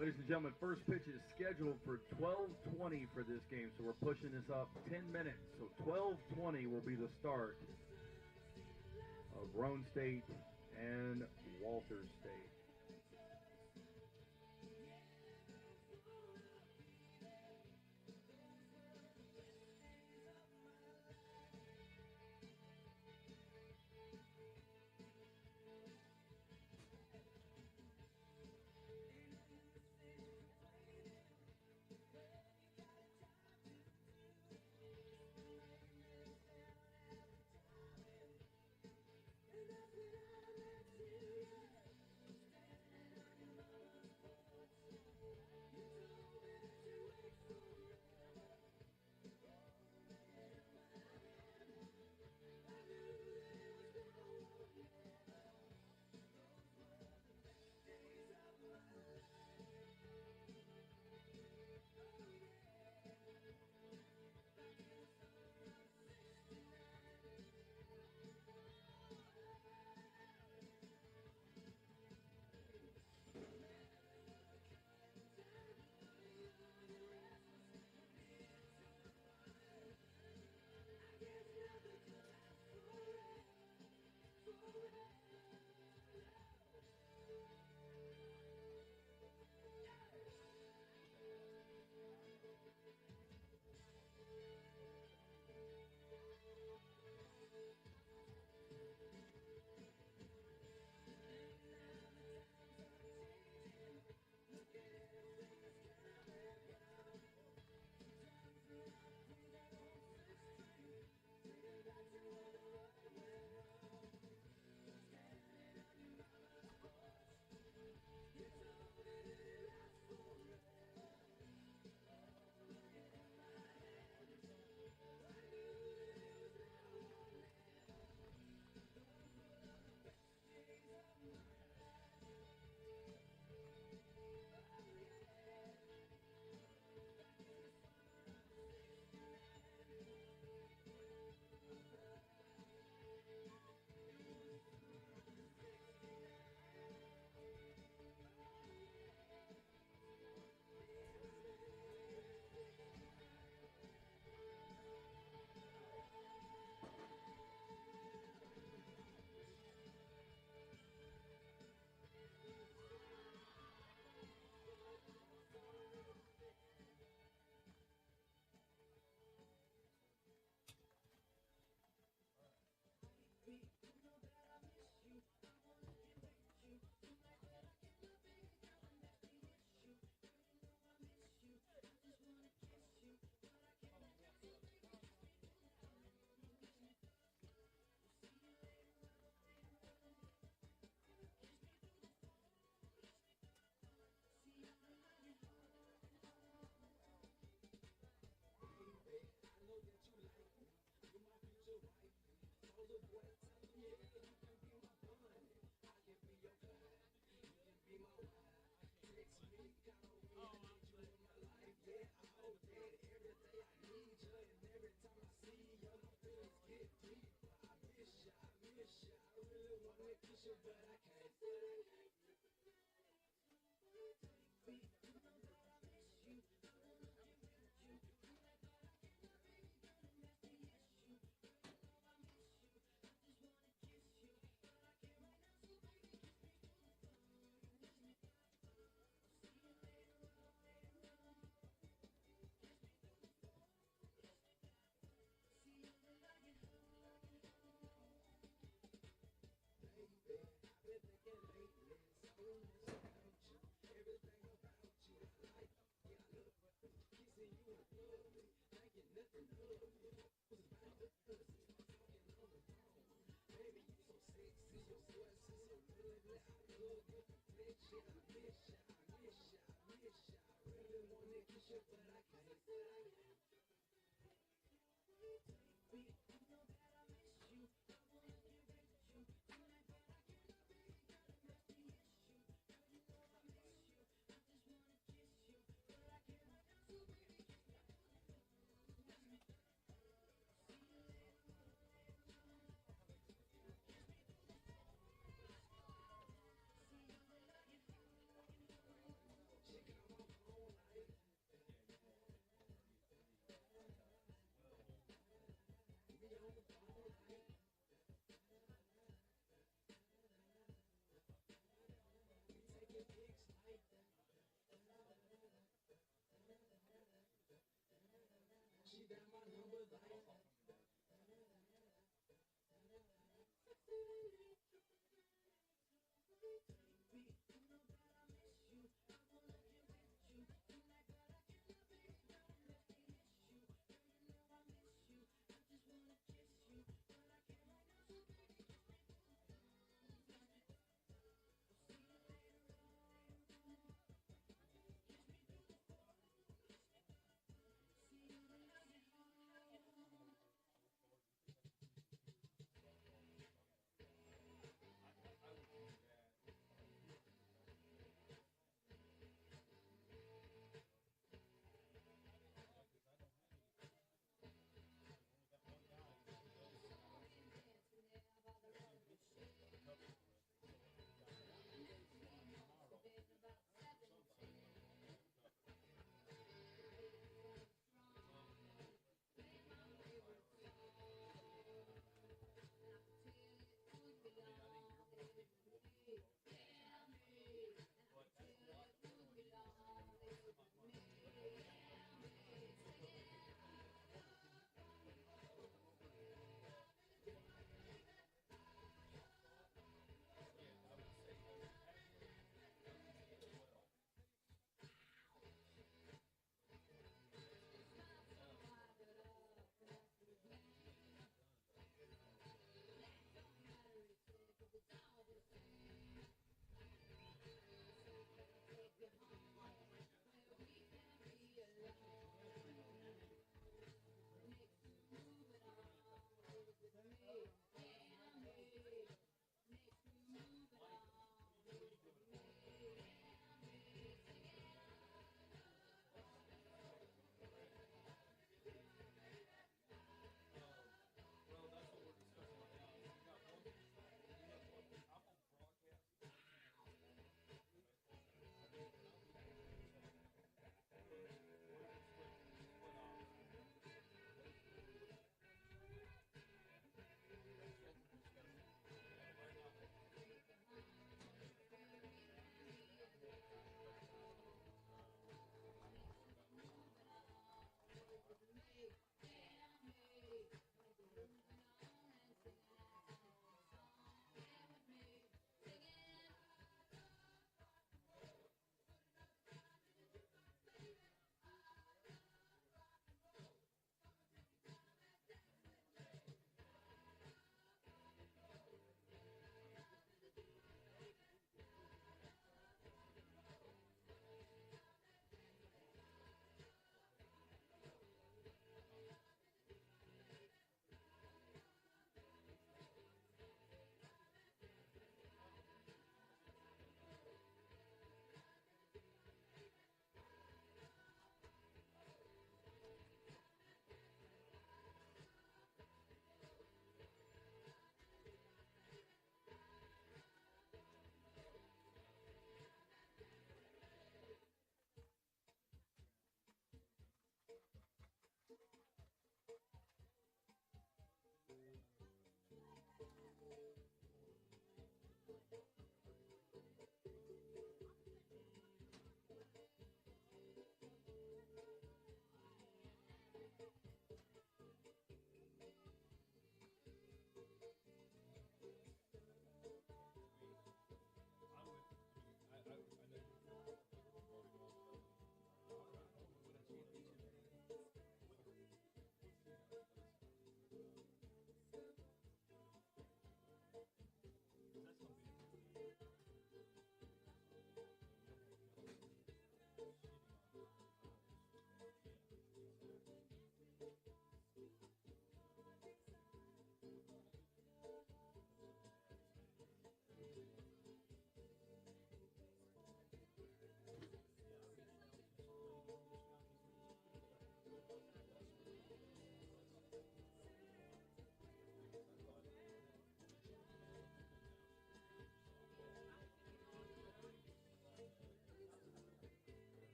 Ladies and gentlemen, first pitch is scheduled for 12:20 for this game, so we're pushing this up 10 minutes. So 12:20 will be the start of Roan State and Walters State.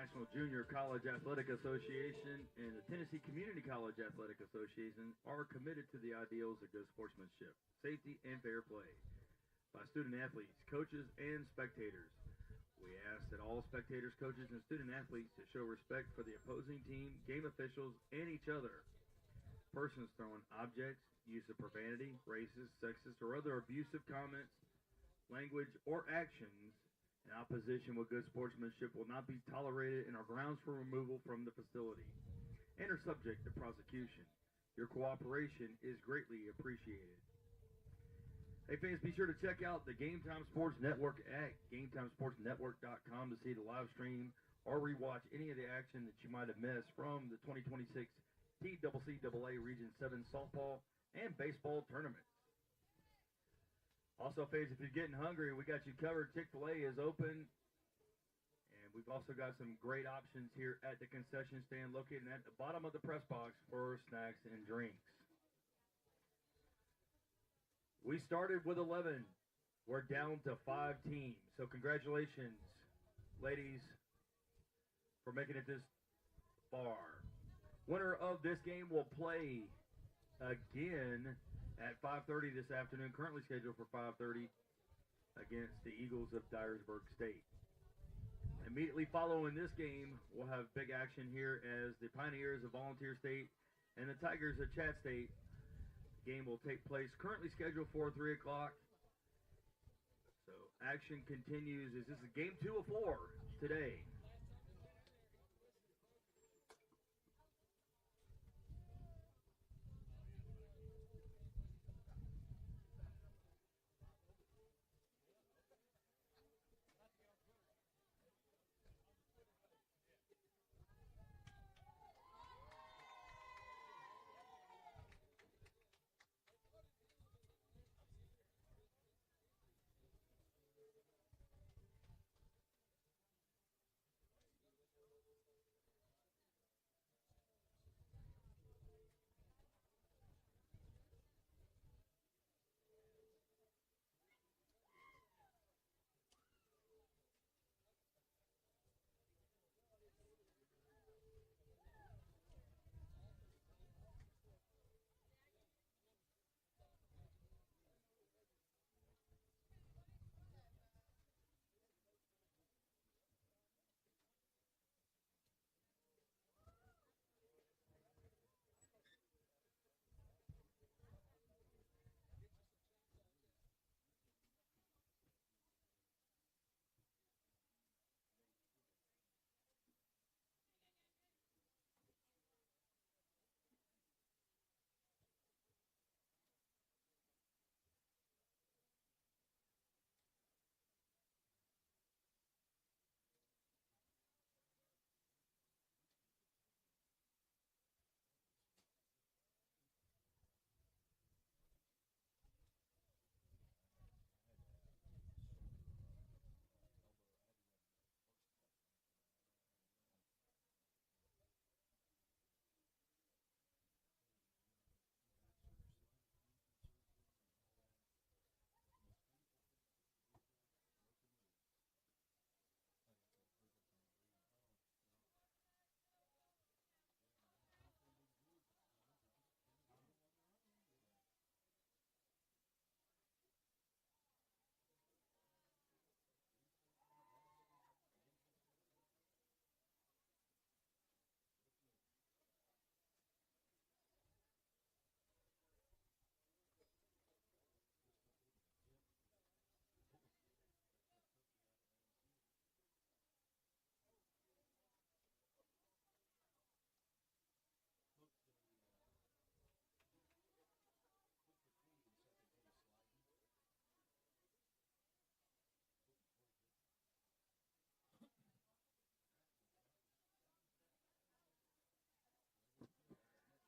National Junior College Athletic Association and the Tennessee Community College Athletic Association are committed to the ideals of good sportsmanship, safety, and fair play by student athletes, coaches, and spectators. We ask that all spectators, coaches, and student athletes to show respect for the opposing team, game officials, and each other. Persons throwing objects, use of profanity, racist, sexist, or other abusive comments, language, or actions in opposition with good sportsmanship will not be tolerated and are grounds for removal from the facility and are subject to prosecution. Your cooperation is greatly appreciated. Hey fans, be sure to check out the Game Time Sports Network at GameTimeSportsNetwork.com to see the live stream or rewatch any of the action that you might have missed from the 2026 TCCAA Region 7 softball and baseball tournaments. Also, fans, if you're getting hungry, we got you covered. Chick-fil-A is open, and we've also got some great options here at the concession stand located at the bottom of the press box for snacks and drinks. We started with 11. We're down to 5 teams. So congratulations, ladies, for making it this far. Winner of this game will play again at 5:30 this afternoon, currently scheduled for 5:30 against the Eagles of Dyersburg State. Immediately following this game, we'll have big action here as the Pioneers of Volunteer State and the Tigers of Chat State. The game will take place, currently scheduled for 3 o'clock. So action continues as this is game 2 of 4 today.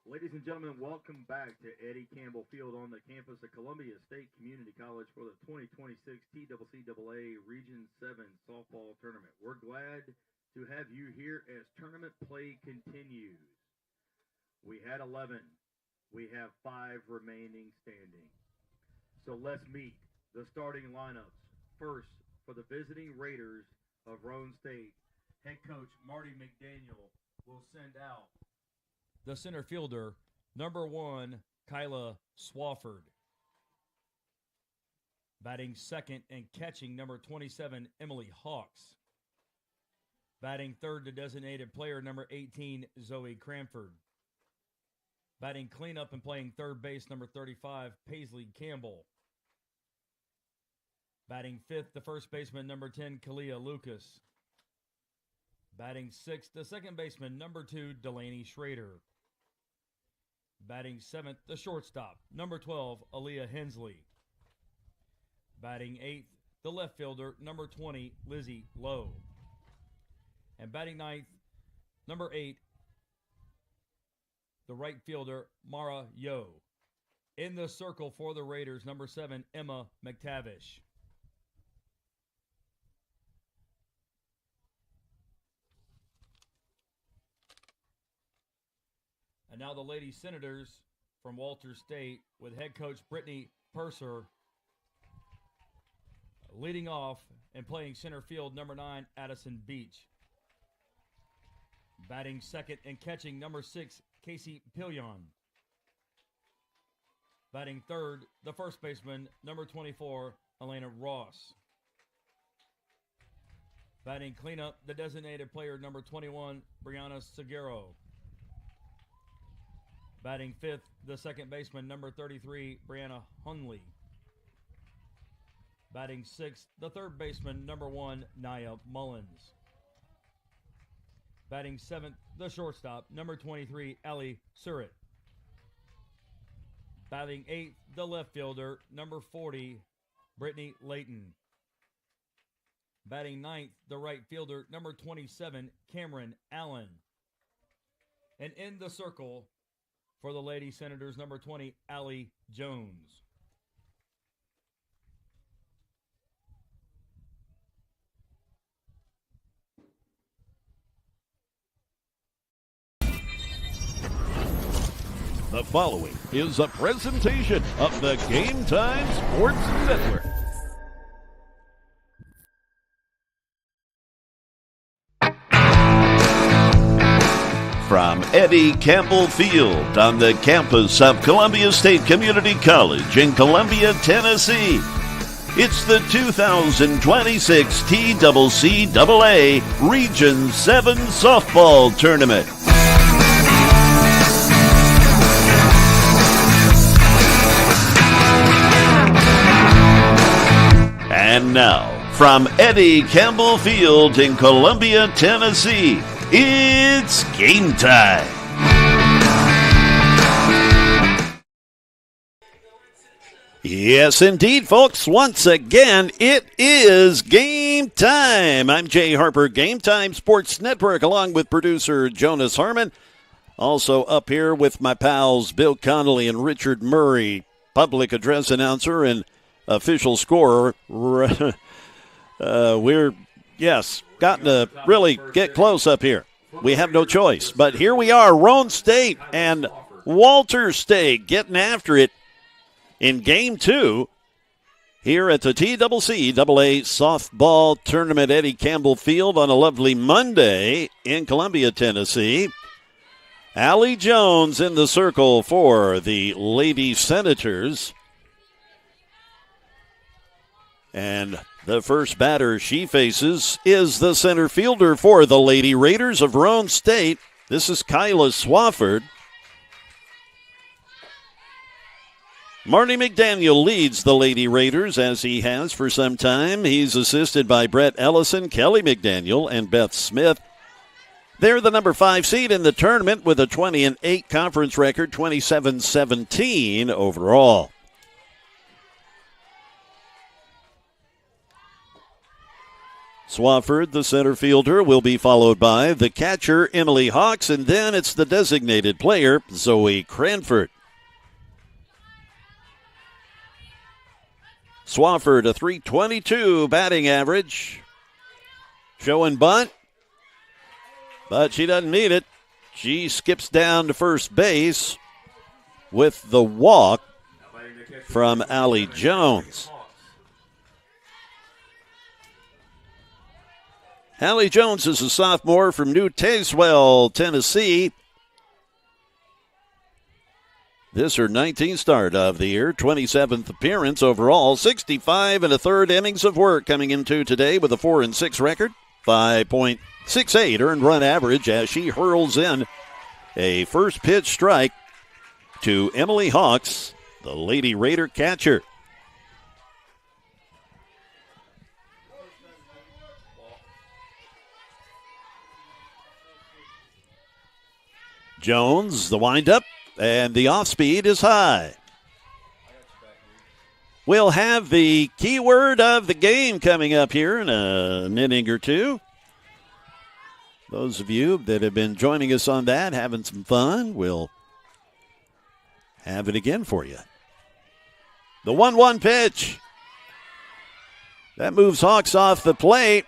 Ladies and gentlemen, welcome back to Eddie Campbell Field on the campus of Columbia State Community College for the 2026 TCCAA Region 7 Softball Tournament. We're glad to have you here as tournament play continues. We had 11. We have 5 remaining standing. So let's meet the starting lineups. First, for the visiting Raiders of Roane State, head coach Marty McDaniel will send out the center fielder, number 1, Kyla Swafford. Batting second and catching, number 27, Emily Hawks. Batting third, the designated player, number 18, Zoe Cranford. Batting cleanup and playing third base, number 35, Paisley Campbell. Batting fifth, the first baseman, number 10, Kalia Lucas. Batting sixth, the second baseman, number 2, Delaney Schrader. Batting seventh, the shortstop, number 12, Aaliyah Hensley. Batting eighth, the left fielder, number 20, Lizzie Lowe. And batting ninth, number 8, the right fielder, Mara Yo. In the circle for the Raiders, number 7, Emma McTavish. And now the Lady Senators from Walters State with head coach Brittany Purser leading off and playing center field, number 9, Addison Beach. Batting second and catching, number 6, Casey Pillion. Batting third, the first baseman, number 24, Elena Ross. Batting cleanup, the designated player, number 21, Brianna Seguero. Batting fifth, the second baseman, number 33, Brianna Hunley. Batting sixth, the third baseman, number 1, Naya Mullins. Batting seventh, the shortstop, number 23, Allie Surratt. Batting eighth, the left fielder, number 40, Brittany Layton. Batting ninth, the right fielder, number 27, Cameron Allen. And in the circle for the Lady Senators, number 20, Allie Jones. The following is a presentation of the Game Time Sports Network. From Eddie Campbell Field on the campus of Columbia State Community College in Columbia, Tennessee, it's the 2026 TCCAA Region 7 Softball Tournament. And now, from Eddie Campbell Field in Columbia, Tennessee, it's game time. Yes, indeed, folks. Once again, it is game time. I'm Jay Harper, Game Time Sports Network, along with producer Jonas Harmon. Also up here with my pals Bill Connolly and Richard Murray, public address announcer and official scorer. We're gotten to really get close up here. We have no choice. But here we are, Roan State and Walters State getting after it in Game 2 here at the TCCAA Softball Tournament, Eddie Campbell Field, on a lovely Monday in Columbia, Tennessee. Allie Jones in the circle for the Lady Senators. And the first batter she faces is the center fielder for the Lady Raiders of Roan State. This is Kyla Swafford. Marty McDaniel leads the Lady Raiders, as he has for some time. He's assisted by Brett Ellison, Kelly McDaniel, and Beth Smith. They're the number 5 seed in the tournament with a 20-8 conference record, 27-17 overall. Swafford, the center fielder, will be followed by the catcher, Emily Hawks, and then it's the designated player, Zoe Cranford. Swafford, a .322 batting average. Show and bunt, but she doesn't need it. She skips down to first base with the walk from Allie Jones. Hallie Jones is a sophomore from New Tazewell, Tennessee. This her 19th start of the year, 27th appearance overall, 65 and a third innings of work coming into today with a 4-6 record, 5.68 earned run average as she hurls in a first pitch strike to Emily Hawks, the Lady Raider catcher. Jones, the windup, and the off speed is high. We'll have the keyword of the game coming up here in an inning or two. Those of you that have been joining us on that, having some fun, we'll have it again for you. The 1-1 pitch. That moves Hawks off the plate.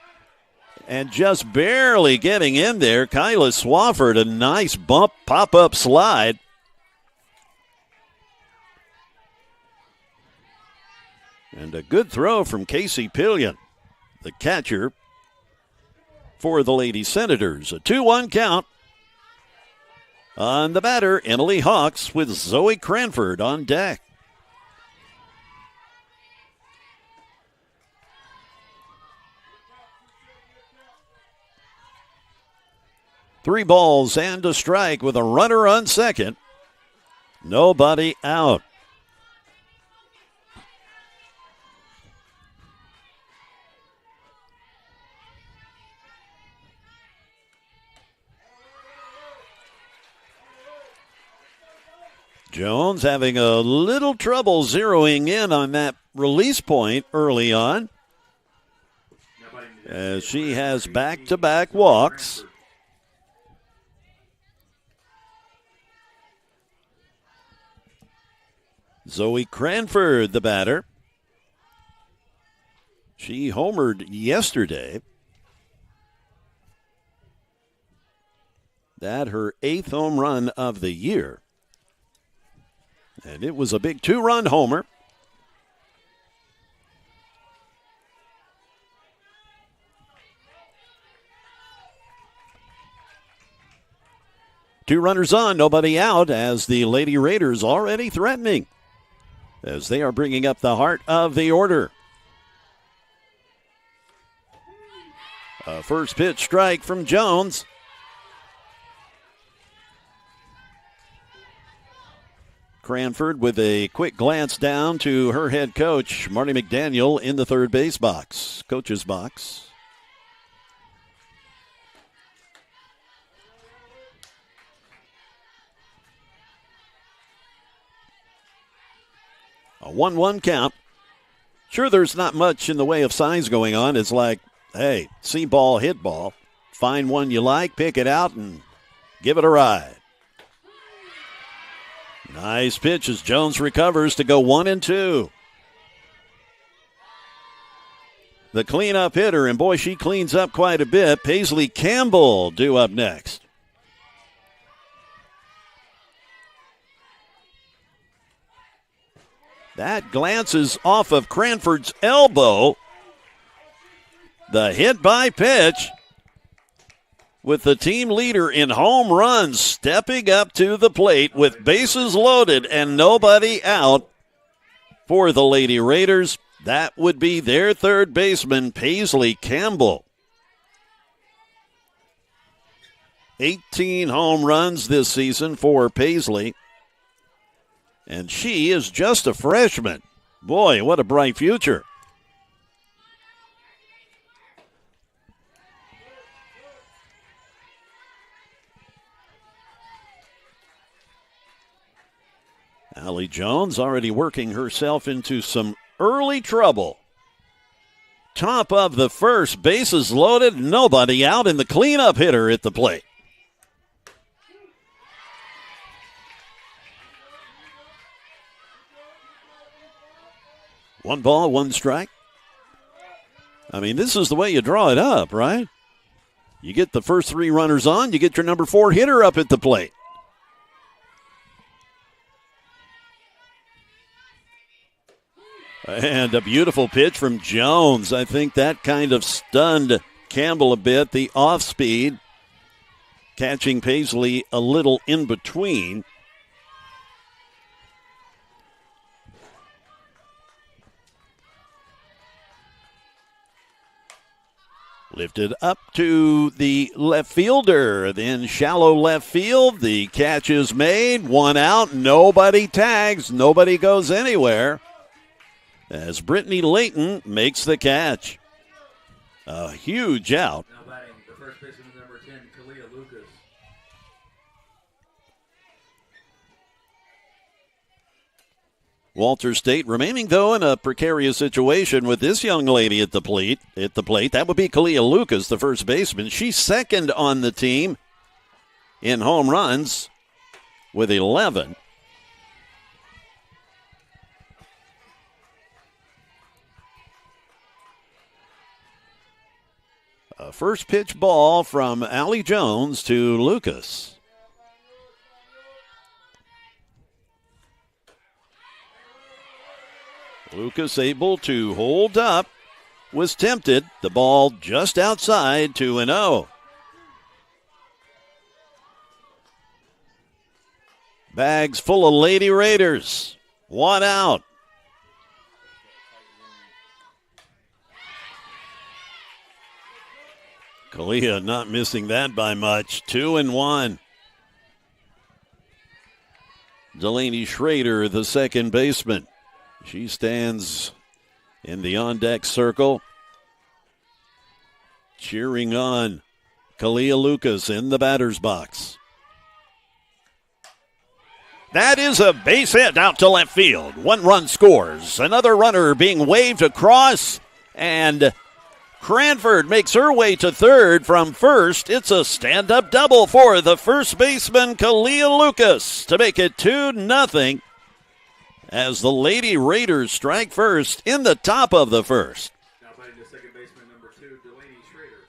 And just barely getting in there, Kyla Swafford, a nice bump, pop-up slide. And a good throw from Casey Pillion, the catcher for the Lady Senators. A 2-1 count. On the batter, Emily Hawks with Zoe Cranford on deck. Three balls and a strike with a runner on second. Nobody out. Jones having a little trouble zeroing in on that release point early on, as she has back-to-back walks. Zoe Cranford, the batter. She homered yesterday. That her 8th home run of the year. And it was a big 2-run homer. Two runners on, nobody out, as the Lady Raiders already threatening, as they are bringing up the heart of the order. A first pitch strike from Jones. Cranford with a quick glance down to her head coach, Marty McDaniel, in the third base box, coach's box. A 1-1 count. Sure, there's not much in the way of signs going on. It's like, hey, see ball, hit ball. Find one you like, pick it out, and give it a ride. Nice pitch as Jones recovers to go 1-2. The cleanup hitter, and boy, she cleans up quite a bit. Paisley Campbell due up next. That glances off of Cranford's elbow. The hit by pitch, with the team leader in home runs stepping up to the plate with bases loaded and nobody out for the Lady Raiders. That would be their third baseman, Paisley Campbell. 18 home runs this season for Paisley. And she is just a freshman. Boy, what a bright future. Allie Jones already working herself into some early trouble. Top of the first, bases loaded, nobody out, and the cleanup hitter at the plate. One ball, one strike. I mean, this is the way you draw it up, right? You get the first three runners on, you get your number 4 hitter up at the plate. And a beautiful pitch from Jones. I think that kind of stunned Campbell a bit. The off speed, catching Paisley a little in between. Lifted up to the left fielder, then shallow left field. The catch is made, one out, nobody tags, nobody goes anywhere as Brittany Layton makes the catch. A huge out. Now batting the first baseman, number 10, Kalia Lucas. Walter State remaining, though, in a precarious situation with this young lady at the plate. That would be Kalia Lucas, the first baseman. She's second on the team in home runs with 11. A first pitch ball from Allie Jones to Lucas. Lucas able to hold up, was tempted. The ball just outside, 2-0. Bags full of Lady Raiders. One out. Kalia not missing that by much. 2-1. Delaney Schrader, the second baseman. She stands in the on-deck circle, cheering on Kalia Lucas in the batter's box. That is a base hit out to left field. One run scores. Another runner being waved across, and Cranford makes her way to third from first. It's a stand-up double for the first baseman, Kalia Lucas, to make it 2-0. As the Lady Raiders strike first in the top of the first. Now batting the second baseman, number 2, Delaney Schrader.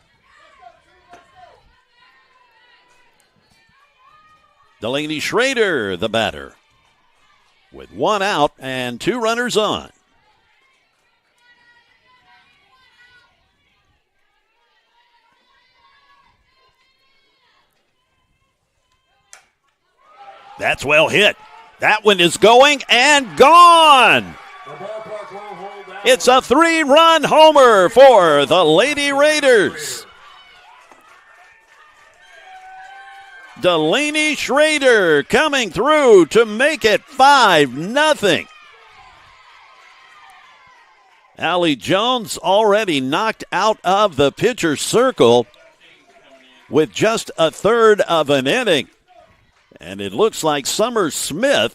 Delaney Schrader, the batter, with one out and two runners on. That's well hit. That one is going and gone. It's a 3-run homer for the Lady Raiders. Delaney Schrader coming through to make it 5-0. Allie Jones already knocked out of the pitcher's circle with just a third of an inning. And it looks like Summer Smith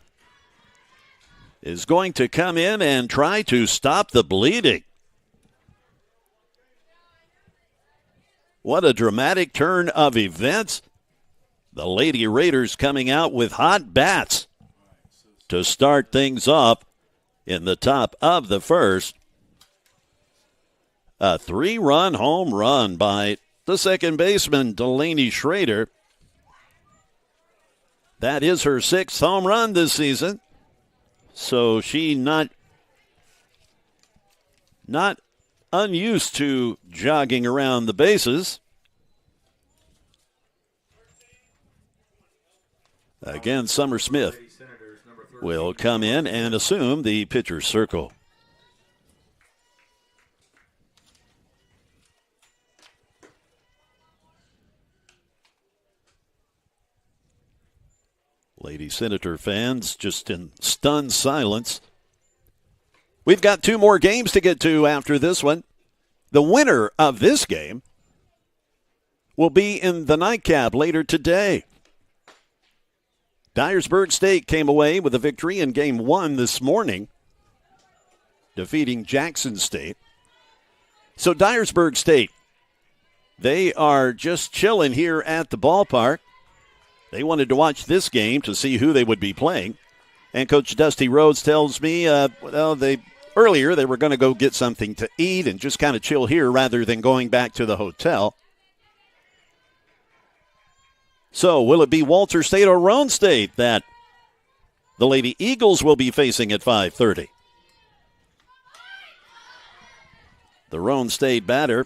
is going to come in and try to stop the bleeding. What a dramatic turn of events. The Lady Raiders coming out with hot bats to start things off in the top of the first. A 3-run home run by the second baseman, Delaney Schrader. That is her 6th home run this season. So she not unused to jogging around the bases. Again, Summer Smith will come in and assume the pitcher's circle. Lady Senator fans just in stunned silence. We've got 2 more games to get to after this one. The winner of this game will be in the nightcap later today. Dyersburg State came away with a victory in Game 1 this morning, defeating Jackson State. So Dyersburg State, they are just chilling here at the ballpark. They wanted to watch this game to see who they would be playing. And Coach Dusty Rhodes tells me, earlier they were going to go get something to eat and just kind of chill here rather than going back to the hotel. So will it be Walter State or Roan State that the Lady Eagles will be facing at 5:30? The Roan State batter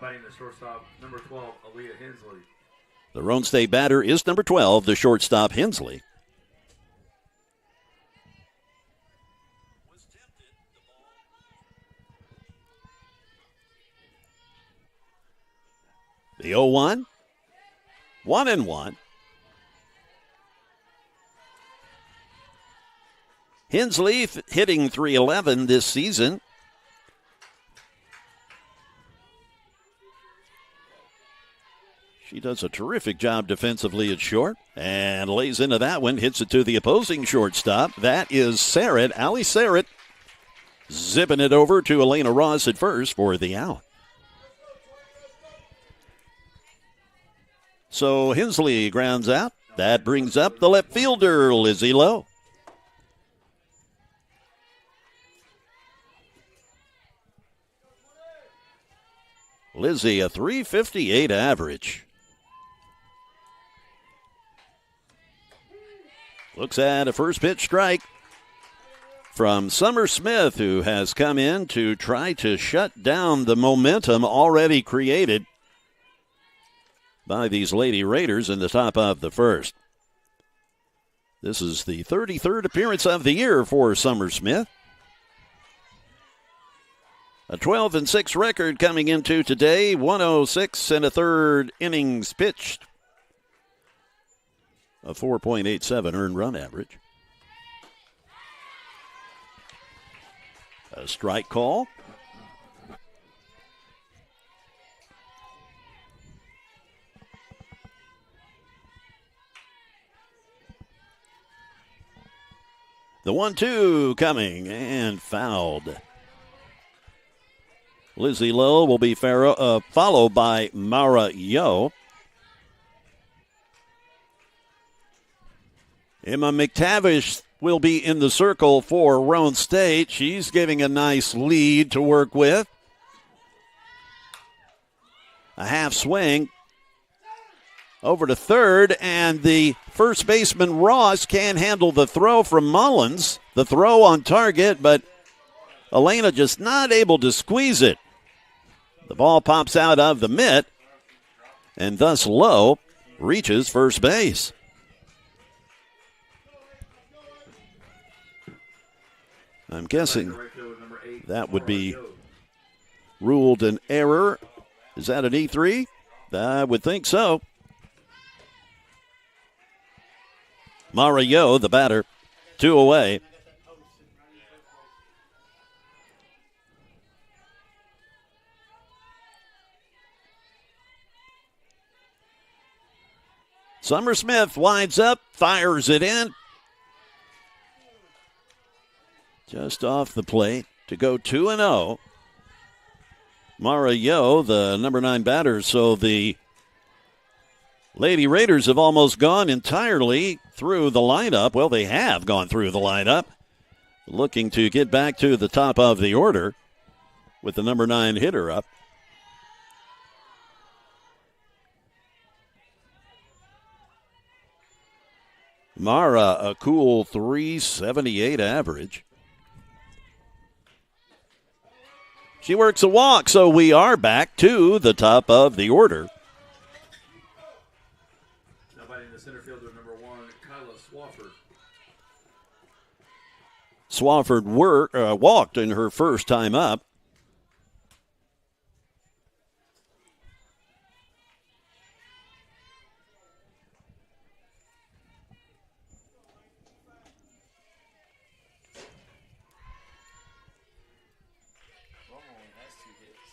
batting the shortstop, number 12, Aaliyah Hensley. The Roan State batter is number 12, the shortstop Hensley. The 0-1, 1-1. Hensley hitting .311 this season. She does a terrific job defensively at short and lays into that one, hits it to the opposing shortstop. That is Sarrett, Allie Sarrett, zipping it over to Elena Ross at first for the out. So Hensley grounds out. That brings up the left fielder, Lizzie Lowe. Lizzie, a .358 average. Looks at a first pitch strike from Summer Smith, who has come in to try to shut down the momentum already created by these Lady Raiders in the top of the first. This is the 33rd appearance of the year for Summer Smith. A 12-6 record coming into today, 106 and a third innings pitched. A 4.87 earned run average. A strike call. The 1-2 coming and fouled. Lizzie Lowe will be followed by Mara Yo. Emma McTavish will be in the circle for Roan State. She's giving a nice lead to work with. A half swing over to third, and the first baseman Ross can't handle the throw from Mullins. The throw on target, but Elena just not able to squeeze it. The ball pops out of the mitt, and thus Lowe reaches first base. I'm guessing that would be ruled an error. Is that an E3? I would think so. Mario, the batter, 2 away. Summer Smith winds up, fires it in. Just off the plate to go 2-0. Mario, the number 9 batter. So the Lady Raiders have almost gone entirely through the lineup. Well, they have gone through the lineup, looking to get back to the top of the order with the number 9 hitter up. Mara, a cool .378 average. She works a walk, so we are back to the top of the order. Now batting the center fielder, number 1, Kyla Swafford. Swafford walked in her first time up.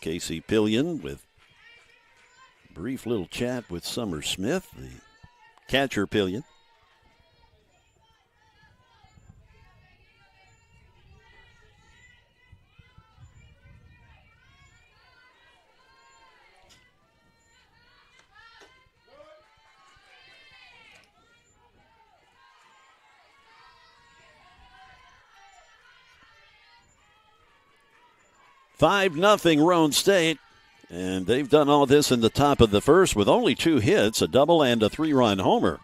Casey Pillion with a brief little chat with Summer Smith, the catcher Pillion. Five 0 Roan State, and they've done all this in the top of the first with only 2 hits, a double and a 3-run homer.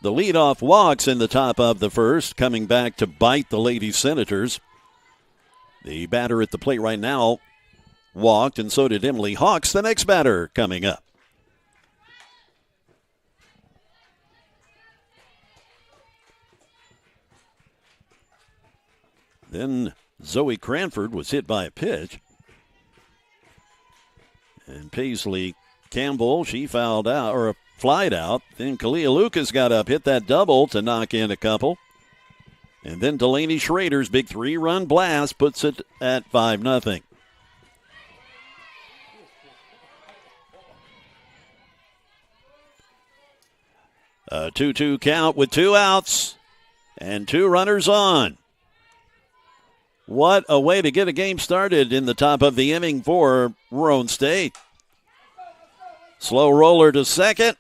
The leadoff walks in the top of the first, coming back to bite the Lady Senators. The batter at the plate right now walked, and so did Emily Hawks, the next batter coming up. Then Zoe Cranford was hit by a pitch. And Paisley Campbell, she fouled out, or flied out. Then Kalia Lucas got up, hit that double to knock in a couple. And then Delaney Schrader's big 3-run blast puts it at 5-0. A 2-2 count with 2 outs and 2 runners on. What a way to get a game started in the top of the inning for Roan State. Slow roller to second.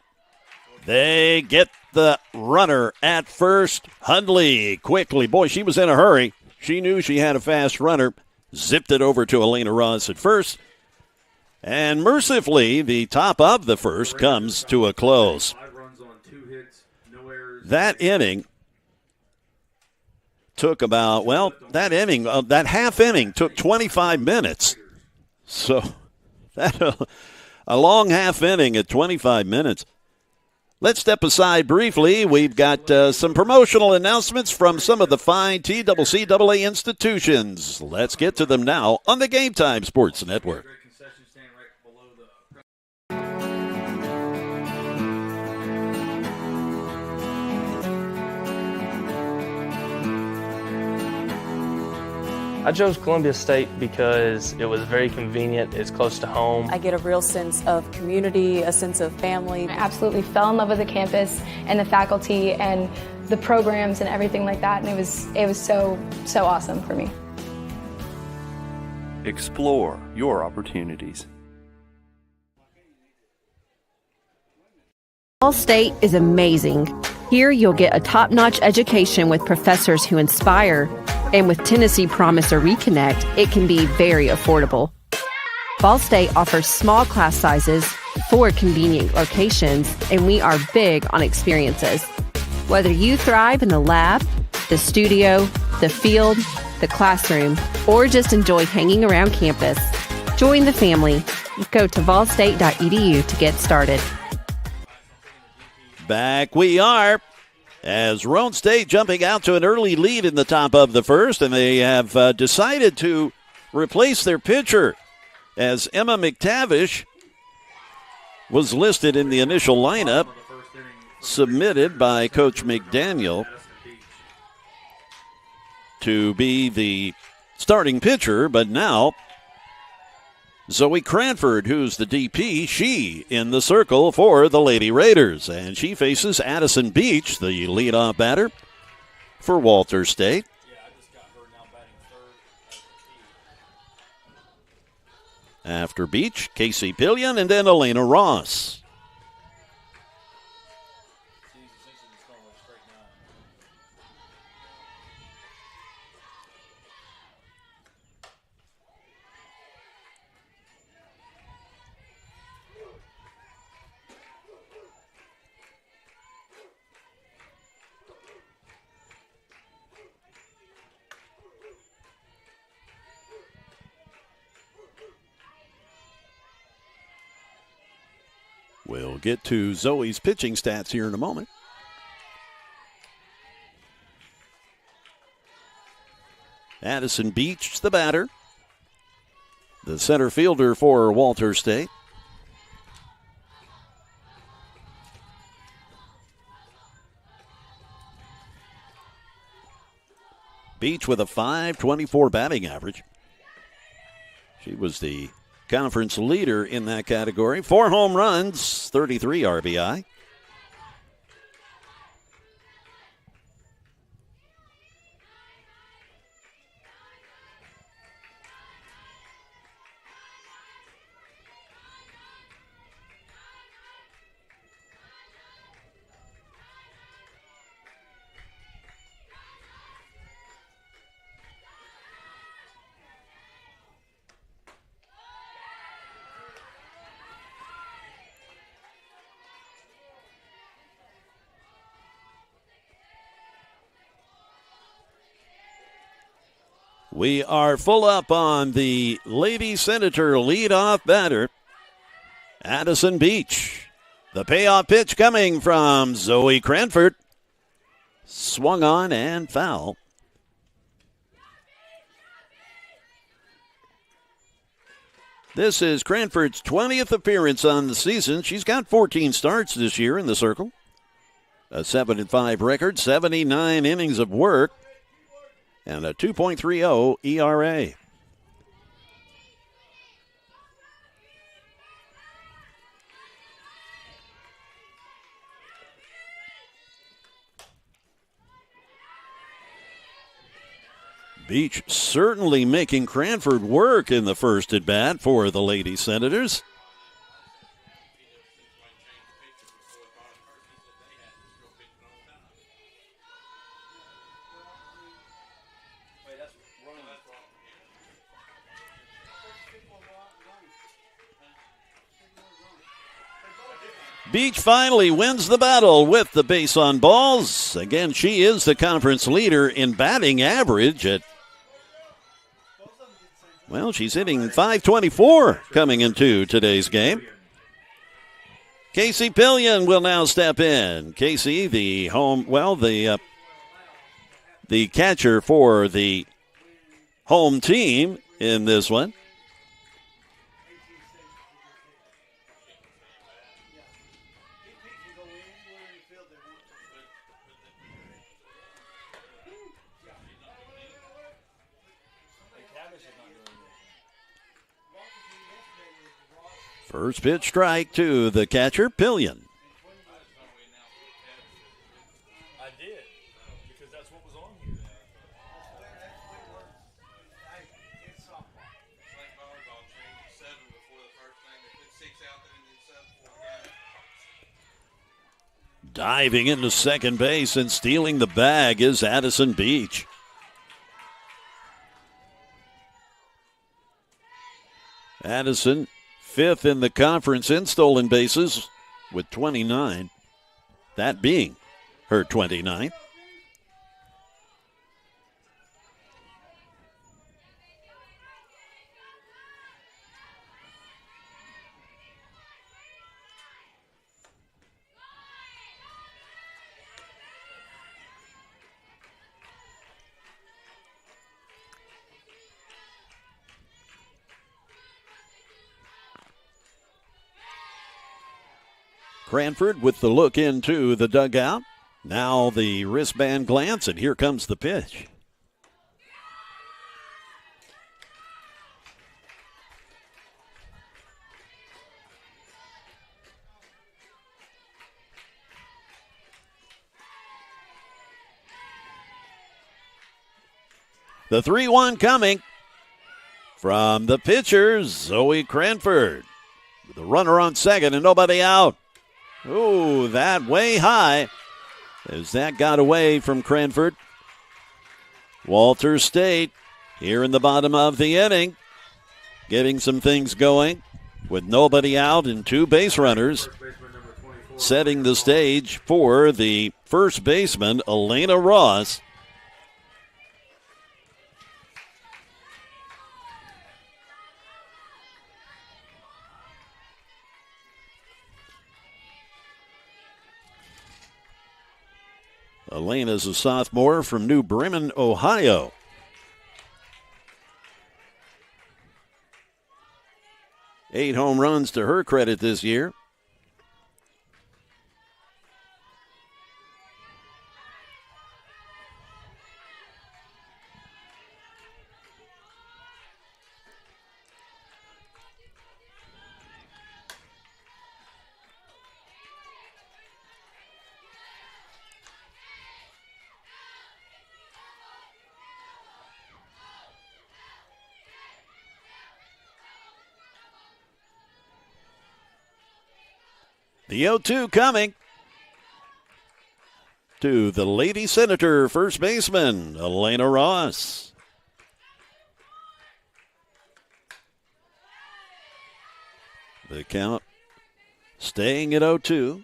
They get the runner at first. Hundley quickly. Boy, she was in a hurry. She knew she had a fast runner. Zipped it over to Elena Ross at first. And mercifully, the top of the first comes to a close. That inning took about, that half inning took 25 minutes. So that a long half inning at 25 minutes. Let's step aside briefly. We've got some promotional announcements from some of the fine TCCAA institutions. Let's get to them now on the Game Time Sports Network. I chose Columbia State because it was very convenient, it's close to home. I get a real sense of community, a sense of family. I absolutely fell in love with the campus and the faculty and the programs and everything like that, and it was so awesome for me. Explore your opportunities. Ball State is amazing. Here you'll get a top-notch education with professors who inspire, and with Tennessee Promise or Reconnect, it can be very affordable. Ball State offers small class sizes, 4 convenient locations, and we are big on experiences. Whether you thrive in the lab, the studio, the field, the classroom, or just enjoy hanging around campus, join the family. Go to ballstate.edu to get started. Back we are as Roan State jumping out to an early lead in the top of the first, and they have decided to replace their pitcher as Emma McTavish was listed in the initial lineup submitted by Coach McDaniel to be the starting pitcher, but now Zoe Cranford, who's the DP, she in the circle for the Lady Raiders. And she faces Addison Beach, the leadoff batter for Walter State. After Beach, Casey Pillion, and then Elena Ross. We'll get to Zoe's pitching stats here in a moment. Addison Beach, the batter. The center fielder for Walter State. Beach with a .524 batting average. She was the conference leader in that category. 4 home runs, 33 RBI. We are full up on the Lady Senator leadoff batter, Addison Beach. The payoff pitch coming from Zoe Cranford. Swung on and foul. This is Cranford's 20th appearance on the season. She's got 14 starts this year in the circle. A 7-5 record, 79 innings of work, and a 2.30 ERA. Beach certainly making Cranford work in the first at bat for the Lady Senators. Beach finally wins the battle with the base on balls. Again, she is the conference leader in batting average at, well, she's hitting .524 coming into today's game. Casey Pillion will now step in. Casey, the catcher for the home team in this one. First pitch strike to the catcher, Pillion. I did, because that's what was on here. Diving into second base and stealing the bag is Addison Beach. Addison, fifth in the conference in stolen bases with 29, that being her 29th. Cranford with the look into the dugout. Now the wristband glance, and here comes the pitch. The 3-1 coming from the pitcher, Zoe Cranford. With a runner on second and nobody out. Oh, that way high as that got away from Cranford. Walters State here in the bottom of the inning, getting some things going with nobody out and two base runners, setting the stage for the first baseman, Elena Ross. Elena's a sophomore from New Bremen, Ohio. Eight home runs to her credit this year. The 0-2 coming to the Lady Senator first baseman, Elena Ross. The count staying at 0-2.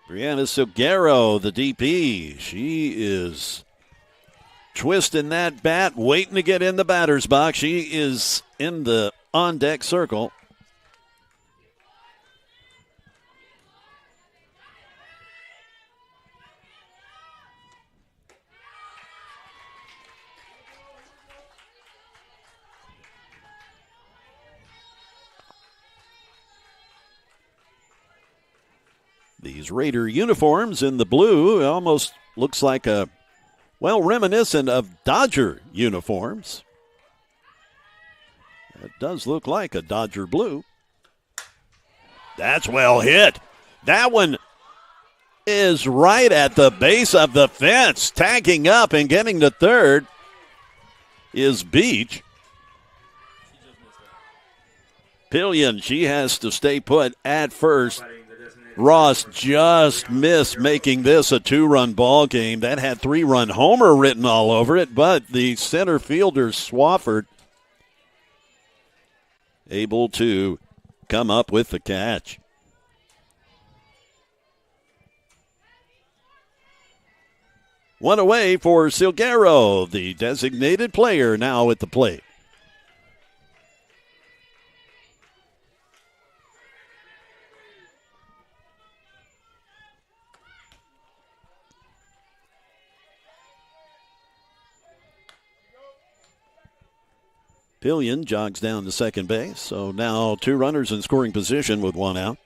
Brianna Silguero, the DP, she is twisting that bat, waiting to get in the batter's box. She is in the on-deck circle. These Raider uniforms in the blue almost looks like reminiscent of Dodger uniforms. It does look like a Dodger blue. That's well hit. That one is right at the base of the fence. Tagging up and getting to third is Beach. Pillion, she has to stay put at first. Ross just missed making this a 2-run ball game. That had 3-run homer written all over it, but the center fielder, Swafford, able to come up with the catch. One away for Silguero, the designated player now at the plate. Pillion jogs down to second base, so now 2 runners in scoring position with 1 out.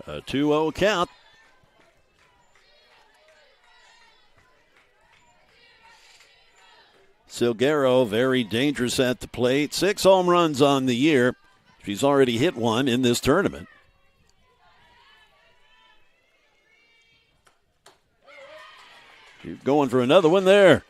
A 2-0 count. Silguero, very dangerous at the plate. 6 home runs on the year. She's already hit 1 in this tournament. She's going for another one there.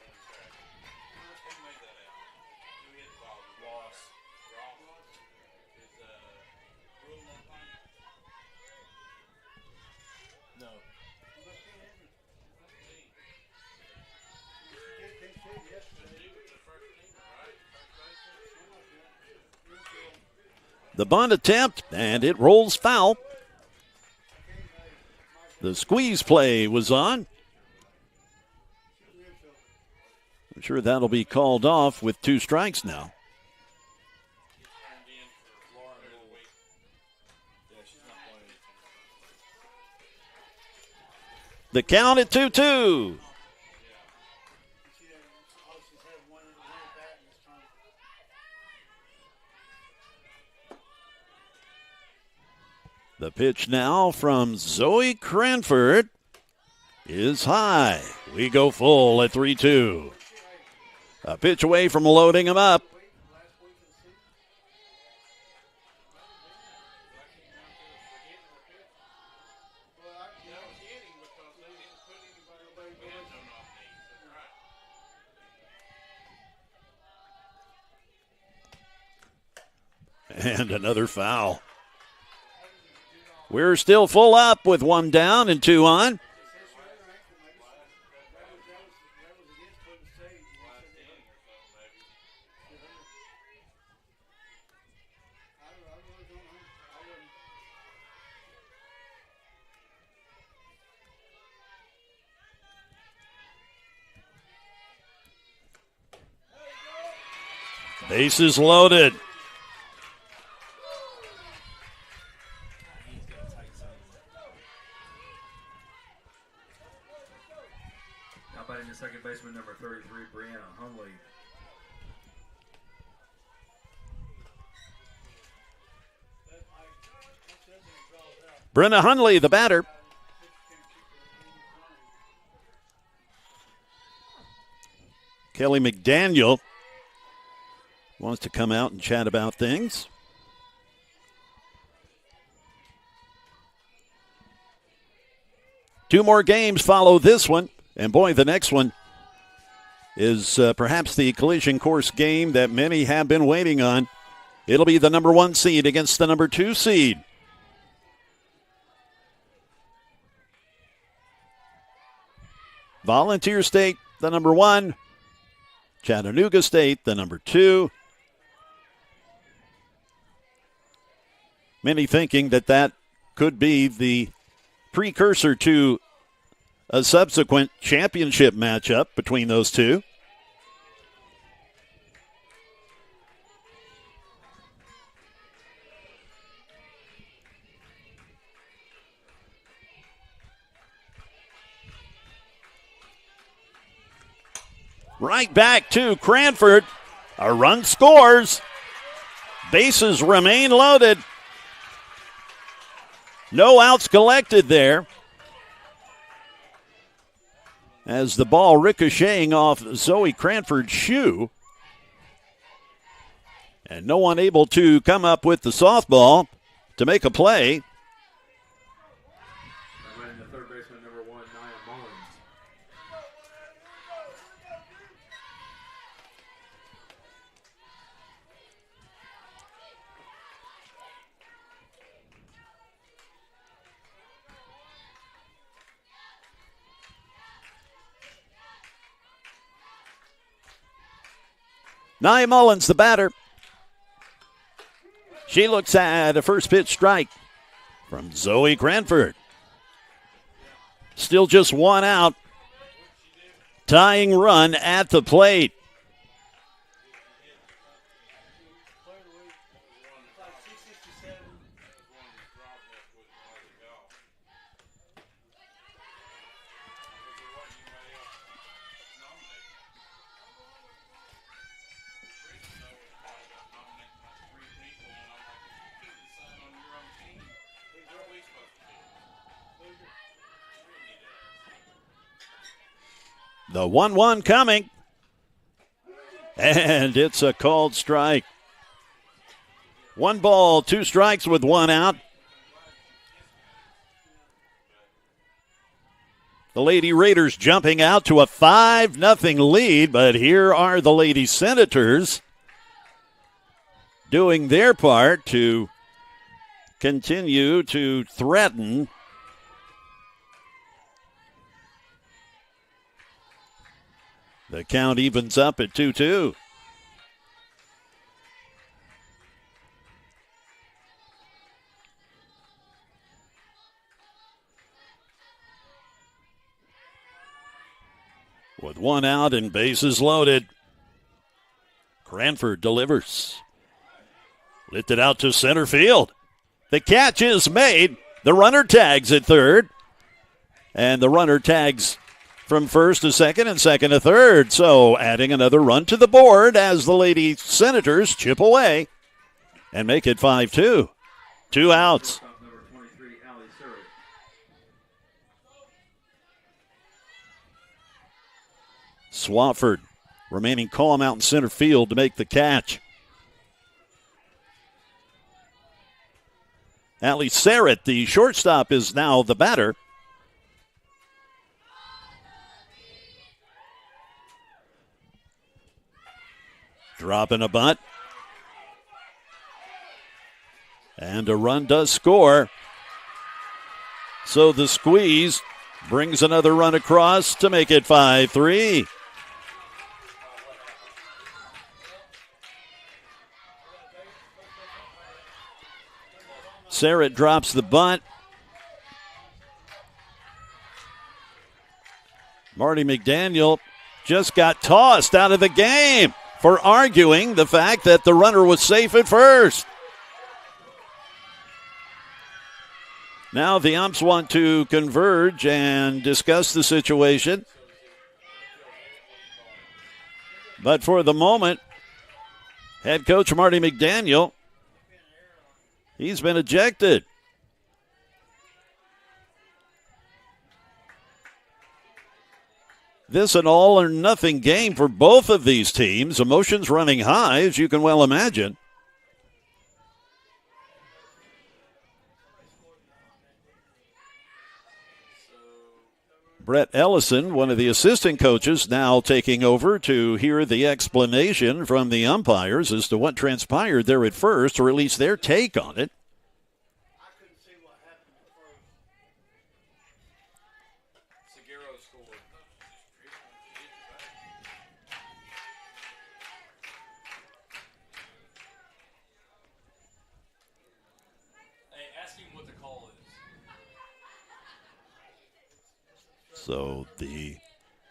The bunt attempt, and it rolls foul. The squeeze play was on. I'm sure that'll be called off with 2 strikes now. The count at 2-2. The pitch now from Zoe Cranford is high. We go full at 3-2. A pitch away from loading him up. And another foul. We're still full up with 1 down and 2 on. Bases loaded. Second baseman number 33, Brianna Hunley. Brenna Hunley, the batter. Kelly McDaniel wants to come out and chat about things. Two more games follow this one. And boy, the next one is perhaps the collision course game that many have been waiting on. It'll be the number 1 seed against the number 2 seed. Volunteer State, the number 1. Chattanooga State, the number 2. Many thinking that could be the precursor to a subsequent championship matchup between those two. Right back to Cranford. A run scores. Bases remain loaded. No outs collected there. As the ball ricocheting off Zoe Cranford's shoe. And no one able to come up with the softball to make a play. And the third baseman, number 1, Nia Mullins. Nia Mullins, the batter. She looks at a first pitch strike from Zoe Cranford. Still just 1 out. Tying run at the plate. The 1-1 coming. And it's a called strike. 1 ball, 2 strikes with 1 out. The Lady Raiders jumping out to a 5-0 lead, but here are the Lady Senators doing their part to continue to threaten. The count evens up at 2-2. With 1 out and bases loaded, Cranford delivers. Lifted out to center field. The catch is made. The runner tags at third. And the runner tags from first to second and second to third. So adding another run to the board as the Lady Senators chip away and make it 5-2. 2 outs. Swafford remaining calm out in center field to make the catch. Allie Sarrett, the shortstop, is now the batter. Dropping a bunt. And a run does score. So the squeeze brings another run across to make it 5-3. Sarrett drops the bunt. Marty McDaniel just got tossed out of the game for arguing the fact that the runner was safe at first. Now the umps want to converge and discuss the situation. But for the moment, head coach Marty McDaniel, he's been ejected. This an all or nothing game for both of these teams. Emotions running high, as you can well imagine. Brett Ellison, one of the assistant coaches, now taking over to hear the explanation from the umpires as to what transpired there at first, or at least their take on it. So the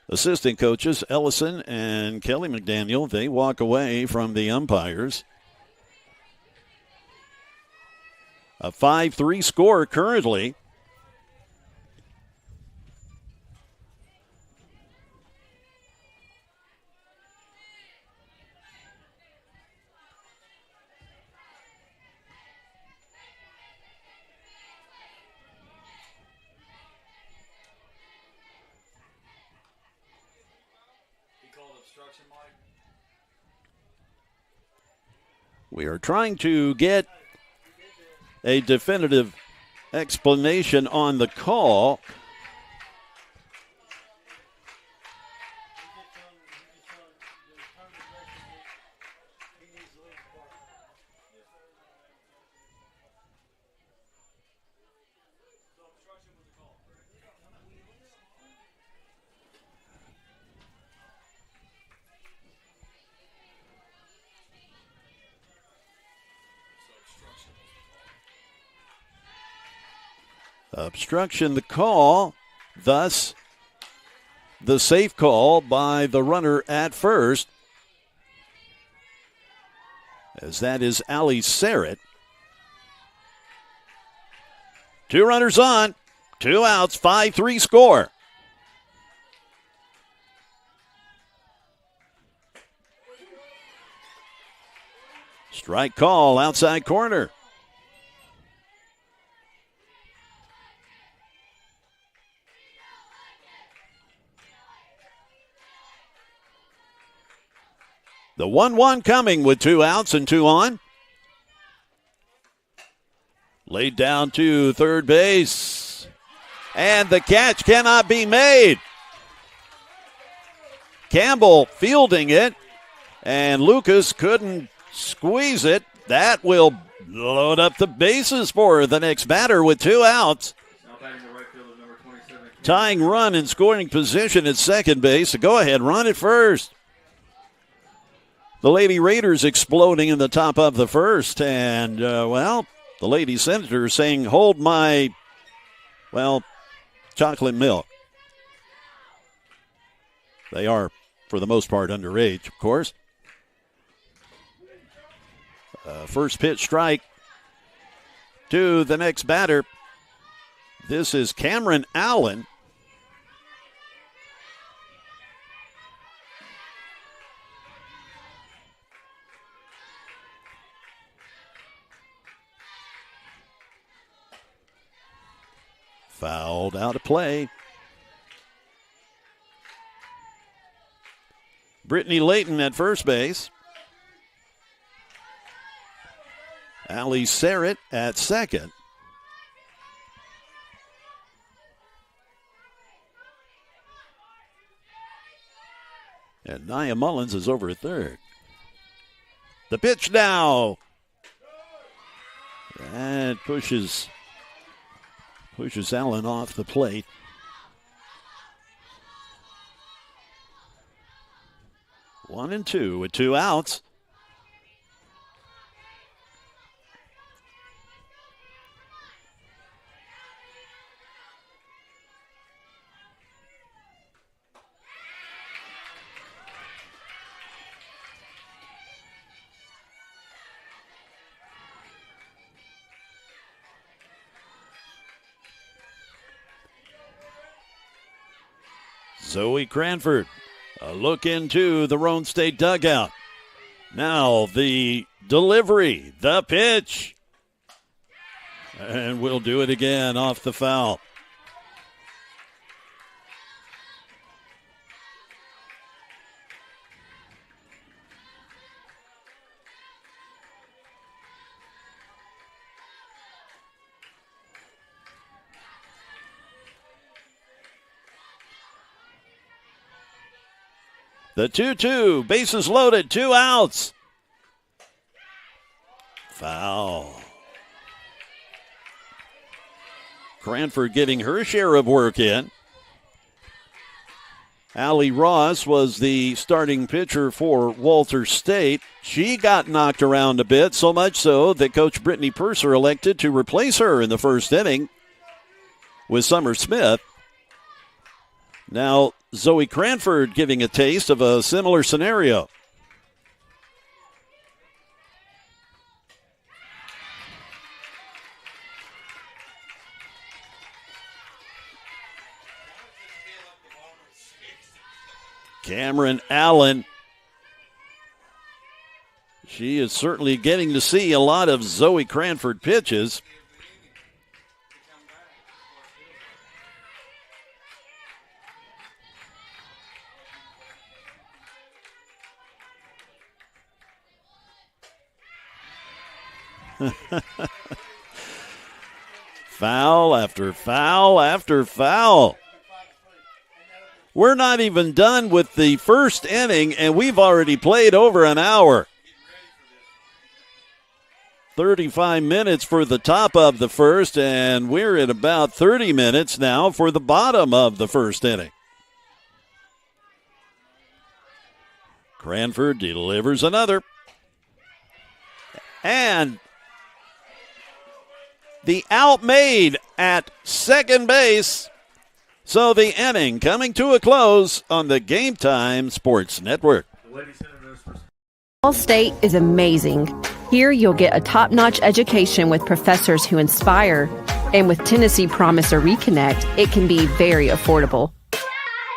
assistant coaches, Ellison and Kelly McDaniel, they walk away from the umpires. A 5-3 score currently. We are trying to get a definitive explanation on the call. Obstruction the call, thus the safe call by the runner at first, as that is Allie Sarrett. 2 runners on, 2 outs, 5-3 score. Strike call, outside corner. The 1-1 coming with 2 outs and 2 on. Laid down to third base. And the catch cannot be made. Campbell fielding it. And Lucas couldn't squeeze it. That will load up the bases for the next batter with 2 outs. Tying run in scoring position at second base. A go-ahead run at first. The Lady Raiders exploding in the top of the first. And, the Lady Senators saying, hold my, chocolate milk. They are, for the most part, underage, of course. First pitch strike to the next batter. This is Cameron Allen. Fouled out of play. Brittany Layton at first base. Allie Sarrett at second. And Nia Mullins is over at third. The pitch now. That pushes Allen off the plate. One and two with 2 outs. Zoe Cranford, a look into the Roan State dugout. Now the delivery, the pitch. And we'll do it again off the foul. The 2-2, bases loaded, 2 outs. Foul. Cranford getting her share of work in. Allie Ross was the starting pitcher for Walter State. She got knocked around a bit, so much so that Coach Brittany Purser elected to replace her in the first inning with Summer Smith. Now, Zoe Cranford giving a taste of a similar scenario. Cameron Allen. She is certainly getting to see a lot of Zoe Cranford pitches. Foul after foul after foul. We're not even done with the first inning, and we've already played over an hour. 35 minutes for the top of the first, and we're at about 30 minutes now for the bottom of the first inning. Cranford delivers another. And the out made at second base. So the inning coming to a close on the Game Time Sports Network. Ball State is amazing. Here you'll get a top-notch education with professors who inspire. And with Tennessee Promise or Reconnect, it can be very affordable.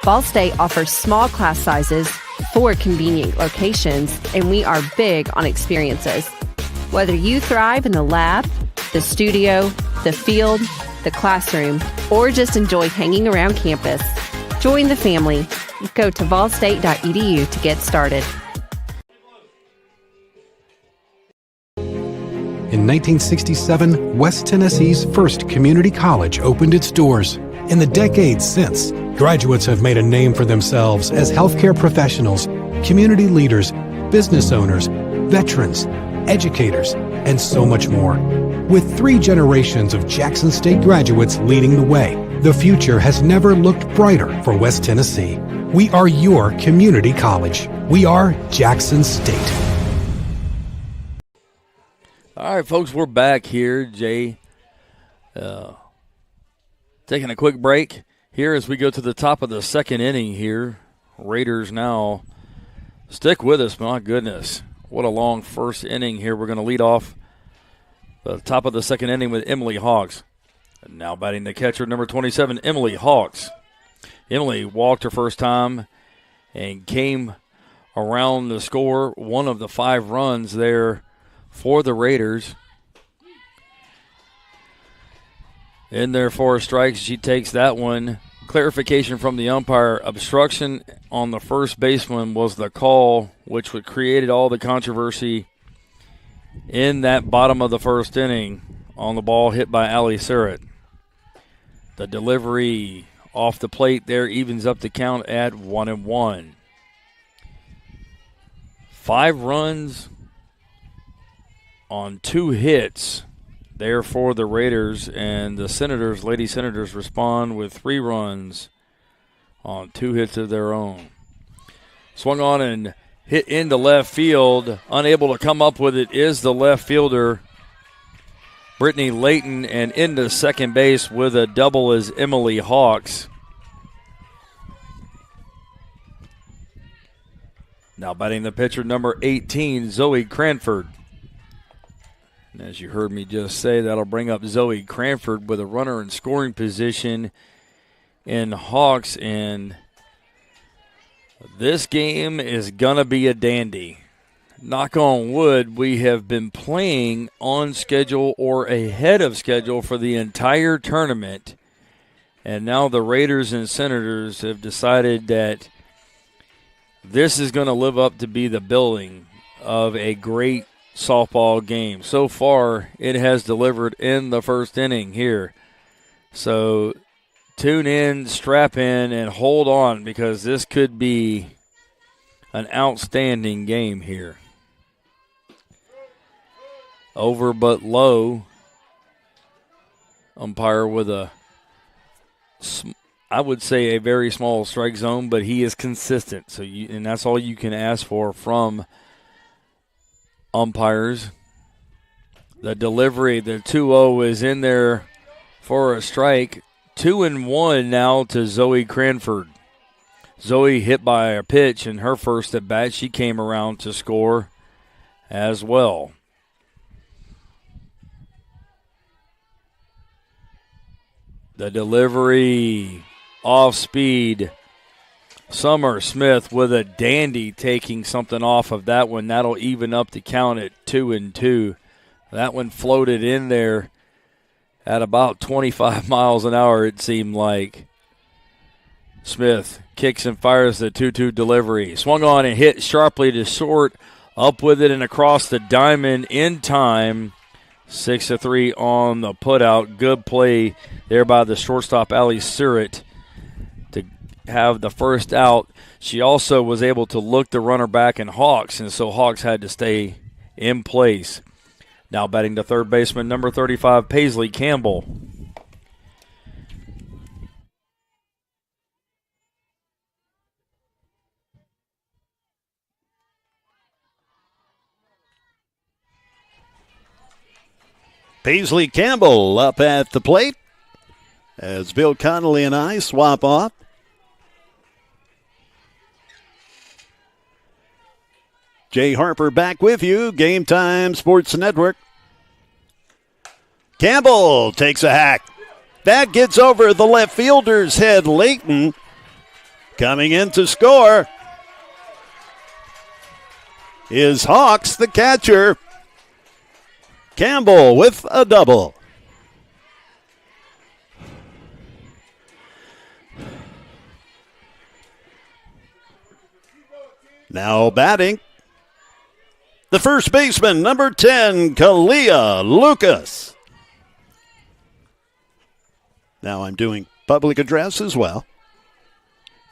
Ball State offers small class sizes, 4 convenient locations, and we are big on experiences. Whether you thrive in the lab, the studio, the field, the classroom, or just enjoy hanging around campus, join the family. Go to volstate.edu to get started. In 1967, West Tennessee's first community college opened its doors. In the decades since, graduates have made a name for themselves as healthcare professionals, community leaders, business owners, veterans, educators, and so much more. With 3 generations of Jackson State graduates leading the way, the future has never looked brighter for West Tennessee. We are your community college. We are Jackson State. All right, folks, we're back here. Jay taking a quick break here as we go to the top of the second inning here. Raiders now stick with us. My goodness, what a long first inning here. We're going to lead off the top of the second inning with Emily Hawks. And now batting the catcher, number 27, Emily Hawks. Emily walked her first time and came around the score, one of the 5 runs there for the Raiders. In there 4 strikes, she takes that one. Clarification from the umpire, obstruction on the first baseman was the call, which would created all the controversy in that bottom of the first inning on the ball hit by Allie Surratt. The delivery off the plate there evens up the count at 1-1. 5 runs on 2 hits there for the Raiders, and the Senators, Lady Senators, respond with 3 runs on 2 hits of their own. Swung on and hit into left field. Unable to come up with it is the left fielder, Brittany Layton, and into second base with a double is Emily Hawks. Now batting the pitcher, number 18, Zoe Cranford. And as you heard me just say, that'll bring up Zoe Cranford with a runner in scoring position in Hawks, and this game is going to be a dandy. Knock on wood, we have been playing on schedule or ahead of schedule for the entire tournament. And now the Raiders and Senators have decided that this is going to live up to be the billing of a great softball game. So far, it has delivered in the first inning here. So tune in, strap in, and hold on, because this could be an outstanding game here. Over but low. Umpire with a, I would say, a very small strike zone, but he is consistent. So and that's all you can ask for from umpires. The delivery, the 2-0 is in there for a strike. 2-1 now to Zoe Cranford. Zoe hit by a pitch in her first at bat. She came around to score as well. The delivery off speed. Summer Smith with a dandy taking something off of that one. That'll even up the count at 2-2. That one floated in there at about 25 miles an hour, it seemed like. Smith kicks and fires the 2-2 delivery. Swung on and hit sharply to short. Up with it and across the diamond in time. 6-3 on the putout. Good play there by the shortstop, Allie Surratt, to have the first out. She also was able to look the runner back in Hawks, and so Hawks had to stay in place. Now batting to third baseman, number 35, Paisley Campbell. Paisley Campbell up at the plate as Bill Connolly and I swap off. Jay Harper back with you, Game Time Sports Network. Campbell takes a hack. That gets over the left fielder's head. Layton coming in to score is Hawks, the catcher. Campbell with a double. Now batting, the first baseman, number 10, Kalia Lucas. Now I'm doing public address as well,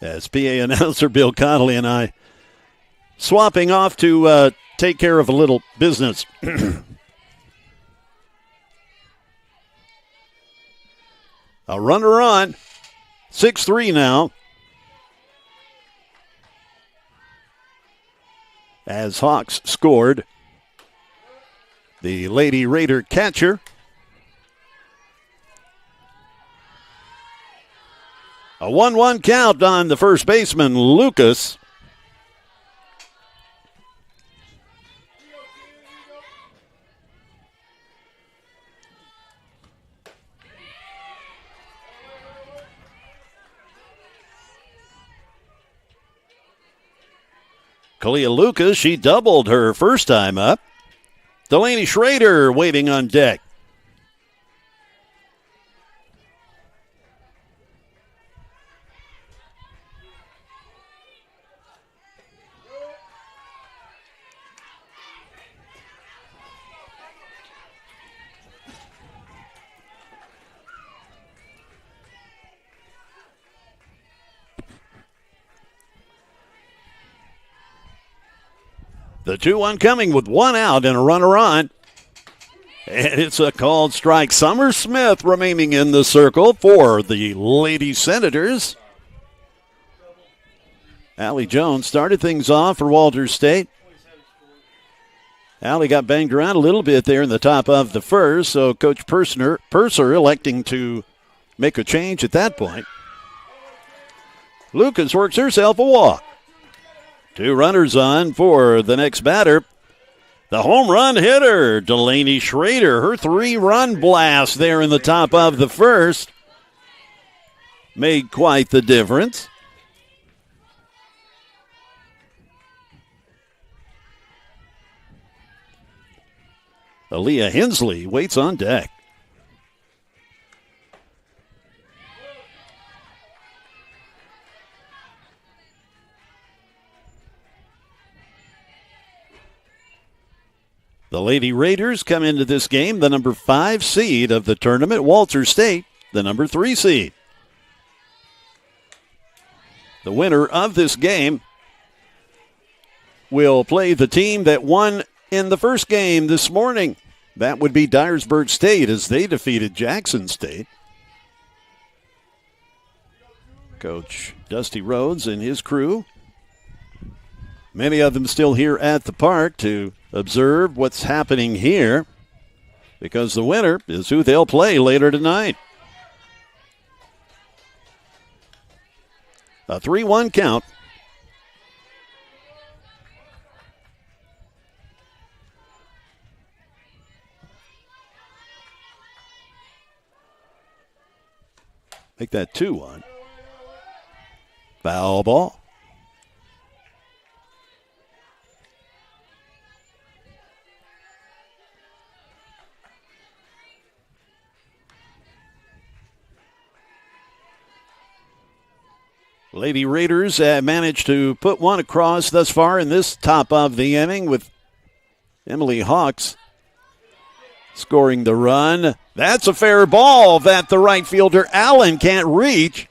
as PA announcer Bill Connolly and I swapping off to take care of a little business. A runner on, 6-3 now. As Hawks scored, the Lady Raider catcher. A 1-1 count on the first baseman, Lucas. Kalia Lucas, she doubled her first time up. Delaney Schrader waiting on deck. The 2-1 coming with one out and a runner on. And it's a called strike. Summer Smith remaining in the circle for the Lady Senators. Allie Jones started things off for Walters State. Allie got banged around a little bit there in the top of the first, so Coach Purser electing to make a change at that point. Lucas works herself a walk. 2 runners on for the next batter. The home run hitter, Delaney Schrader. Her 3-run blast there in the top of the first made quite the difference. Aaliyah Hensley waits on deck. The Lady Raiders come into this game the number 5 seed of the tournament. Walters State, the number 3 seed. The winner of this game will play the team that won in the first game this morning. That would be Dyersburg State as they defeated Jackson State. Coach Dusty Rhodes and his crew, many of them still here at the park to observe what's happening here, because the winner is who they'll play later tonight. A 3-1 count. Make that 2-1. Foul ball. Lady Raiders managed to put one across thus far in this top of the inning with Emily Hawks scoring the run. That's a fair ball that the right fielder Allen can't reach.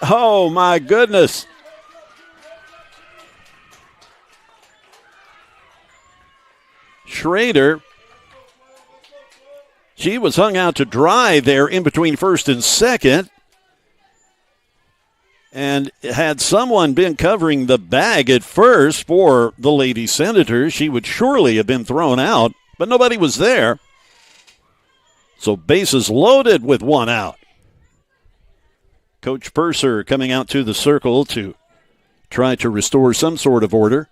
Oh, my goodness. Schrader, she was hung out to dry there in between first and second. And had someone been covering the bag at first for the Lady Senators, she would surely have been thrown out, but nobody was there. So bases loaded with one out. Coach Purser coming out to the circle to try to restore some sort of order.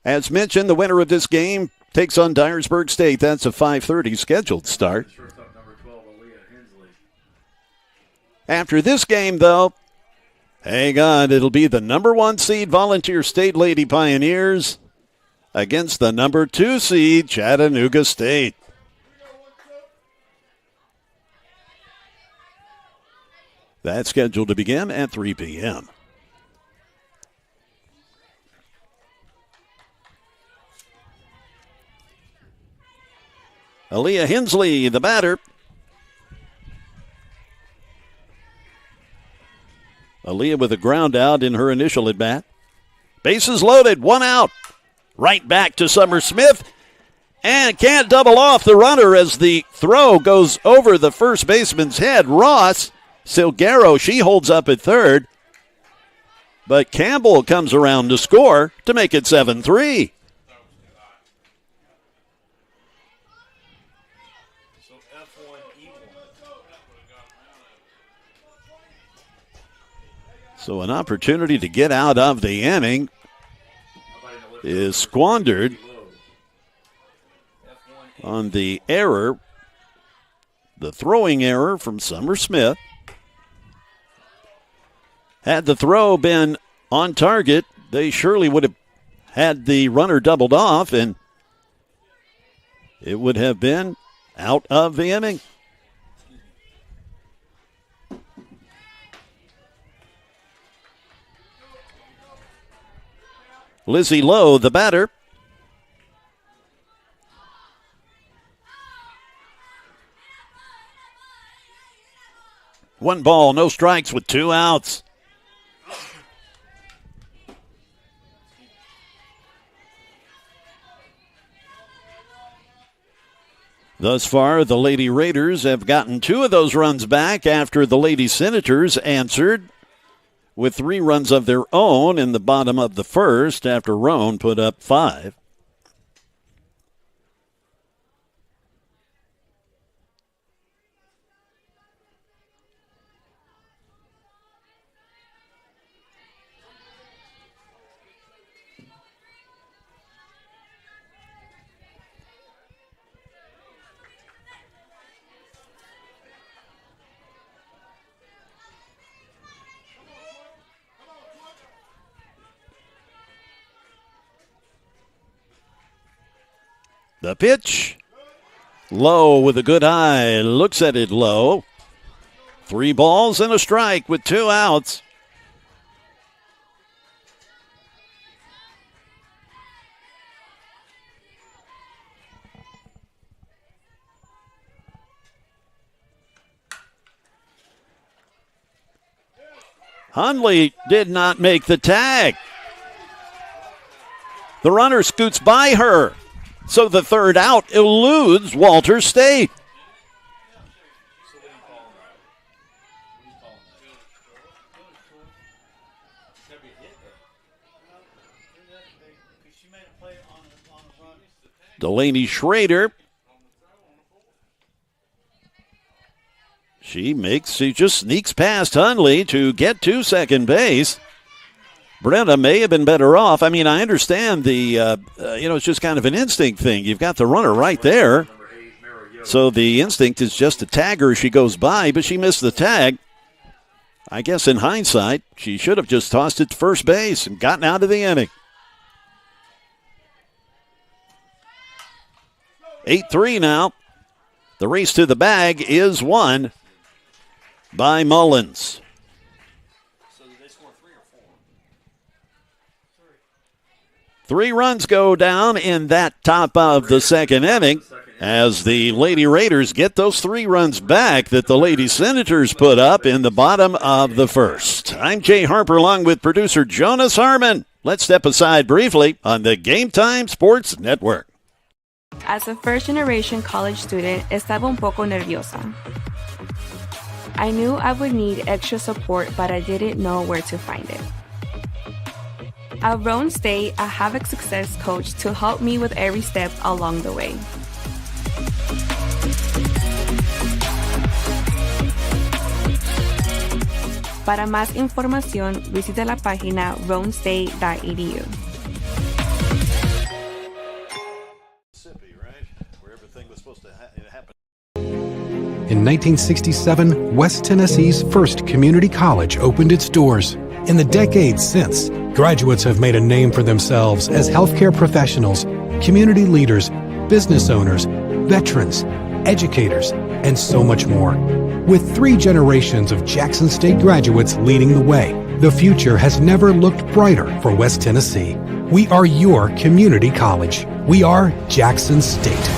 As mentioned, the winner of this game takes on Dyersburg State. That's a 5:30 scheduled start. After this game, though, hang on, it'll be the number 1 seed Volunteer State Lady Pioneers against the number 2 seed Chattanooga State. That's scheduled to begin at 3 p.m. Aaliyah Hensley, the batter. Aaliyah with a ground out in her initial at bat. Bases loaded, one out. Right back to Summer Smith. And can't double off the runner as the throw goes over the first baseman's head. Ross Silguero, she holds up at third. But Campbell comes around to score to make it 7-3. So an opportunity to get out of the inning is squandered on the error, the throwing error from Summer Smith. Had the throw been on target, they surely would have had the runner doubled off, and it would have been out of the inning. Lizzie Lowe, the batter. One ball, no strikes with 2 outs. Thus far, the Lady Raiders have gotten 2 of those runs back after the Lady Senators answered with 3 runs of their own in the bottom of the first after Roan put up 5. The pitch. Low with a good eye. Looks at it low. 3 balls and a strike with 2 outs. Hundley did not make the tag. The runner scoots by her. So the third out eludes Walter State. Delaney Schrader. She just sneaks past Hundley to get to second base. Brenda may have been better off. I mean, I understand it's just kind of an instinct thing. You've got the runner right there. So the instinct is just to tag her as she goes by, but she missed the tag. I guess in hindsight, she should have just tossed it to first base and gotten out of the inning. 8-3 now. The race to the bag is won by Mullins. So did they score 3 or 4? 3 runs go down in that top of the second inning as the Lady Raiders get those 3 runs back that the Lady Senators put up in the bottom of the first. I'm Jay Harper along with producer Jonas Harmon. Let's step aside briefly on the Game Time Sports Network. As a first-generation college student, estaba un poco nerviosa. I knew I would need extra support, but I didn't know where to find it. At Roan State, I have a success coach to help me with every step along the way. Para más información, visita la página roanstate.edu. In 1967, West Tennessee's first community college opened its doors. In the decades since, graduates have made a name for themselves as healthcare professionals, community leaders, business owners, veterans, educators, and so much more. With 3 generations of Jackson State graduates leading the way, the future has never looked brighter for West Tennessee. We are your community college. We are Jackson State.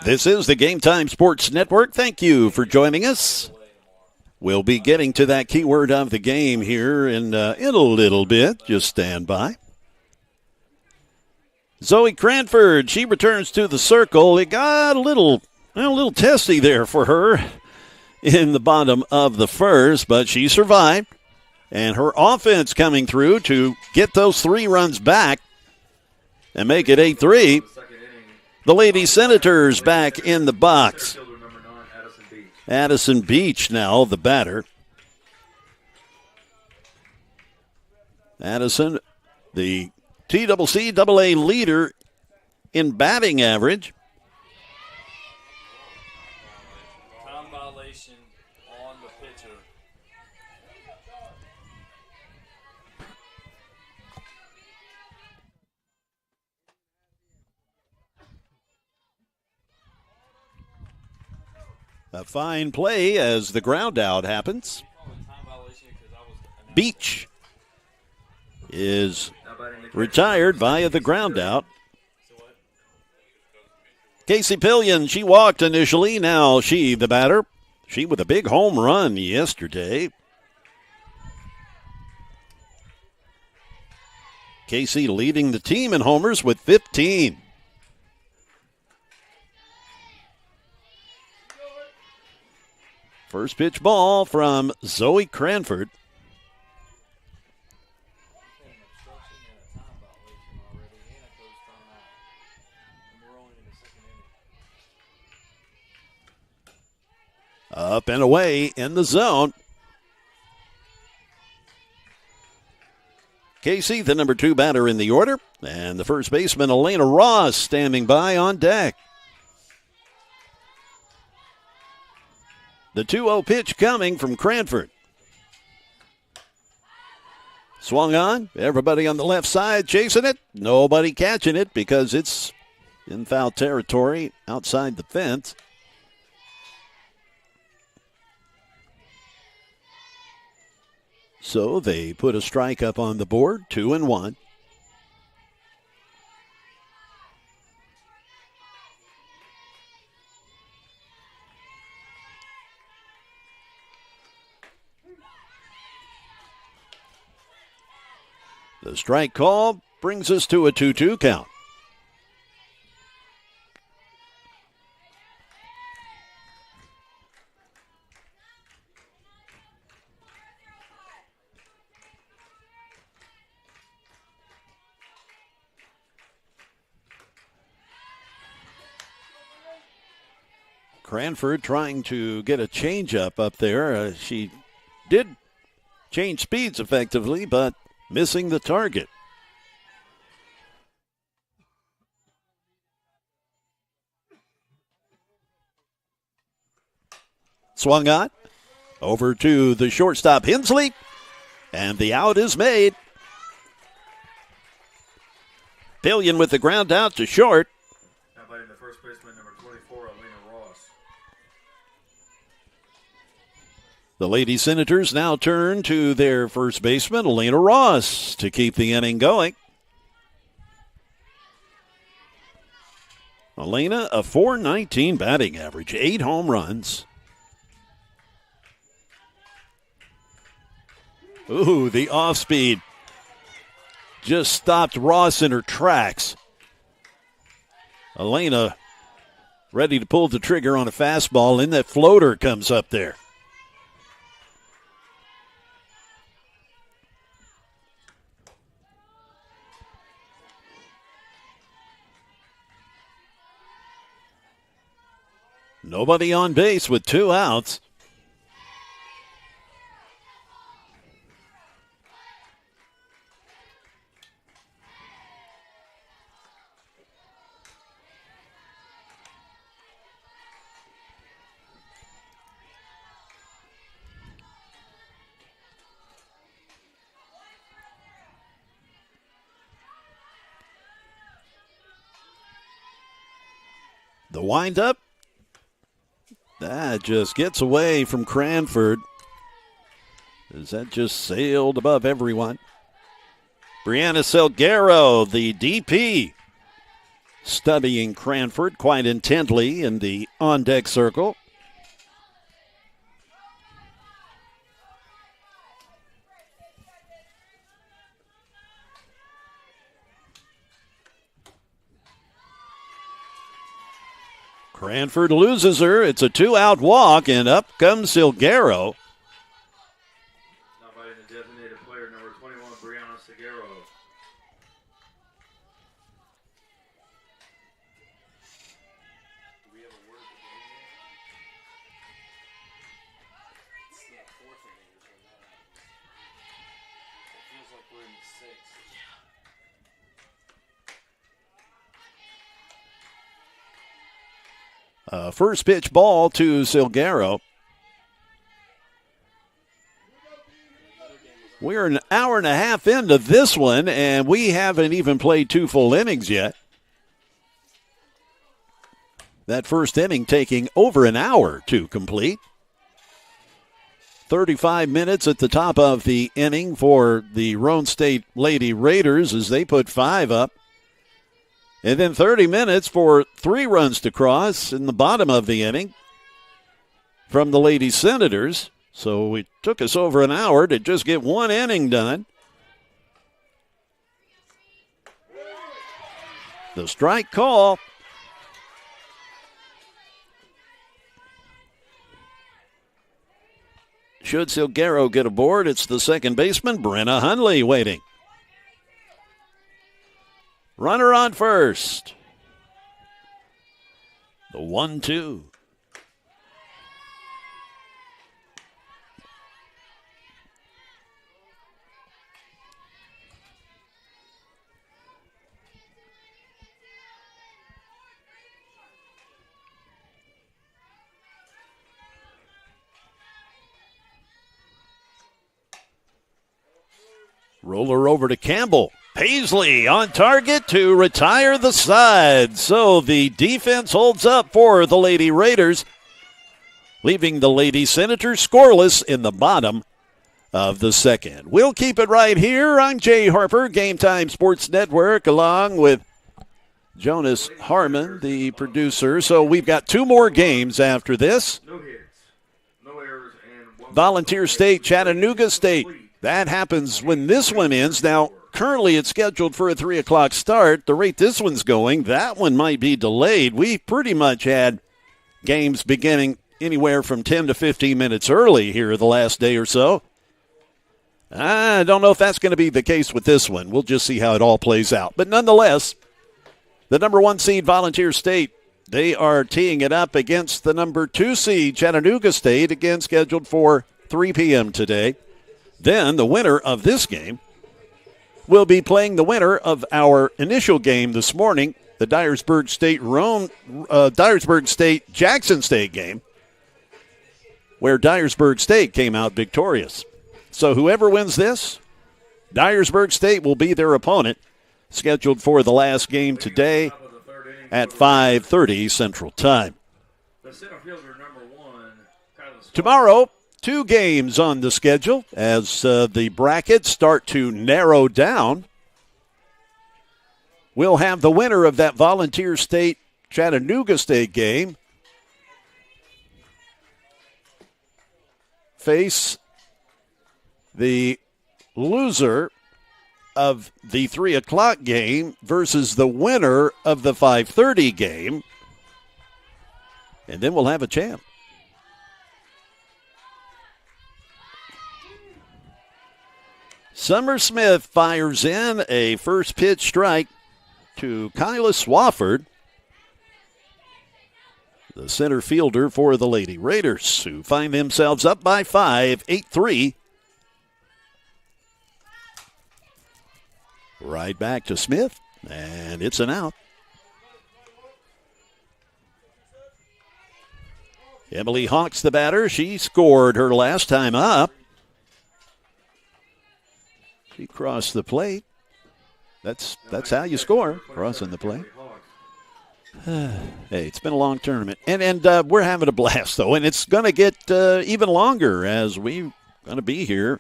This is the Game Time Sports Network. Thank you for joining us. We'll be getting to that keyword of the game here in a little bit. Just stand by. Zoe Cranford, she returns to the circle. It got a little testy there for her in the bottom of the first, but she survived. And her offense coming through to get those 3 runs back and make it 8-3. The Lady Senators back in the box. Addison Beach now the batter. Addison, the TCCAA leader in batting average. Time violation on the pitcher. A fine play as the ground out happens. Beach is retired via the ground out. Casey Pillion, she walked initially. Now she, the batter. She with a big home run yesterday. Casey leading the team in homers with 15. First pitch ball from Zoe Cranford. Up and away in the zone. Casey, the number 2 batter in the order, and the first baseman, Elena Ross, standing by on deck. The 2-0 pitch coming from Cranford. Swung on. Everybody on the left side chasing it. Nobody catching it because it's in foul territory outside the fence. So they put a strike up on the board, 2-1. The strike call brings us to a 2-2 count. Cranford trying to get a changeup up there. She did change speeds effectively, but missing the target. Swung on over to the shortstop Hensley, and the out is made. Pillion with the ground out to short. Now batting the first baseman, number 24, Elena Ross. The Lady Senators now turn to their first baseman, Elena Ross, to keep the inning going. Elena, a .419 batting average, 8 home runs. Ooh, the off speed just stopped Ross in her tracks. Elena ready to pull the trigger on a fastball, and that floater comes up there. Nobody on base with 2 outs. The windup. That just gets away from Cranford, as that just sailed above everyone. Brianna Salguero, the DP, studying Cranford quite intently in the on-deck circle. Cranford loses her. It's a 2-out walk, and up comes Salguero. Now batting the designated player, number 21, Brianna Salguero. Do we have a word for game yet? It's the 4th inning or something. It feels like we're in the 6th. First pitch ball to Salguero. We're an hour and a half into this one, and we haven't even played 2 full innings yet. That first inning taking over an hour to complete. 35 minutes at the top of the inning for the Roan State Lady Raiders as they put 5 up. And then 30 minutes for 3 runs to cross in the bottom of the inning from the Lady Senators. So it took us over an hour to just get 1 inning done. The strike call. Should Salguero get aboard, it's the second baseman, Brenna Hunley, waiting. Runner on first. The 1-2. Roller over to Campbell. Paisley on target to retire the side. So the defense holds up for the Lady Raiders, leaving the Lady Senators scoreless in the bottom of the second. We'll keep it right here. I'm Jay Harper, Game Time Sports Network, along with Jonas Harmon, the producer. So we've got 2 more games after this. No hits, no errors, and Volunteer State, Chattanooga State. That happens when this one ends. Now, currently it's scheduled for a 3 o'clock start. The rate this one's going, that one might be delayed. We pretty much had games beginning anywhere from 10 to 15 minutes early here the last day or so. I don't know if that's going to be the case with this one. We'll just see how it all plays out. But nonetheless, the number 1 seed Volunteer State They are teeing it up against the number 2 seed, Chattanooga State, again scheduled for 3 p.m. today. Then the winner of this game will be playing the winner of our initial game this morning, the Dyersburg State Jackson State game, where Dyersburg State came out victorious. So whoever wins this, Dyersburg State will be their opponent, scheduled for the last game today at 5:30 Central Time. Tomorrow, 2 games on the schedule as the brackets start to narrow down. We'll have the winner of that Volunteer State Chattanooga State game face the loser of the 3 o'clock game versus the winner of the 5:30 game. And then we'll have a champ. Summer Smith fires in a first pitch strike to Kyla Swafford, the center fielder for the Lady Raiders, who find themselves up by 5, 8-3. Right back to Smith, and it's an out. Emily Hawks, the batter. She scored her last time up. She crossed the plate. That's how you score, crossing the plate. Hey, it's been a long tournament. And we're having a blast, though, and it's going to get even longer as we're going to be here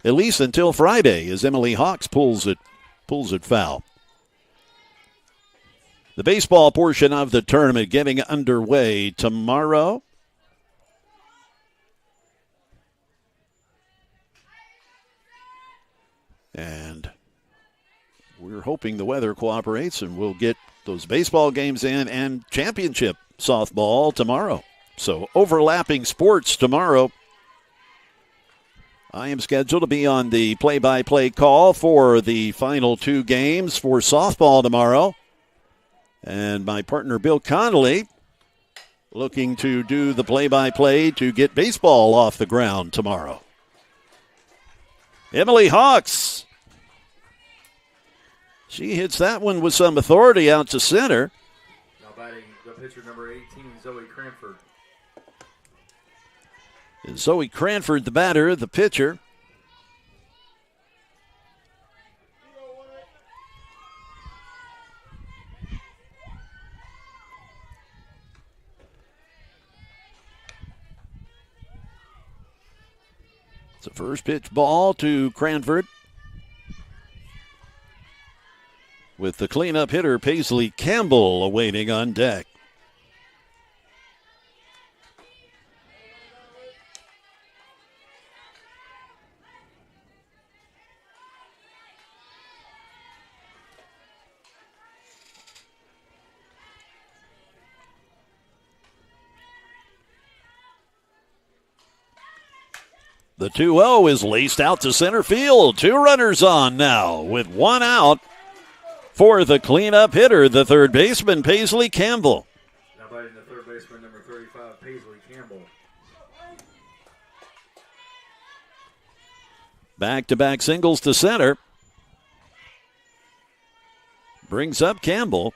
at least until Friday as Emily Hawks pulls it foul. The baseball portion of the tournament getting underway tomorrow. And we're hoping the weather cooperates and we'll get those baseball games in and championship softball tomorrow. So overlapping sports tomorrow. I am scheduled to be on the play-by-play call for the final 2 games for softball tomorrow. And my partner, Bill Connolly, looking to do the play-by-play to get baseball off the ground tomorrow. Emily Hawks. She hits that one with some authority out to center. Now batting the pitcher number 18, Zoe Cranford. Zoe Cranford, the batter, the pitcher. It's a first pitch ball to Cranford. With the cleanup hitter, Paisley Campbell, awaiting on deck. The 2-0 is laced out to center field. 2 runners on now with 1 out for the cleanup hitter, the third baseman, Paisley Campbell. Now batting the third baseman, number 35, Paisley Campbell. Back-to-back singles to center. Brings up Campbell.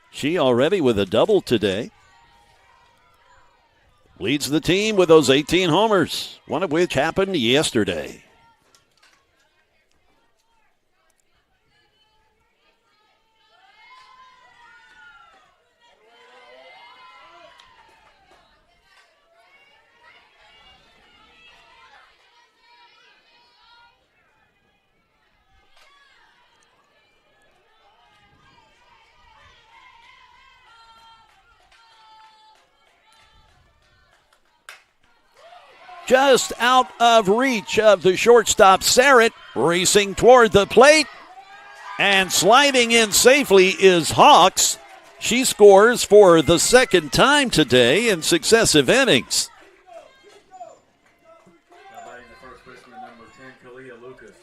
She already with a double today. Leads the team with those 18 homers, one of which happened yesterday. Just out of reach of the shortstop, Sarrett, racing toward the plate. And sliding in safely is Hawks. She scores for the second time today in successive innings. Now batting the first baseman, number 10, Kalia Lucas.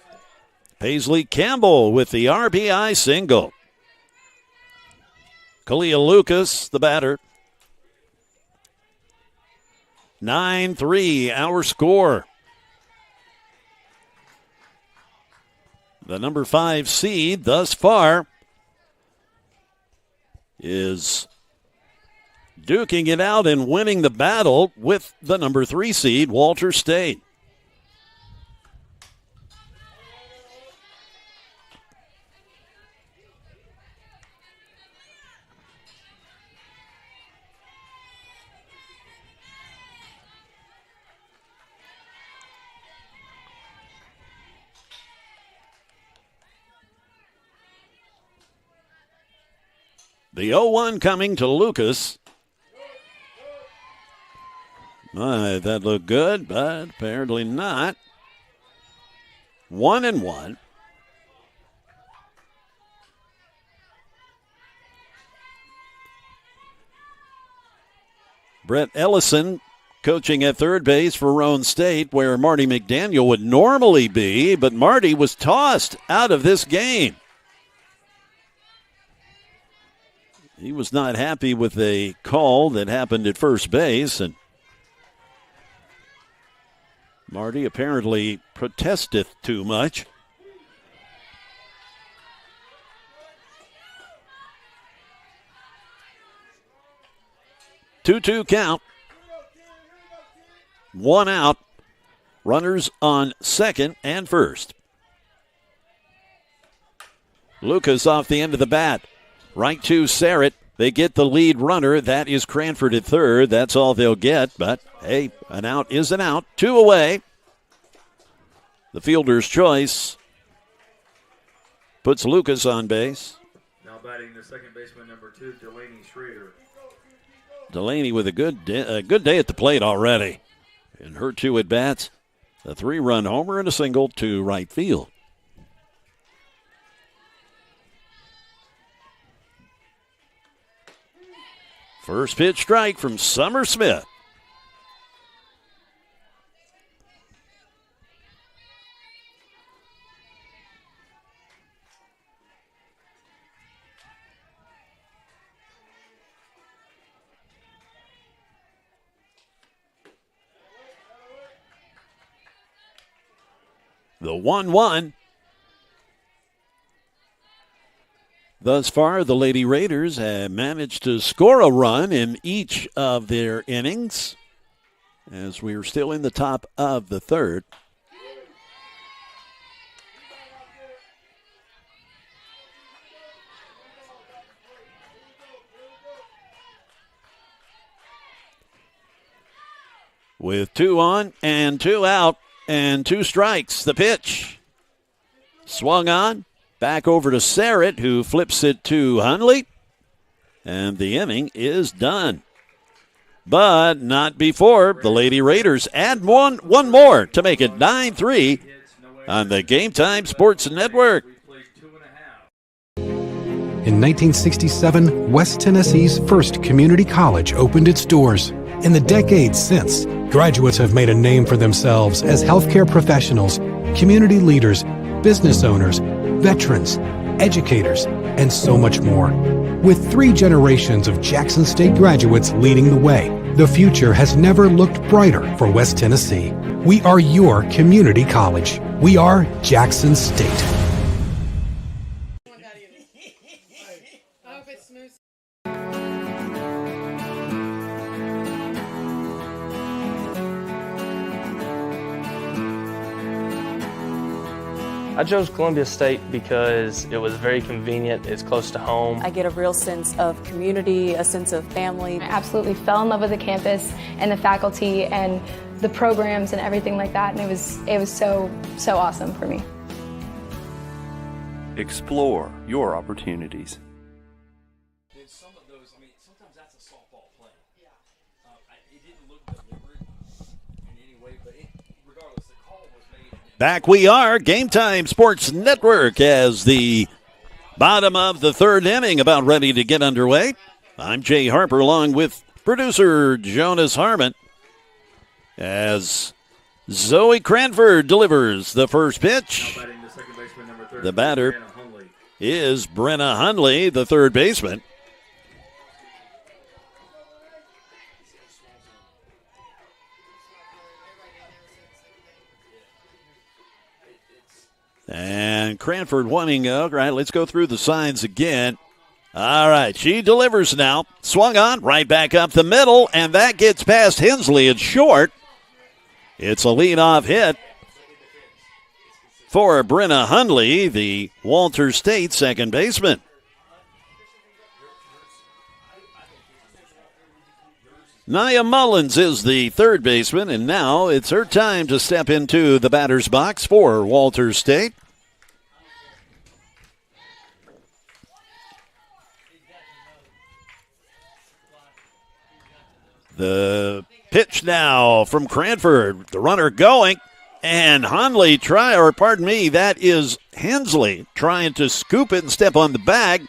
Paisley Campbell with the RBI single. Kalia Lucas, the batter. 9-3, our score. The number 5 seed thus far is duking it out and winning the battle with the number 3 seed, Walter State. The 0-1 coming to Lucas. That looked good, but apparently not. 1-1. Brett Ellison coaching at third base for Roan State, where Marty McDaniel would normally be, but Marty was tossed out of this game. He was not happy with a call that happened at first base, and Marty apparently protesteth too much. Two-two count. 1 out. Runners on second and first. Lucas off the end of the bat. Right to Sarrett. They get the lead runner. That is Cranford at third. That's all they'll get. But, hey, an out is an out. 2 away. The fielder's choice puts Lucas on base. Now batting the second baseman, number 2, Delaney Schrader. Delaney with a good day at the plate already. In her 2 at-bats, a 3-run homer and a single to right field. First pitch strike from Summer Smith. The 1-1. Thus far, the Lady Raiders have managed to score a run in each of their innings, as we are still in the top of the third. With 2 on and 2 out and 2 strikes, the pitch swung on. Back over to Sarrett, who flips it to Hunley. And the inning is done. But not before the Lady Raiders add one more to make it 9-3 on the Game Time Sports Network. In 1967, West Tennessee's first community college opened its doors. In the decades since, graduates have made a name for themselves as healthcare professionals, community leaders, business owners, veterans, educators, and so much more. With 3 generations of Jackson State graduates leading the way, the future has never looked brighter for West Tennessee. We are your community college. We are Jackson State. I chose Columbia State because it was very convenient, it's close to home. I get a real sense of community, a sense of family. I absolutely fell in love with the campus and the faculty and the programs and everything like that, and it was so awesome for me. Explore your opportunities. Some of those, sometimes that's a softball play. It didn't look deliberate in any way, but regardless, the call was made. Back we are, Game Time Sports Network, as the bottom of the third inning about ready to get underway. I'm Jay Harper along with producer Jonas Harmon as Zoe Cranford delivers the first pitch. The batter is Brenna Hundley, the third baseman. And Cranford wanting, all right, let's go through the signs again. All right, she delivers now. Swung on, right back up the middle, and that gets past Hensley. It's short. It's a leadoff hit for Brenna Hundley, the Walter State second baseman. Nia Mullins is the third baseman, and now it's her time to step into the batter's box for Walter State. The pitch now from Cranford. The runner going, and Hensley that is Hensley trying to scoop it and step on the bag,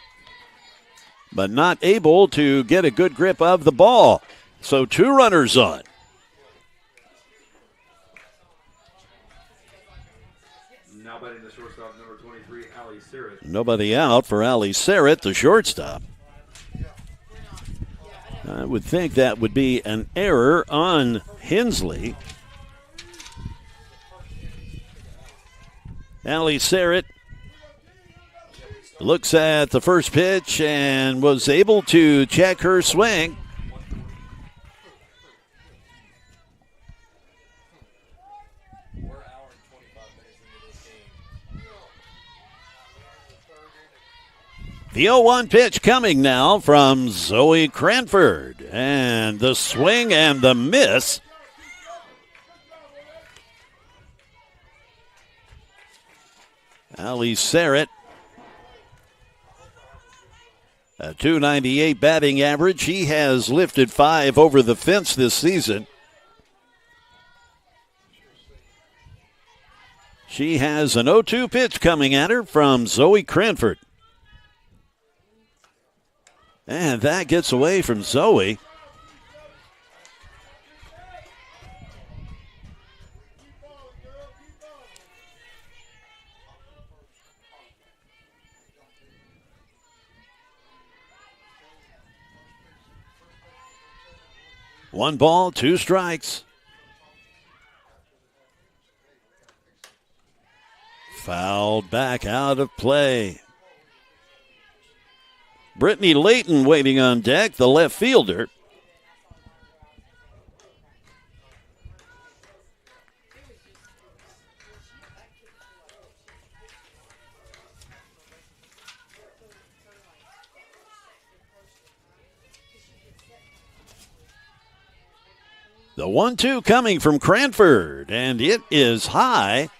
but not able to get a good grip of the ball. So 2 runners on. Now batting the shortstop, number 23, Allie Sarrett. Nobody out for Allie Sarrett, the shortstop. I would think that would be an error on Hensley. Allie Sarrett looks at the first pitch and was able to check her swing. The 0-1 pitch coming now from Zoe Cranford. And the swing and the miss. Allie Sarrett, a .298 batting average. He has lifted 5 over the fence this season. She has an 0-2 pitch coming at her from Zoe Cranford. And that gets away from Zoe. One ball, 2 strikes. Fouled back out of play. Brittany Layton waiting on deck, the left fielder. The 1-2 coming from Cranford, and it is high.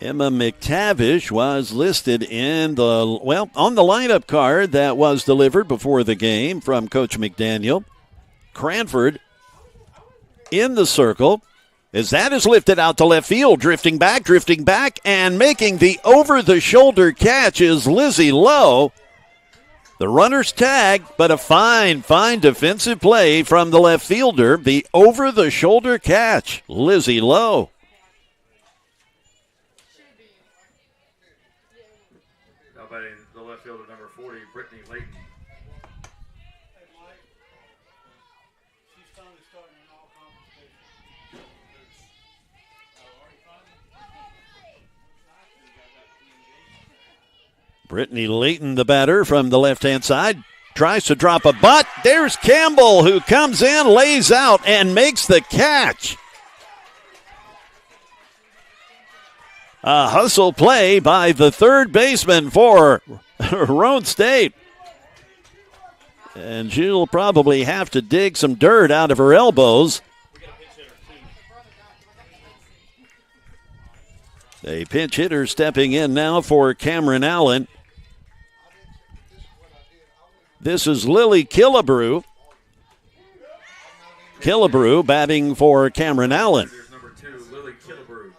Emma McTavish was listed on the lineup card that was delivered before the game from Coach McDaniel. Cranford in the circle as that is lifted out to left field, drifting back, and making the over-the-shoulder catch is Lizzie Lowe. The runner's tag, but a fine defensive play from the left fielder. The over-the-shoulder catch, Lizzie Lowe. Batting the left fielder, number 40, Brittany Layton. Brittany Layton, the batter from the left-hand side, tries to drop a butt. There's Campbell, who comes in, lays out, and makes the catch. A hustle play by the third baseman for Roan State. And she'll probably have to dig some dirt out of her elbows. A pinch hitter stepping in now for Cameron Allen. This is Lily Killebrew. Killebrew batting for Cameron Allen. Here's number 2, Lily Killebrew.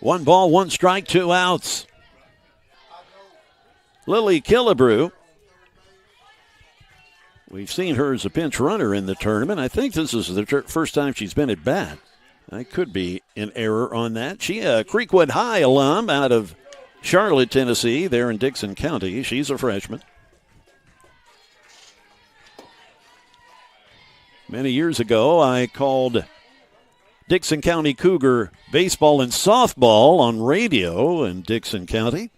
One ball, 1 strike, 2 outs. Lily Killebrew We've seen her as a pinch runner in the tournament. I think this is the first time she's been at bat. I could be in error on that. She a Creekwood High alum out of Charlotte, Tennessee, there in Dixon County. She's a freshman. Many years ago, I called Dixon County Cougar baseball and softball on radio in Dixon County.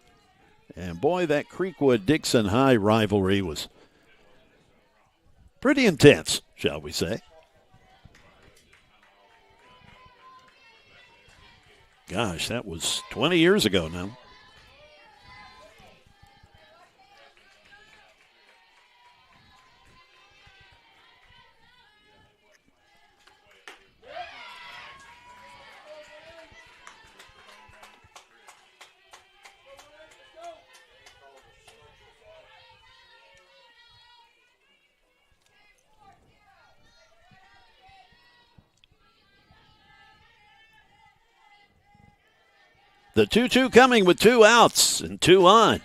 And boy, that Creekwood-Dixon High rivalry was pretty intense, shall we say. Gosh, that was 20 years ago now. The 2-2 coming with 2 outs and 2 on.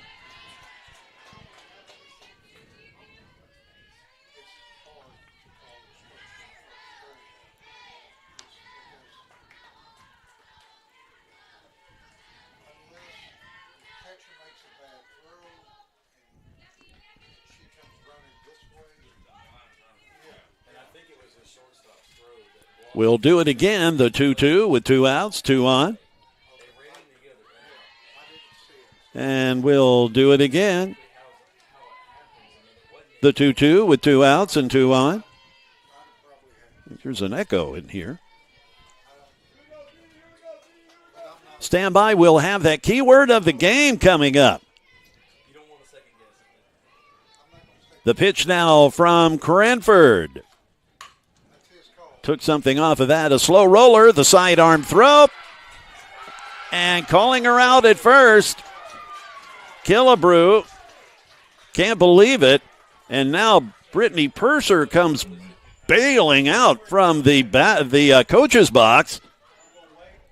We'll do it again, the 2-2 with 2 outs, 2 on. And we'll do it again. The 2-2 with 2 outs and 2 on. There's an echo in here. Stand by. We'll have that keyword of the game coming up. The pitch now from Cranford. Took something off of that. A slow roller. The sidearm throw. And calling her out at first. Killebrew can't believe it, and now Brittany Purser comes bailing out from the coach's box,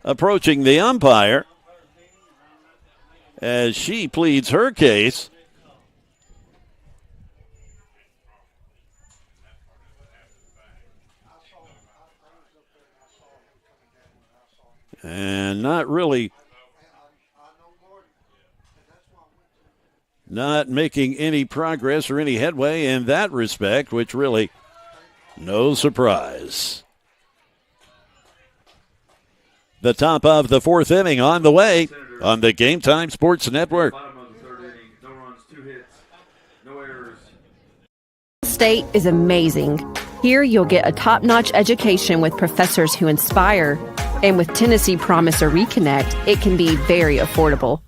approaching the umpire as she pleads her case. And not making any progress or any headway in that respect, which really, no surprise. The top of the 4th inning on the way on the Game Time Sports Network. Bottom of the 3rd inning, no runs, 2 hits, no errors. State is amazing. Here you'll get a top-notch education with professors who inspire. And with Tennessee Promise or Reconnect, it can be very affordable.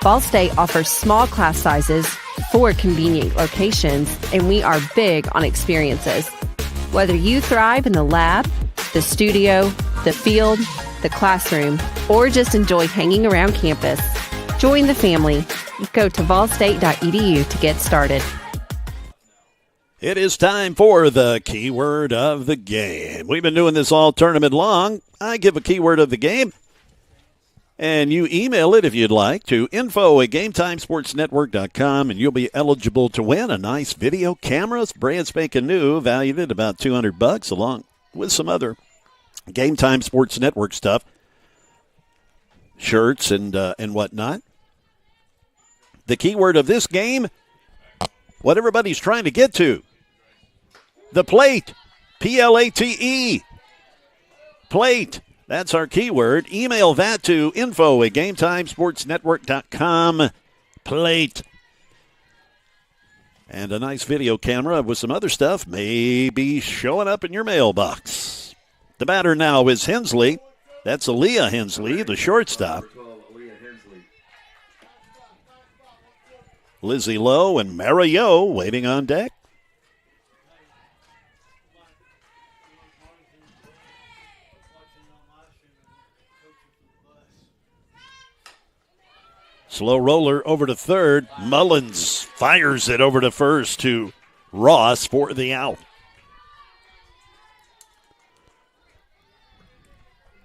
Ball State offers small class sizes, 4 convenient locations, and we are big on experiences. Whether you thrive in the lab, the studio, the field, the classroom, or just enjoy hanging around campus, join the family. Go to ballstate.edu to get started. It is time for the keyword of the game. We've been doing this all tournament long. I give a keyword of the game, and you email it if you'd like to info@GameTimeSportsNetwork.com, and you'll be eligible to win a nice video camera. It's brand spanking new, valued at about $200, along with some other Game Time Sports Network stuff, shirts and whatnot. The keyword of this game, what everybody's trying to get to, the plate, Plate. Plate. That's our keyword. Email that to info@GameTimeSportsNetwork.com. Plate. And a nice video camera with some other stuff may be showing up in your mailbox. The batter now is Hensley. That's Aaliyah Hensley, the shortstop. Lizzie Lowe and Mario waiting on deck. Slow roller over to third. Mullins fires it over to first to Ross for the out.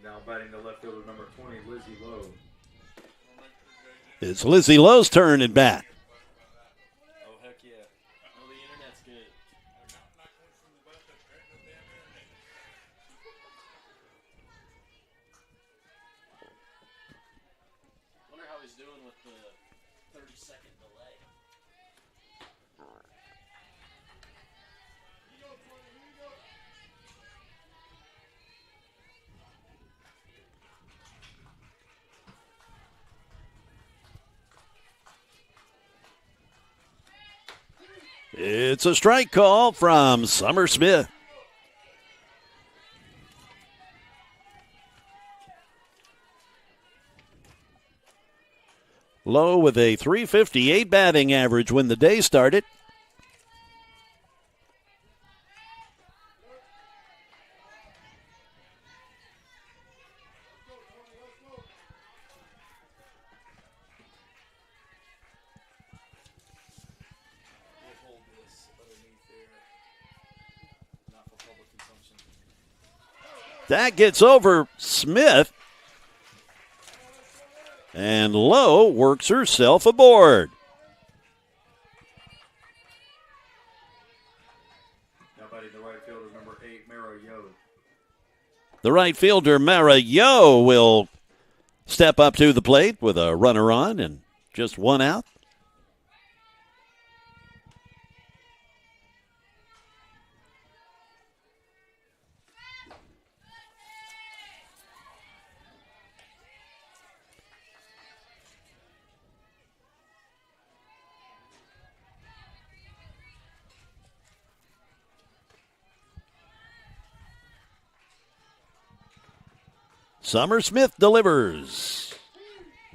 Now batting the left fielder, number 20, Lizzie Lowe. It's Lizzie Lowe's turn at bat. Oh, heck yeah. Oh, the internet's good. It's a strike call from Summer Smith. Lowe with a .358 batting average when the day started. That gets over Smith. And Lowe works herself aboard. Now batting the right fielder, number 8, Mara Yo. The right fielder, Mara Yo, will step up to the plate with a runner on and just one out. Summer Smith delivers.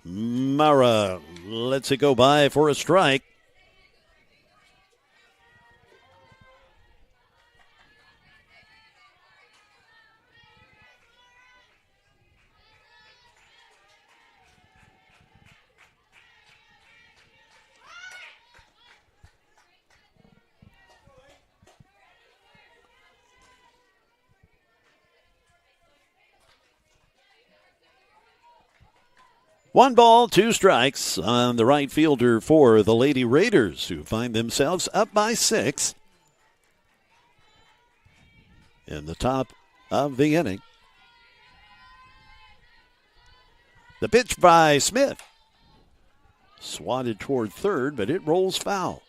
Mara lets it go by for a strike. One ball, two strikes on the right fielder for the Lady Raiders, who find themselves up by 6 in the top of the inning. The pitch by Smith. Swatted toward third, but it rolls foul.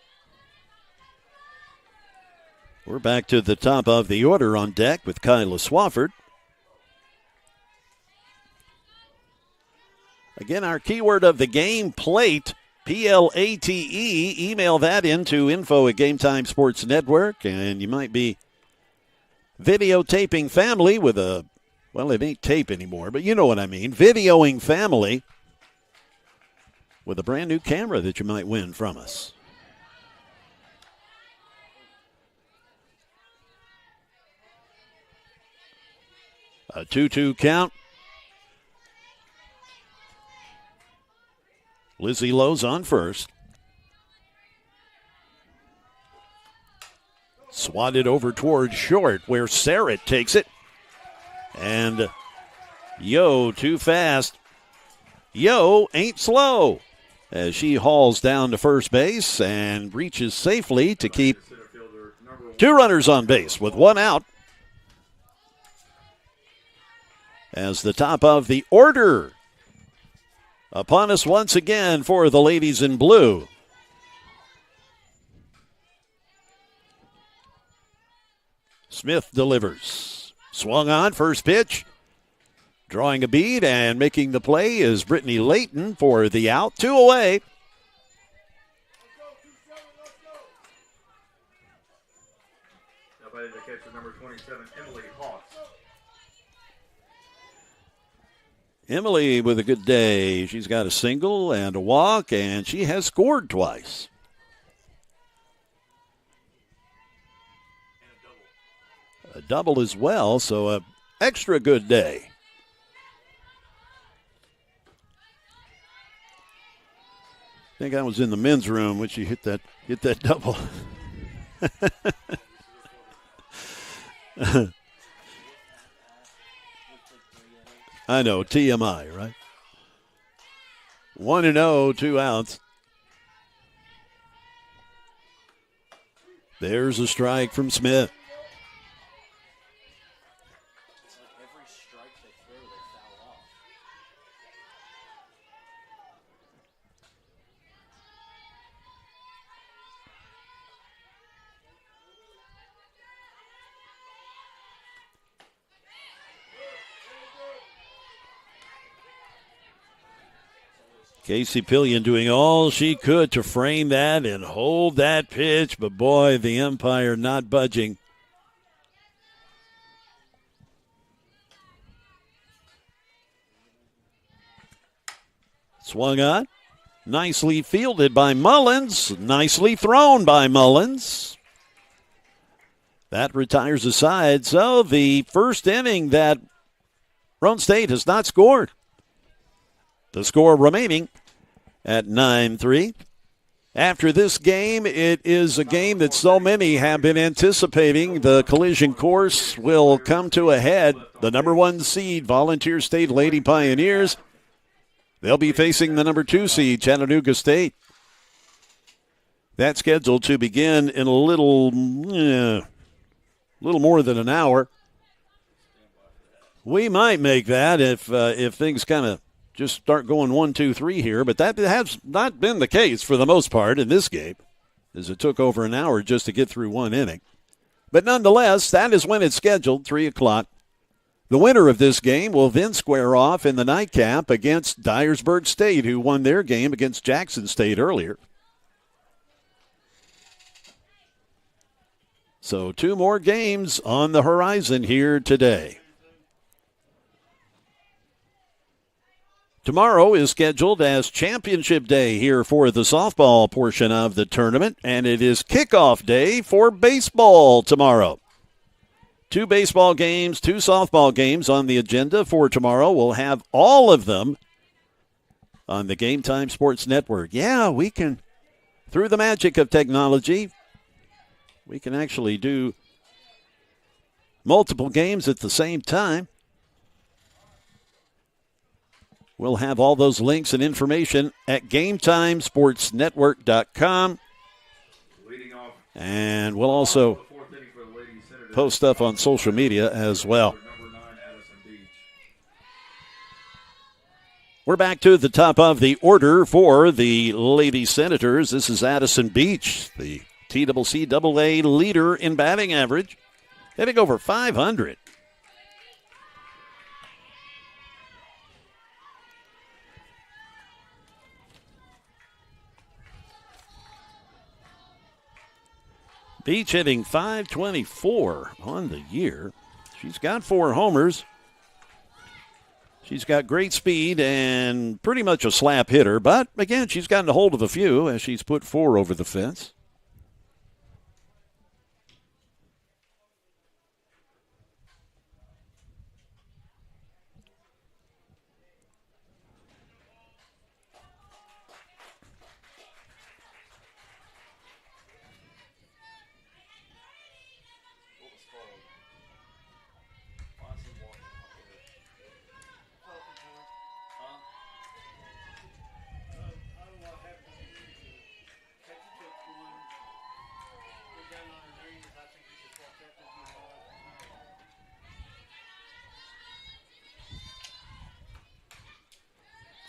We're back to the top of the order on deck with Kyla Swafford. Again, our keyword of the game, plate, P-L-A-T-E. Email that into info@Gametime Sports Network, and you might be videotaping family with a, well, it ain't tape anymore, but you know what I mean, videoing family with a brand new camera that you might win from us. A 2-2 count. Lizzie Lowe's on first. Swatted over towards short where Sarrett takes it. And Yo too fast. Yo ain't slow as she hauls down to first base and reaches safely to keep 2 runners on base with 1 out. As the top of the order upon us once again for the ladies in blue. Smith delivers. Swung on, first pitch. Drawing a bead and making the play is Brittany Layton for the out. 2 away. Now batting the catcher, number 27, Emily Hawks. Emily with a good day. She's got a single and a walk, and she has scored twice. A double as well, so a extra good day. I think I was in the men's room when she hit that double. I know, TMI, right? 1-0, 2 outs. There's a strike from Smith. Every strike they throw, they foul off. Casey Pillion doing all she could to frame that and hold that pitch, but boy, the umpire not budging. Swung on. Nicely fielded by Mullins. Nicely thrown by Mullins. That retires the side. So the first inning that Roan State has not scored. The score remaining at 9-3. After this game, it is a game that so many have been anticipating. The collision course will come to a head. The number 1 seed, Volunteer State Lady Pioneers. They'll be facing the number 2 seed, Chattanooga State. That's scheduled to begin in a little more than an hour. We might make that if things kind of just start going 1, 2, 3 here, but that has not been the case for the most part in this game, as it took over an hour just to get through one inning. But nonetheless, that is when it's scheduled, 3 o'clock. The winner of this game will then square off in the nightcap against Dyersburg State, who won their game against Jackson State earlier. So 2 more games on the horizon here today. Tomorrow is scheduled as championship day here for the softball portion of the tournament, and it is kickoff day for baseball tomorrow. 2 baseball games, 2 softball games on the agenda for tomorrow. We'll have all of them on the Game Time Sports Network. Yeah, we can, through the magic of technology, we can actually do multiple games at the same time. We'll have all those links and information at GameTimeSportsNetwork.com. And we'll also post stuff on social media as well. We're back to the top of the order for the Lady Senators. This is Addison Beach, the TCCAA leader in batting average, hitting over 500. Beach hitting .524 on the year. She's got 4 homers. She's got great speed and pretty much a slap hitter, but again, she's gotten a hold of a few as she's put 4 over the fence.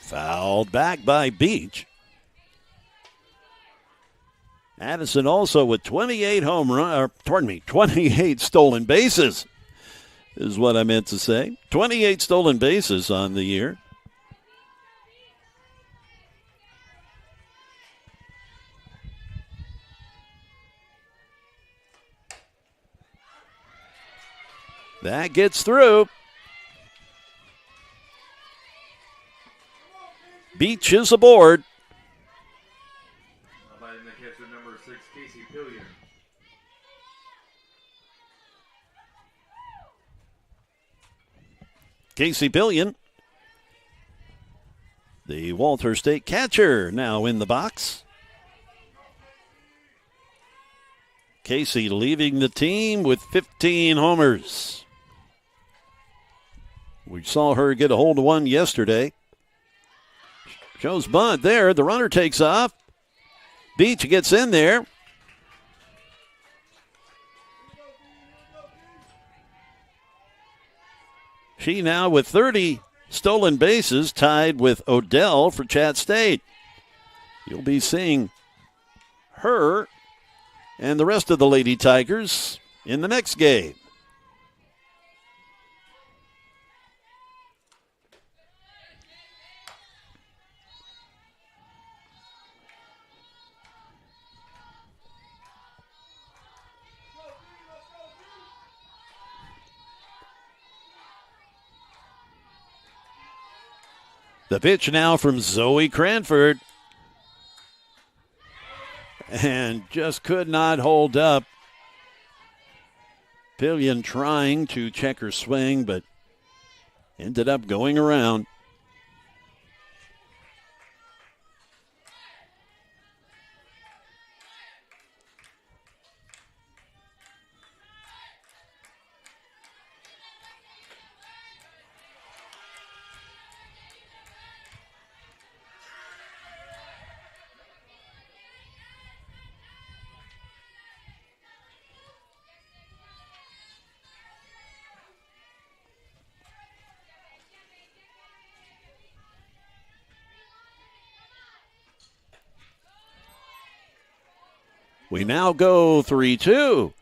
Fouled back by Beach. Addison also with 28 stolen bases is what I meant to say. 28 stolen bases on the year. That gets through. Beach is aboard. Batting the catcher, number 6, Casey Pillion. Casey Pillion, the Walter State catcher, now in the box. Casey leaving the team with 15 homers. We saw her get a hold of one yesterday. Shows bunt there. The runner takes off. Beach gets in there. She now with 30 stolen bases, tied with Odell for Chat State. You'll be seeing her and the rest of the Lady Tigers in the next game. The pitch now from Zoe Cranford. And just could not hold up. Pillion trying to check her swing, but ended up going around. We now go 3-2.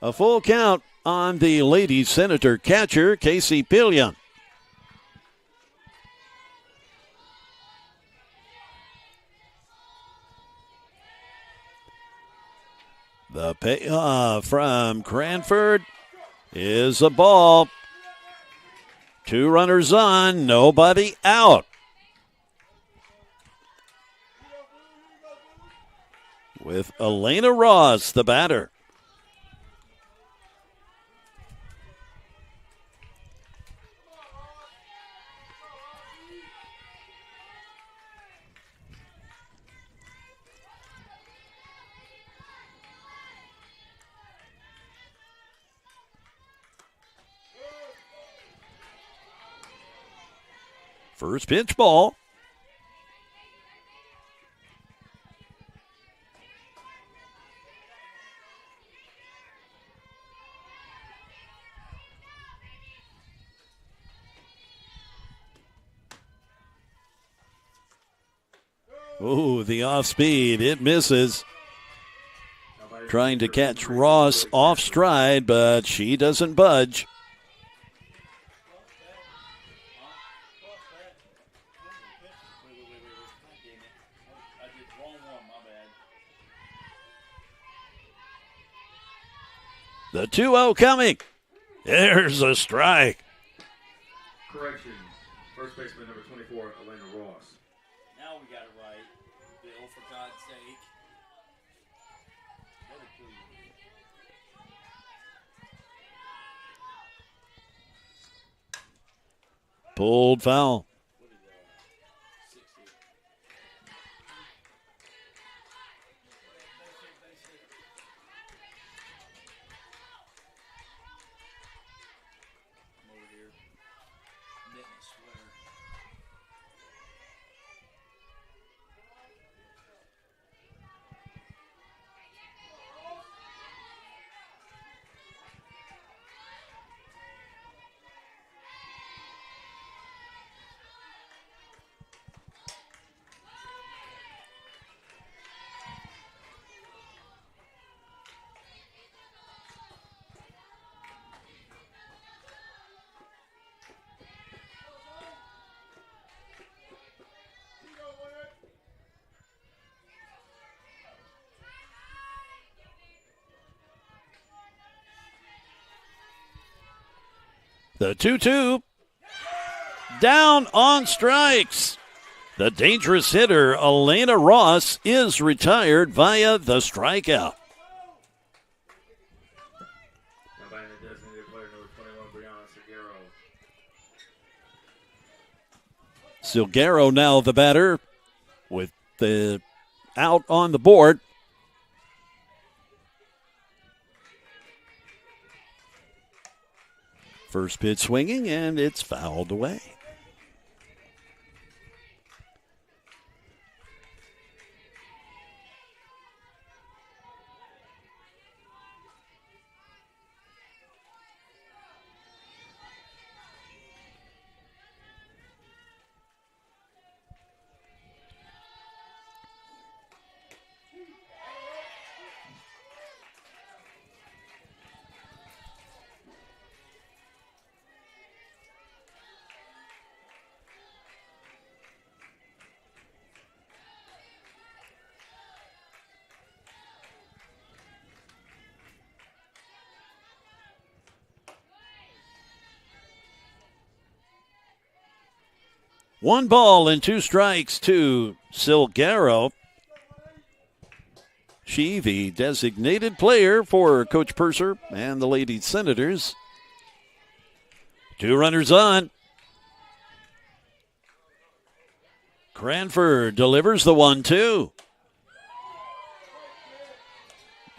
A full count on the Lady Senator catcher, Casey Pillion. The payoff from Cranford is a ball. 2 runners on, nobody out. With Elena Ross, the batter. First pitch ball. Ooh, the off speed. It misses. Trying to catch Ross off stride, but she doesn't budge. The 2-0 coming. There's a strike. Correction. First baseman number 24, Elena Ross. Now we got it right. Bill, for God's sake. Pulled foul. The 2-2. Down on strikes. The dangerous hitter, Elena Ross, is retired via the strikeout. Now by the designated player number 21, Brianna Silguero. Silguero now the batter with the out on the board. First pitch swinging, and it's fouled away. 1 ball and 2 strikes to Silguero. She, the designated player for Coach Purser and the Lady Senators. 2 runners on. Cranford delivers the 1-2.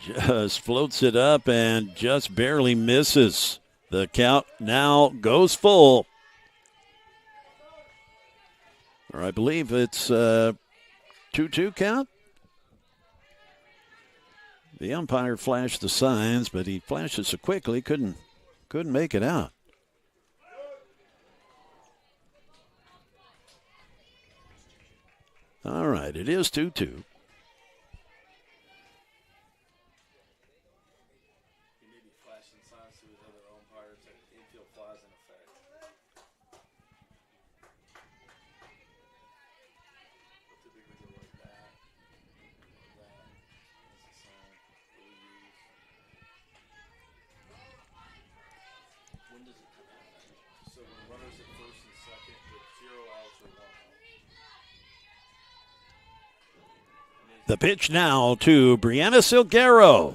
Just floats it up and just barely misses. The count now goes full. Or I believe it's 2-2 count. The umpire flashed the signs, but he flashed it so quickly couldn't make it out. All right, it is 2-2. The pitch now to Brianna Silguero.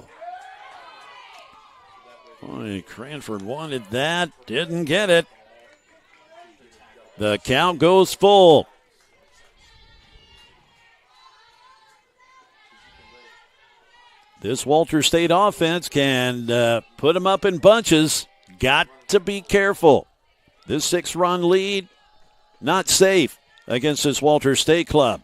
Boy, Cranford wanted that, didn't get it. The count goes full. This Walter State offense can put them up in bunches. Got to be careful. This 6-run lead, not safe against this Walter State club.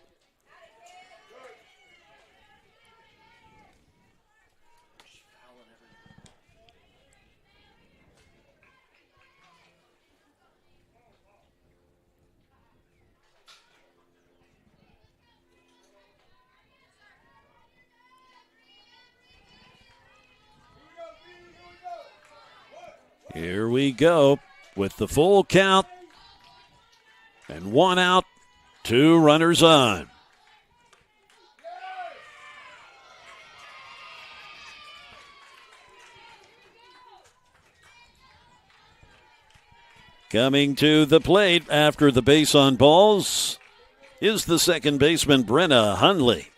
Here we go with the full count and 1 out, 2 runners on. Coming to the plate after the base on balls is the second baseman, Brenna Hundley.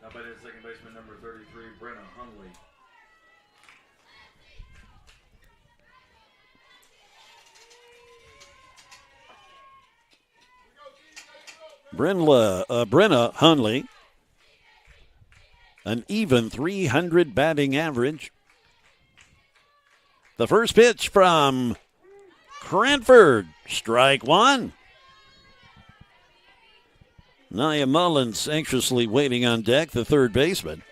Now by the second baseman, number 33, Brenna Hundley. Brenna Hundley, an even .300 batting average. The first pitch from Cranford, strike 1. Nia Mullins anxiously waiting on deck, the third baseman.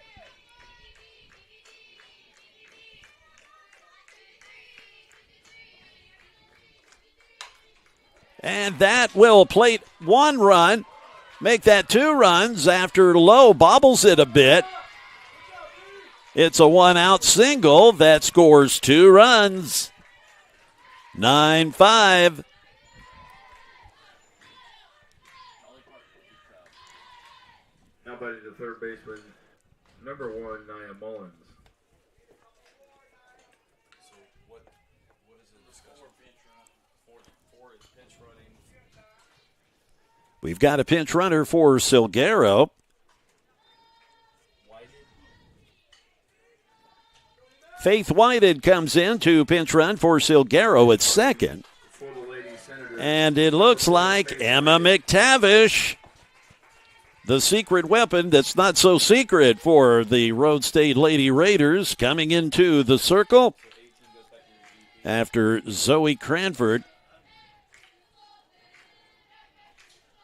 And that will plate 1 run, make that 2 runs after Lowe bobbles it a bit. It's a 1-out single that scores 2 runs. 9-5. Now by the third baseman, number 1, Nia Mullins. We've got a pinch runner for Silguero. Faith Whited comes in to pinch run for Silguero at second. And it looks like Emma McTavish, the secret weapon that's not so secret for the Road State Lady Raiders, coming into the circle after Zoe Cranford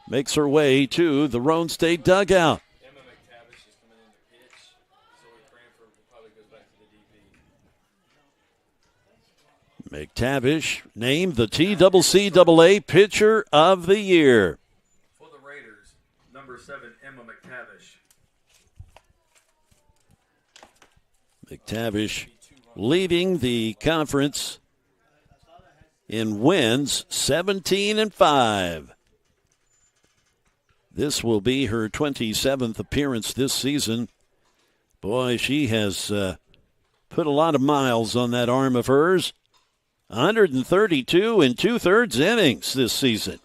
makes her way to the Roan State dugout. Emma McTavish is coming in to pitch. Zoe Cranford probably goes back to the DP. McTavish named the TCCAA Pitcher of the Year. For the Raiders, number 7, Emma McTavish. McTavish leading the conference in wins, 17-5. This will be her 27th appearance this season. Boy, she has put a lot of miles on that arm of hers. 132 and 2/3 innings this season.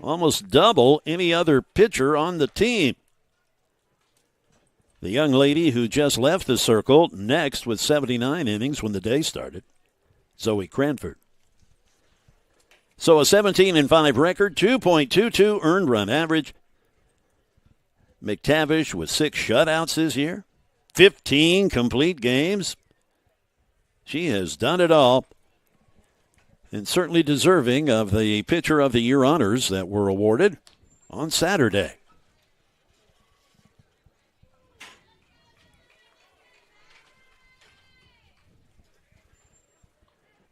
Almost double any other pitcher on the team. The young lady who just left the circle next with 79 innings when the day started, Zoe Cranford. So a 17-5 record, 2.22 earned run average. McTavish with 6 shutouts this year, 15 complete games. She has done it all, and certainly deserving of the Pitcher of the Year honors that were awarded on Saturday.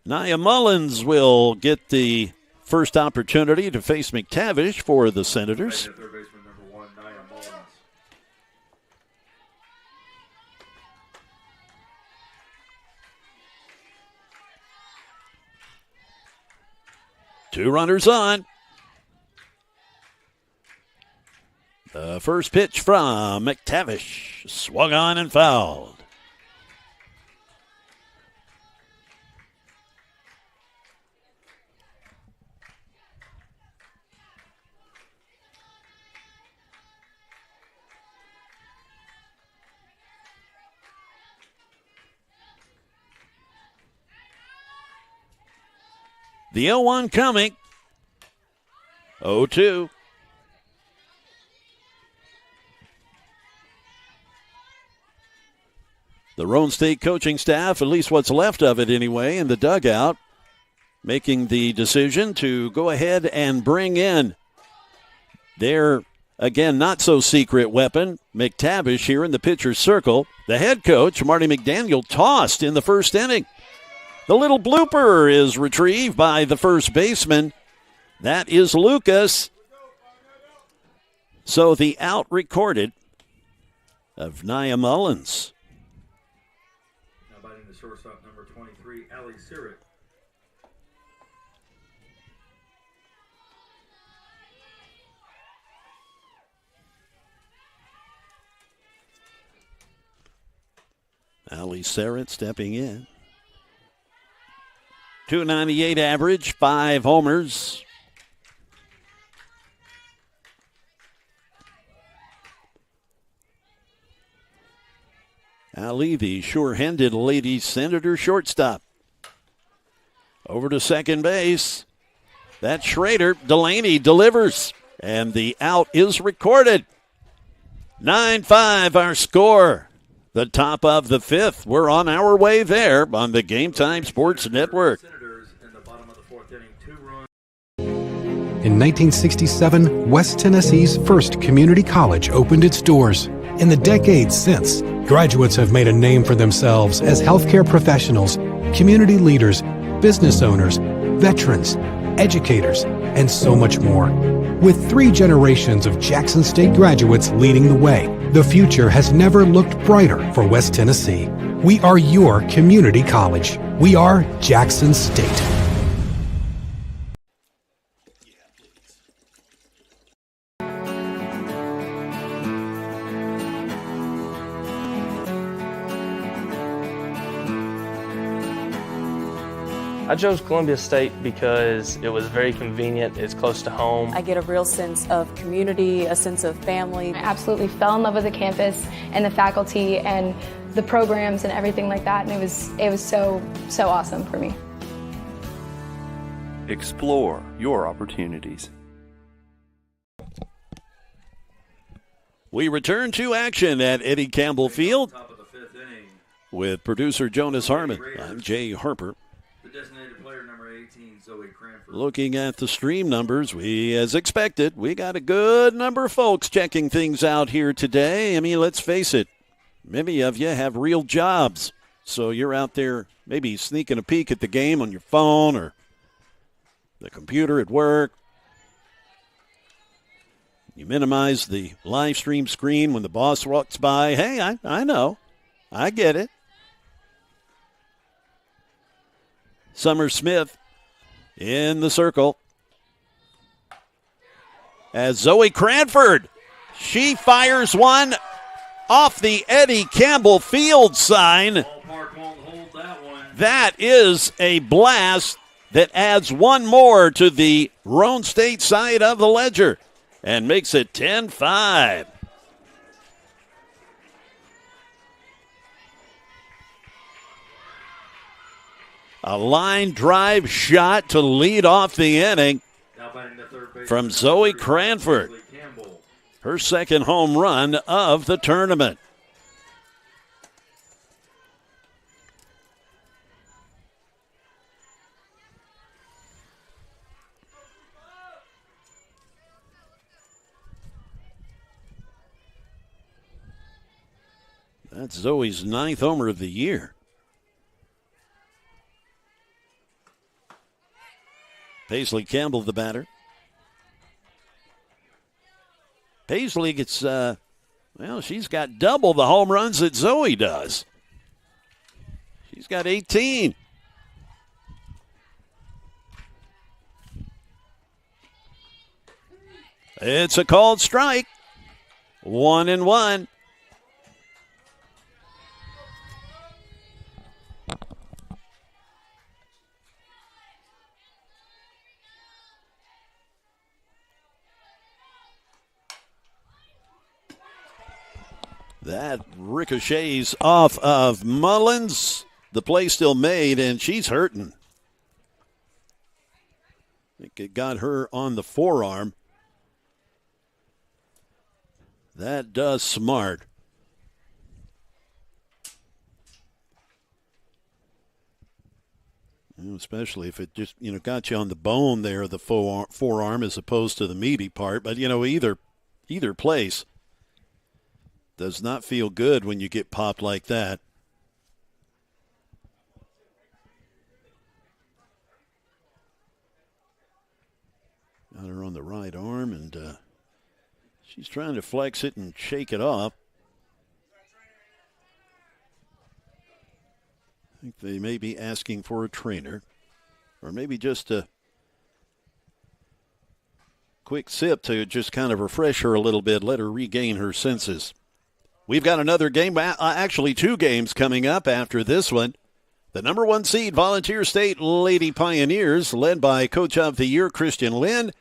Nia Mullins will get the first opportunity to face McTavish for the Senators. Third baseman number 1, Nia Mullins. Two runners on. The first pitch from McTavish. Swung on and fouled. The 0-1 coming. 0-2. The Roan State coaching staff, at least what's left of it anyway, in the dugout, making the decision to go ahead and bring in their, again, not so secret weapon, McTavish, here in the pitcher's circle. The head coach, Marty McDaniel, tossed in the first inning. The little blooper is retrieved by the first baseman. That is Lucas. So the out recorded of Nia Mullins. Now batting the shortstop, number 23, Ali Sirit. Ali Sirit stepping in. 298 average, 5 homers. Ali, the sure-handed Lady Senator shortstop. Over to second base. That's Schrader. Delaney delivers, and the out is recorded. 9-5 our score. The top of the 5th. We're on our way there on the Game Time Sports Network. In 1967, West Tennessee's first community college opened its doors. In the decades since, graduates have made a name for themselves as healthcare professionals, community leaders, business owners, veterans, educators, and so much more. With 3 generations of Jackson State graduates leading the way, the future has never looked brighter for West Tennessee. We are your community college. We are Jackson State. I chose Columbia State because it was very convenient, it's close to home. I get a real sense of community, a sense of family. I absolutely fell in love with the campus and the faculty and the programs and everything like that, and it was so awesome for me. Explore your opportunities. We return to action at Eddie Campbell Field with producer Jonas Harmon. I'm Jay Harper. Designated player number 18, Zoe Cranford. Looking at the stream numbers, as expected, we got a good number of folks checking things out here today. I mean, let's face it, many of you have real jobs. So you're out there maybe sneaking a peek at the game on your phone or the computer at work. You minimize the live stream screen when the boss walks by. Hey, I know. I get it. Summer Smith in the circle. As Zoe Cranford, she fires one off the Eddie Campbell Field sign. Ballpark won't hold that one. That is a blast that adds one more to the Roan State side of the ledger and makes it 10-5. A line drive shot to lead off the inning from Zoe Cranford. Her second home run of the tournament. That's Zoe's 9th homer of the year. Paisley Campbell, the batter. Paisley gets, she's got double the home runs that Zoe does. She's got 18. It's a called strike. 1-1. That ricochets off of Mullins. The play still made, and she's hurting. I think it got her on the forearm. That does smart. Especially if it just, got you on the bone there, the forearm, as opposed to the meaty part. But, either place does not feel good when you get popped like that. Got her on the right arm, and she's trying to flex it and shake it off. I think they may be asking for a trainer, or maybe just a quick sip to just kind of refresh her a little bit, let her regain her senses. We've got another game, actually 2 games coming up after this one. The number 1 seed Volunteer State Lady Pioneers, led by Coach of the Year Christian Lynn,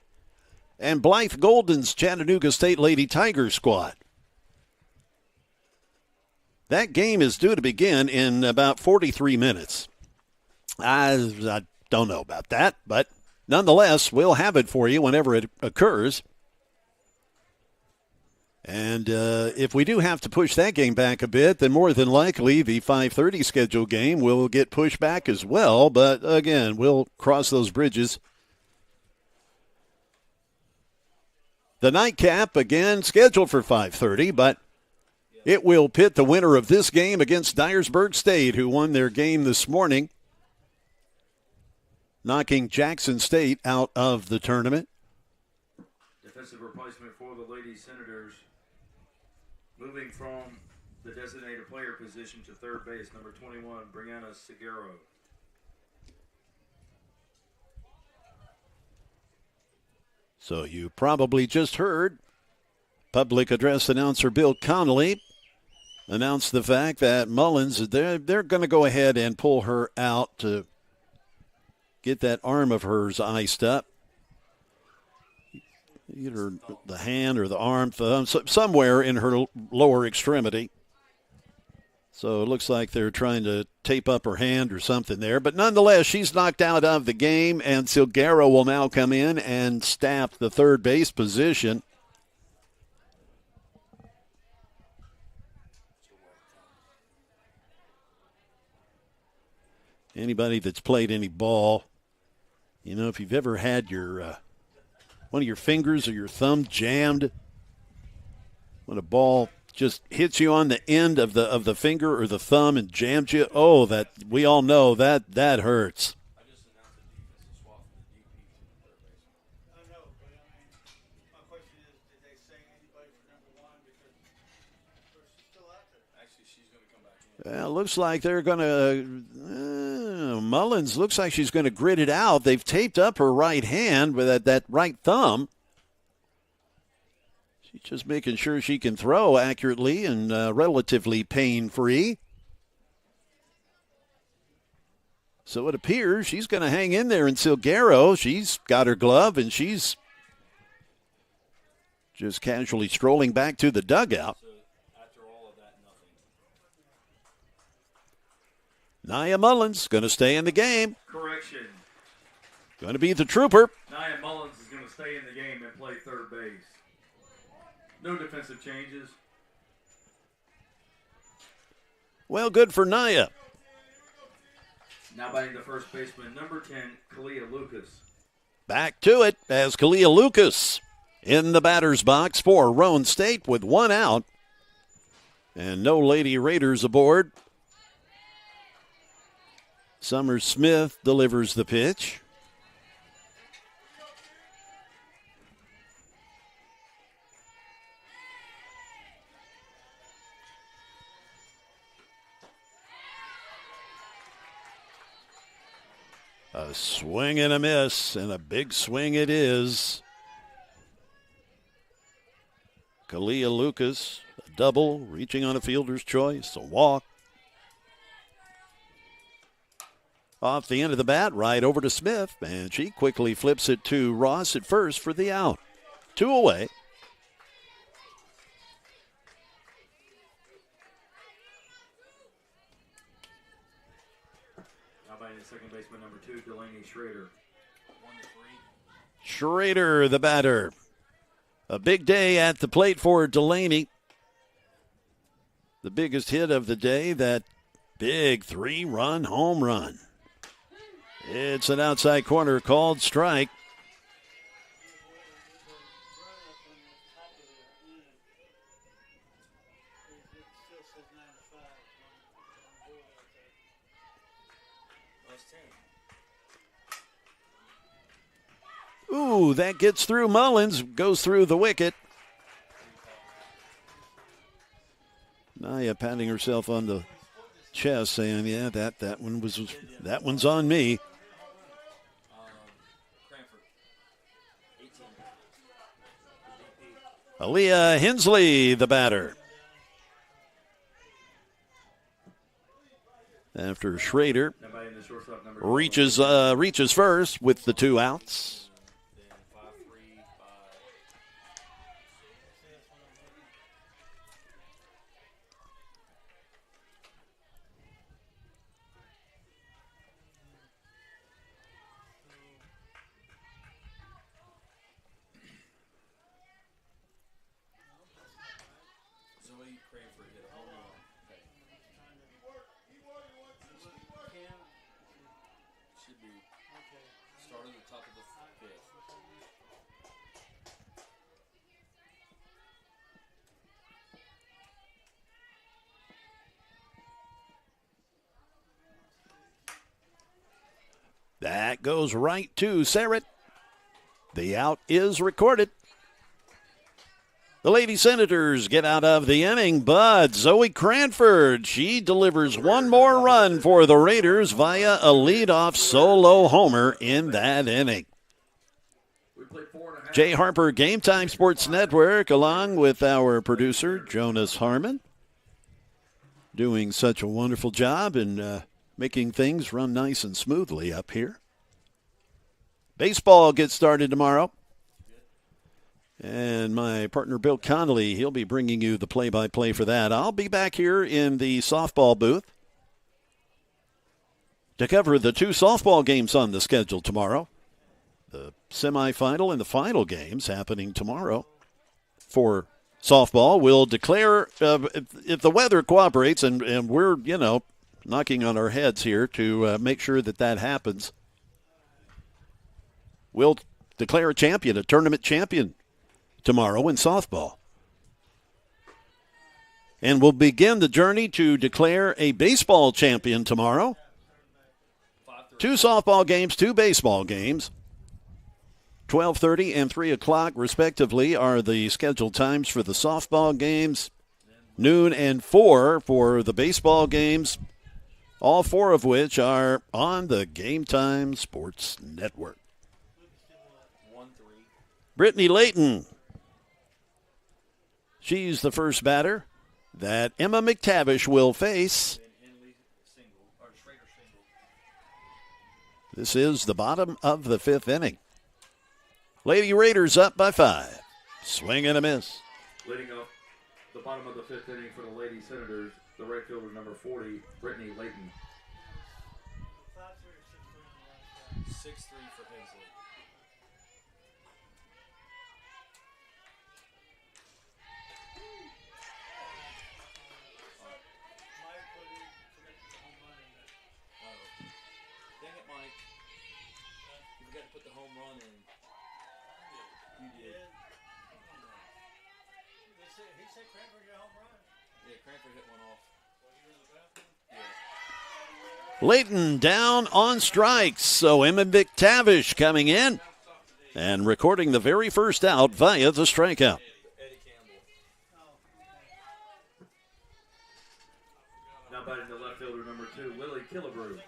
and Blythe Golden's Chattanooga State Lady Tiger squad. That game is due to begin in about 43 minutes. I don't know about that, but nonetheless, we'll have it for you whenever it occurs. And if we do have to push that game back a bit, then more than likely the 5:30 scheduled game will get pushed back as well. But again, we'll cross those bridges. The nightcap, again, scheduled for 5:30, but it will pit the winner of this game against Dyersburg State, who won their game this morning, knocking Jackson State out of the tournament. Defensive replacement for the Lady Senators, moving from the designated player position to third base, number 21, Brianna Seguero. So you probably just heard public address announcer Bill Connolly announce the fact that Mullins, they're going to go ahead and pull her out to get that arm of hers iced up. Either the hand or the arm, thumb, somewhere in her lower extremity. So it looks like they're trying to tape up her hand or something there. But nonetheless, she's knocked out of the game, and Silguero will now come in and staff the third base position. Anybody that's played any ball, if you've ever had your one of your fingers or your thumb jammed, when a ball just hits you on the end of the finger or the thumb and jams you, that we all know that hurts. Well, looks like they're going to Mullins looks like she's going to grit it out. They've taped up her right hand with that right thumb. She's just making sure she can throw accurately and relatively pain-free. So it appears she's going to hang in there until Garrow. She's got her glove, and she's just casually strolling back to the dugout. Nia Mullins going to stay in the game. Correction. Going to be the trooper. Nia Mullins is going to stay in the game and play third base. No defensive changes. Well, good for Nia. Now batting the first baseman, number 10, Kalia Lucas. Back to it as Kalia Lucas in the batter's box for Roan State with one out. And no Lady Raiders aboard. Summer Smith delivers the pitch. A swing and a miss, and a big swing it is. Kalia Lucas, a double, reaching on a fielder's choice, a walk. Off the end of the bat, right over to Smith, and she quickly flips it to Ross at first for the out. 2 away. Second baseman, number 2, Delaney Schrader. 1-3. Schrader, the batter. A big day at the plate for Delaney. The biggest hit of the day, that big 3-run home run. It's an outside corner called strike. Ooh, that gets through Mullins, goes through the wicket. Nia patting herself on the chest, saying, "Yeah, that one's on me." Aaliyah Hensley, the batter. After Schrader reaches first with the 2 outs. That goes right to Sarrett. The out is recorded. The Lady Senators get out of the inning, but Zoe Cranford, she delivers one more run for the Raiders via a leadoff solo homer in that inning. Jay Harper, Game Time Sports Network, along with our producer, Jonas Harmon, doing such a wonderful job in making things run nice and smoothly up here. Baseball gets started tomorrow. And my partner, Bill Connolly, he'll be bringing you the play-by-play for that. I'll be back here in the softball booth to cover the 2 softball games on the schedule tomorrow. The semifinal and the final games happening tomorrow for softball. We'll declare, if the weather cooperates, and we're, knocking on our heads here to make sure that happens, we'll declare a champion, a tournament champion tomorrow in softball. And we'll begin the journey to declare a baseball champion tomorrow. 2 softball games, 2 baseball games. 12:30 and 3 o'clock, respectively, are the scheduled times for the softball games. Noon and 4 for the baseball games. All 4 of which are on the Game Time Sports Network. Brittany Layton. She's the first batter that Emma McTavish will face. This is the bottom of the 5th inning. Lady Raiders up by 5. Swing and a miss. Leading up the bottom of the 5th inning for the Lady Senators, the right fielder number 40, Brittany Layton. 6-3 for Hensley. Dang it, Mike. You forgot to put the home run in. You did. He said Cranford hit a home run. Yeah, Cranford hit one off. Yeah. Layton down on strikes, so Emma McTavish coming in and recording the very first out via the strikeout. Now batting the left fielder number 2, Lily Killebrew.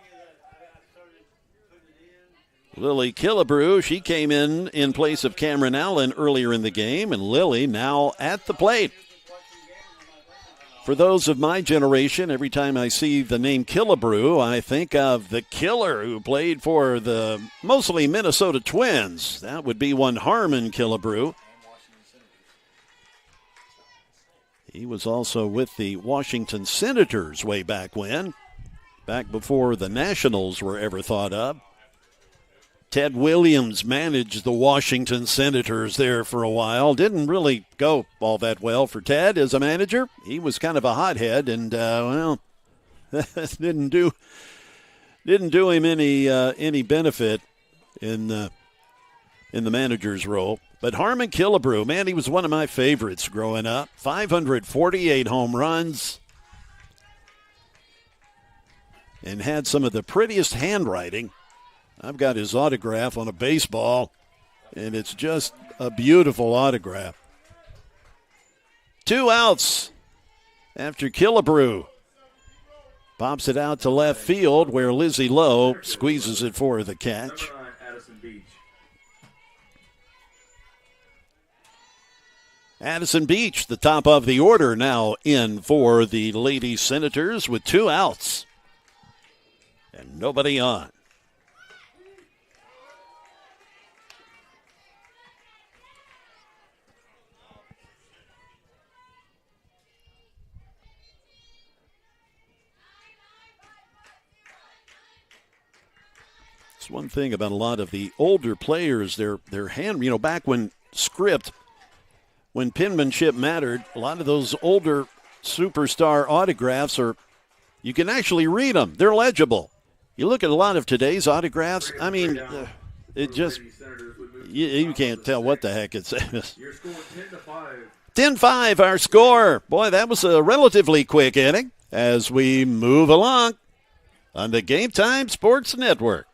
Lily Killebrew, she came in place of Cameron Allen earlier in the game, and Lily now at the plate. For those of my generation, every time I see the name Killebrew, I think of the killer who played for the mostly Minnesota Twins. That would be one Harmon Killebrew. He was also with the Washington Senators way back when, back before the Nationals were ever thought of. Ted Williams managed the Washington Senators there for a while. Didn't really go all that well for Ted as a manager. He was kind of a hothead, and didn't do him any benefit in the manager's role. But Harmon Killebrew, man, he was one of my favorites growing up. 548 home runs, and had some of the prettiest handwriting. I've got his autograph on a baseball, and it's just a beautiful autograph. 2 outs after Killebrew pops it out to left field, where Lizzie Lowe squeezes it for the catch. Addison Beach, the top of the order, now in for the Lady Senators with 2 outs and nobody on. It's one thing about a lot of the older players, their hand, back when when penmanship mattered, a lot of those older superstar autographs you can actually read them. They're legible. You look at a lot of today's autographs, I mean, it just, you can't tell what the heck it says. 10-5 our score. Boy, that was a relatively quick inning as we move along on the Game Time Sports Network.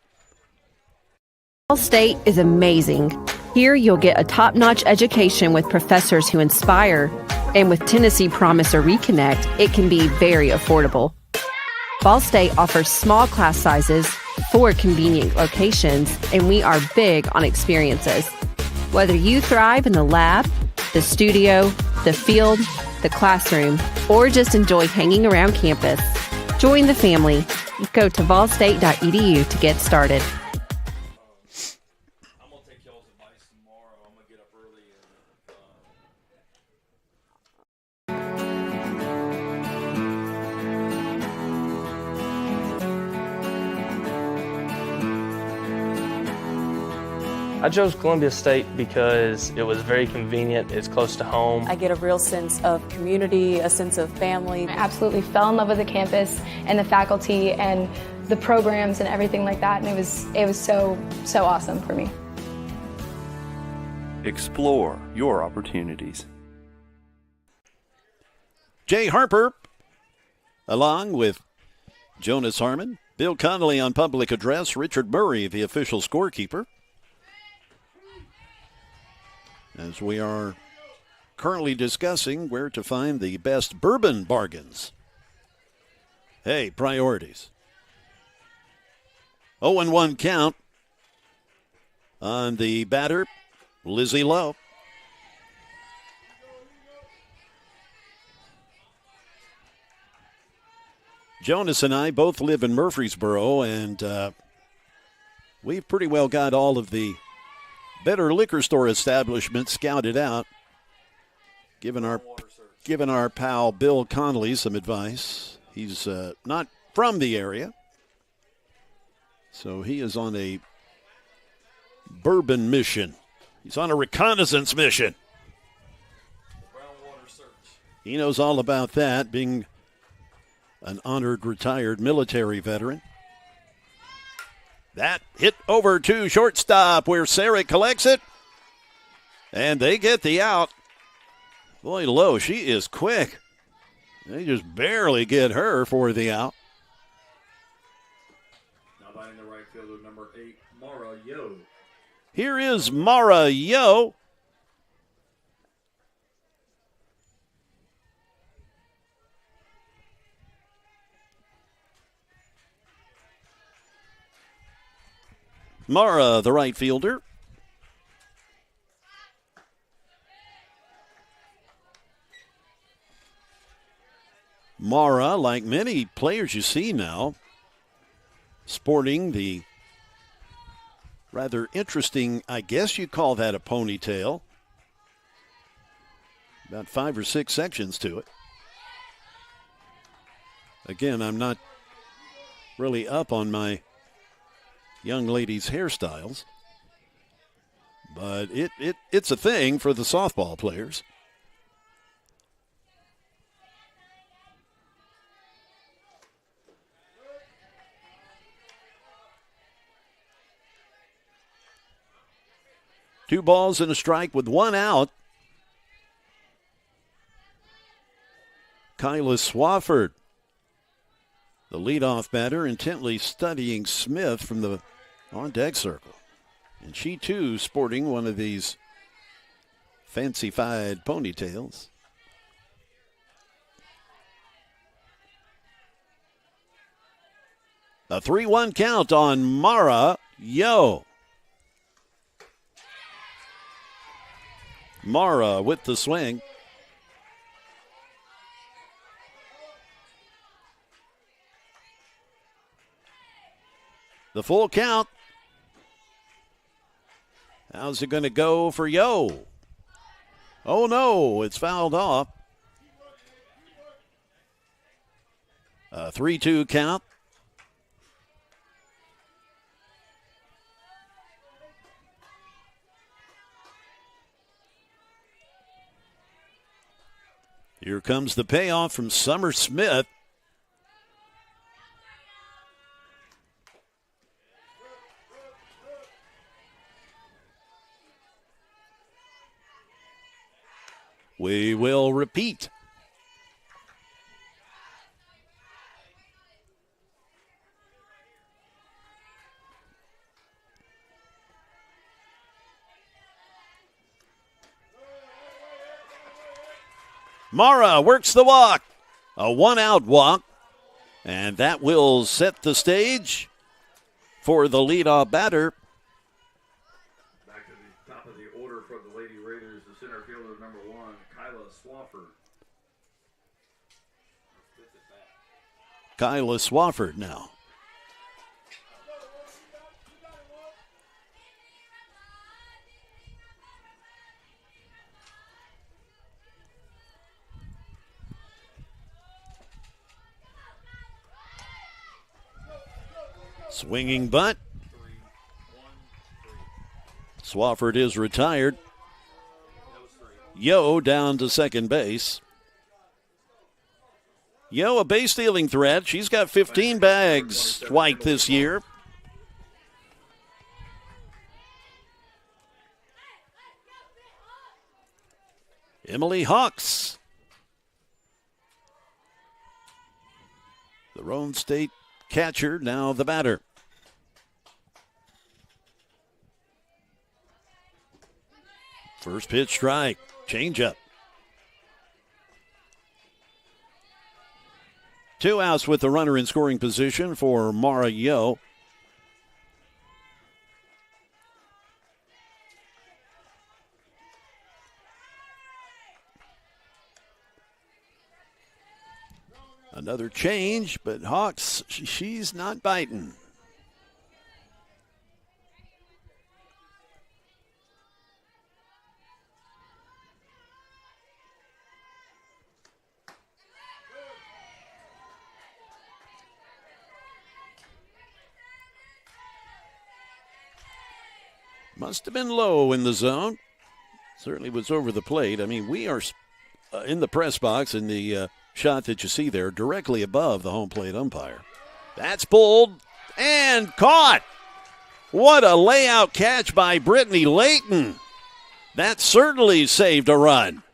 Ball State is amazing. Here you'll get a top-notch education with professors who inspire. And with Tennessee Promise or Reconnect, it can be very affordable. Ball State offers small class sizes, 4 convenient locations, and we are big on experiences. Whether you thrive in the lab, the studio, the field, the classroom, or just enjoy hanging around campus, join the family. Go to ballstate.edu to get started. I chose Columbia State because it was very convenient, it's close to home. I get a real sense of community, a sense of family. I absolutely fell in love with the campus and the faculty and the programs and everything like that, and it was so awesome for me. Explore your opportunities. Jay Harper, along with Jonas Harmon, Bill Connolly on public address, Richard Murray, the official scorekeeper. As we are currently discussing where to find the best bourbon bargains. Hey, priorities. 0-1 count on the batter, Lizzie Lowe. Jonas and I both live in Murfreesboro, and We've pretty well got all of the better liquor store establishments scouted out. Given our pal Bill Connolly some advice. He's not from the area, so he is on a bourbon mission. He's on a reconnaissance mission. He knows all about that, being an honored retired military veteran. That hit over to shortstop where Sarek collects it, and they get the out. Boy, Lowe, she is quick. They just barely get her for the out. Now batting the right fielder, number 8, Mara Yo. Here is Mara Yo. Mara, the right fielder. Mara, like many players you see now, sporting the rather interesting, I guess you call that a ponytail. About 5 or 6 sections to it. Again, I'm not really up on my young ladies' hairstyles, but it's a thing for the softball players. Two balls and a strike with one out. Kyla Swafford, the leadoff batter, intently studying Smith from the on-deck circle. And she, too, sporting one of these fancy-fied ponytails. A 3-1 count on Mara Yo. Mara with the swing. The full count. How's it going to go for Yo? Oh, no, it's fouled off. A 3-2 count. Here comes the payoff from Summer Smith. We will repeat. Mara works the walk. A one-out walk. And that will set the stage for the leadoff batter. Back to the top of the order for the Lady Raiders, the center fielder, number 1, Kyla Swafford. Kyla Swafford now. Swinging bunt. Swafford is retired. Yo down to second base. Yo, a base stealing threat. She's got 15 bags white this year. Emily Hawks, the Roan State catcher, now the batter. First pitch strike, changeup. 2 outs with the runner in scoring position for Mara Yo. Another change, but Hawks, she's not biting. Must have been low in the zone. Certainly was over the plate. I mean, we are in the press box in the shot that you see there, directly above the home plate umpire. That's pulled and caught. What a layout catch by Brittany Layton. That certainly saved a run.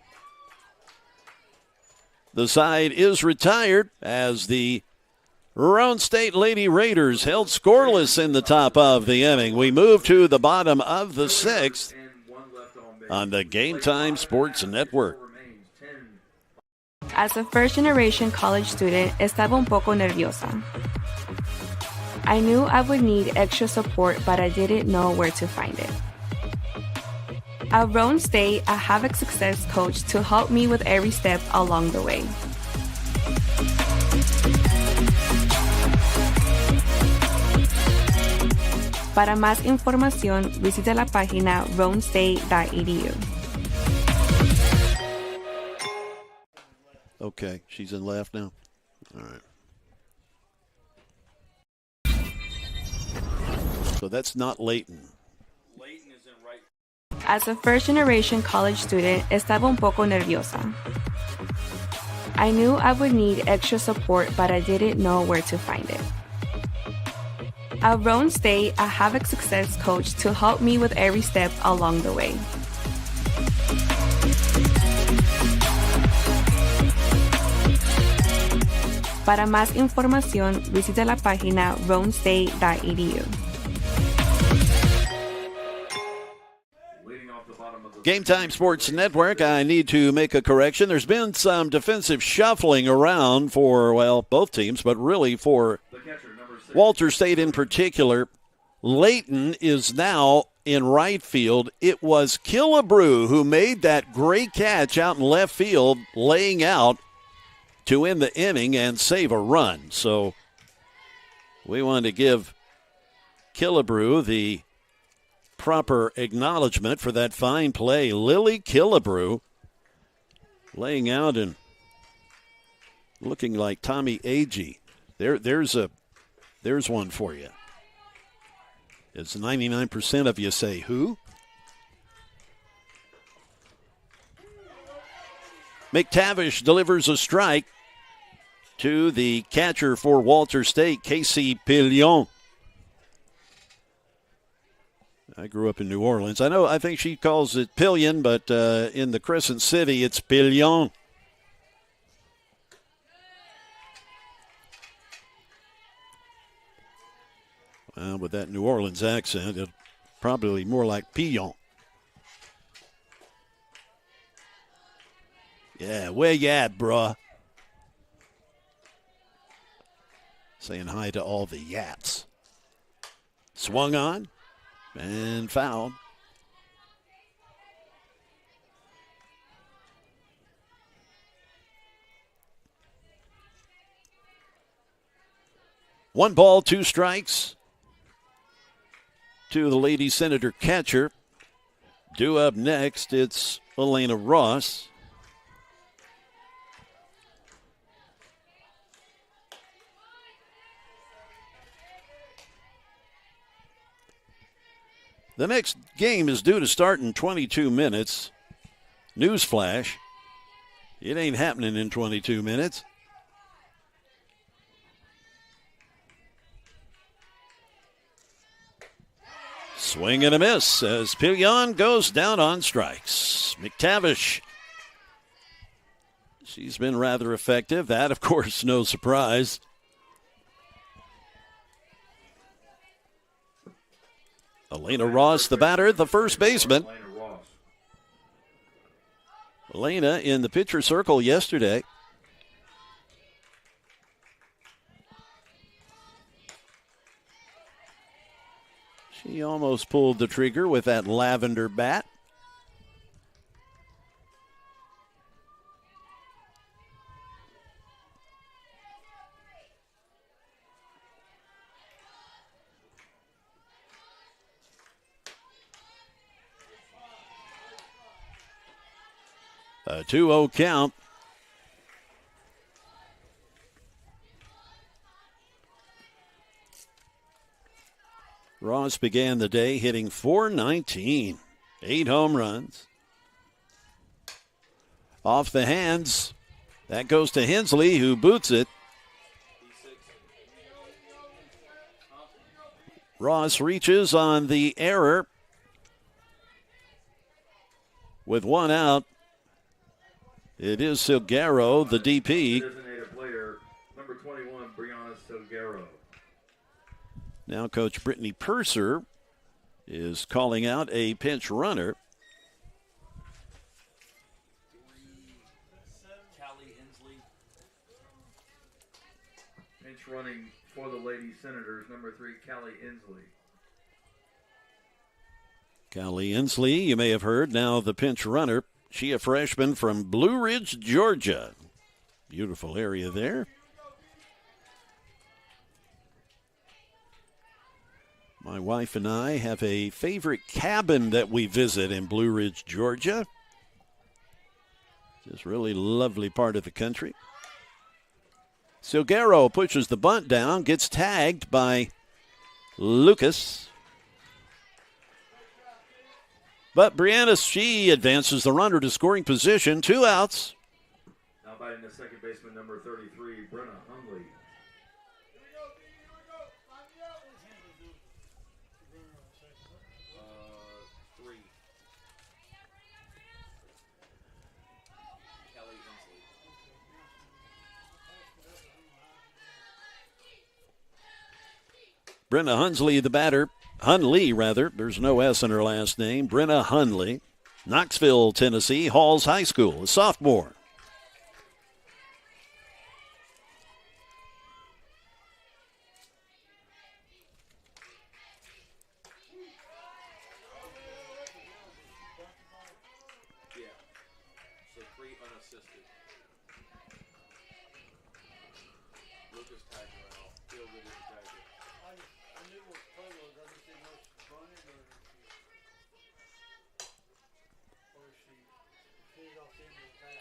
The side is retired as the Roan State Lady Raiders held scoreless in the top of the inning. We move to the bottom of the sixth on the Game Time Sports Network. As a first-generation college student, estaba un poco nerviosa. I knew I would need extra support, but I didn't know where to find it. At Roan State, I have a success coach to help me with every step along the way. Para más información, visite la página roanstate.edu. Okay, she's in left now. All right. So that's not Layton. Layton is in right. As a first-generation college student, estaba un poco nerviosa. I knew I would need extra support, but I didn't know where to find it. At Roan State, I have a success coach to help me with every step along the way. Para más información, visite la página roanstate.edu. Game Time Sports Network, I need to make a correction. There's been some defensive shuffling around for, well, both teams, but really for Walter State in particular. Layton is now in right field. It was Killebrew who made that great catch out in left field, laying out to end the inning and save a run. So we wanted to give Killebrew the proper acknowledgement for that fine play. Lily Killebrew laying out and looking like Tommy Agee. There's one for you. It's 99% of you say who? McTavish delivers a strike to the catcher for Walter State, Casey Pillon. I grew up in New Orleans. I think she calls it Pillion, but in the Crescent City, it's Pillon. Well, with that New Orleans accent, it's probably more like Pillon. Yeah, where you at, bruh? Saying hi to all the yaps. Swung on and fouled. One ball, two strikes to the Lady Senator catcher. Due up next, it's Elena Ross. The next game is due to start in 22 minutes. Newsflash, it ain't happening in 22 minutes. Swing and a miss as Pillon goes down on strikes. McTavish, she's been rather effective. That, of course, no surprise. Elena Ross, the batter, the first baseman. Elena in the pitcher circle yesterday. She almost pulled the trigger with that lavender bat. A 2-0 count. Ross began the day hitting .419, 8 home runs. Off the hands, that goes to Hensley, who boots it. Ross reaches on the error with 1 out. It is Silguero, the DP. Designated player, number 21, Brianna Silguero. Now Coach Brittany Purser is calling out a pinch runner. Pinch running for the Lady Senators, number 3, Callie Inslee. Callie Inslee, you may have heard, now the pinch runner. She a freshman from Blue Ridge, Georgia. Beautiful area there. My wife and I have a favorite cabin that we visit in Blue Ridge, Georgia. Just really lovely part of the country. Silguero pushes the bunt down, gets tagged by Lucas. But Brianna, she advances the runner to scoring position, 2 outs. Now batting the second baseman, number 33, Brenna Hungley. Brenna Hunsley, the batter. Hunley, rather. There's no S in her last name. Brenna Hunley. Knoxville, Tennessee. Halls High School, a sophomore.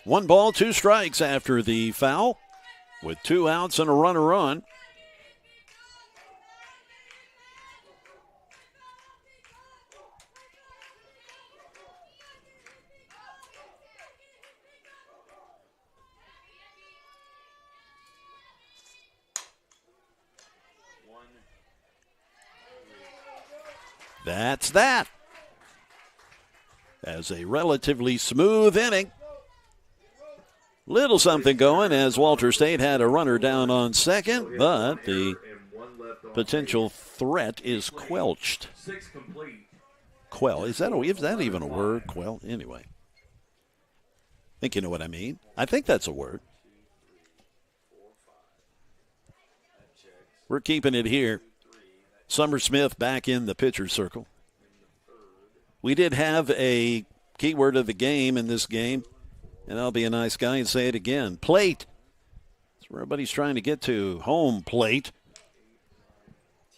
One ball, 2 strikes after the foul, with 2 outs and a runner on. That's that. As a relatively smooth inning. Little something going as Walter State had a runner down on second, but the potential threat is quelched. Quell, is that even a word? Quell? Anyway. I think you know what I mean. I think that's a word. We're keeping it here. Summer Smith back in the pitcher circle. We did have a keyword of the game in this game. And I'll be a nice guy and say it again. Plate. That's where everybody's trying to get to. Home plate.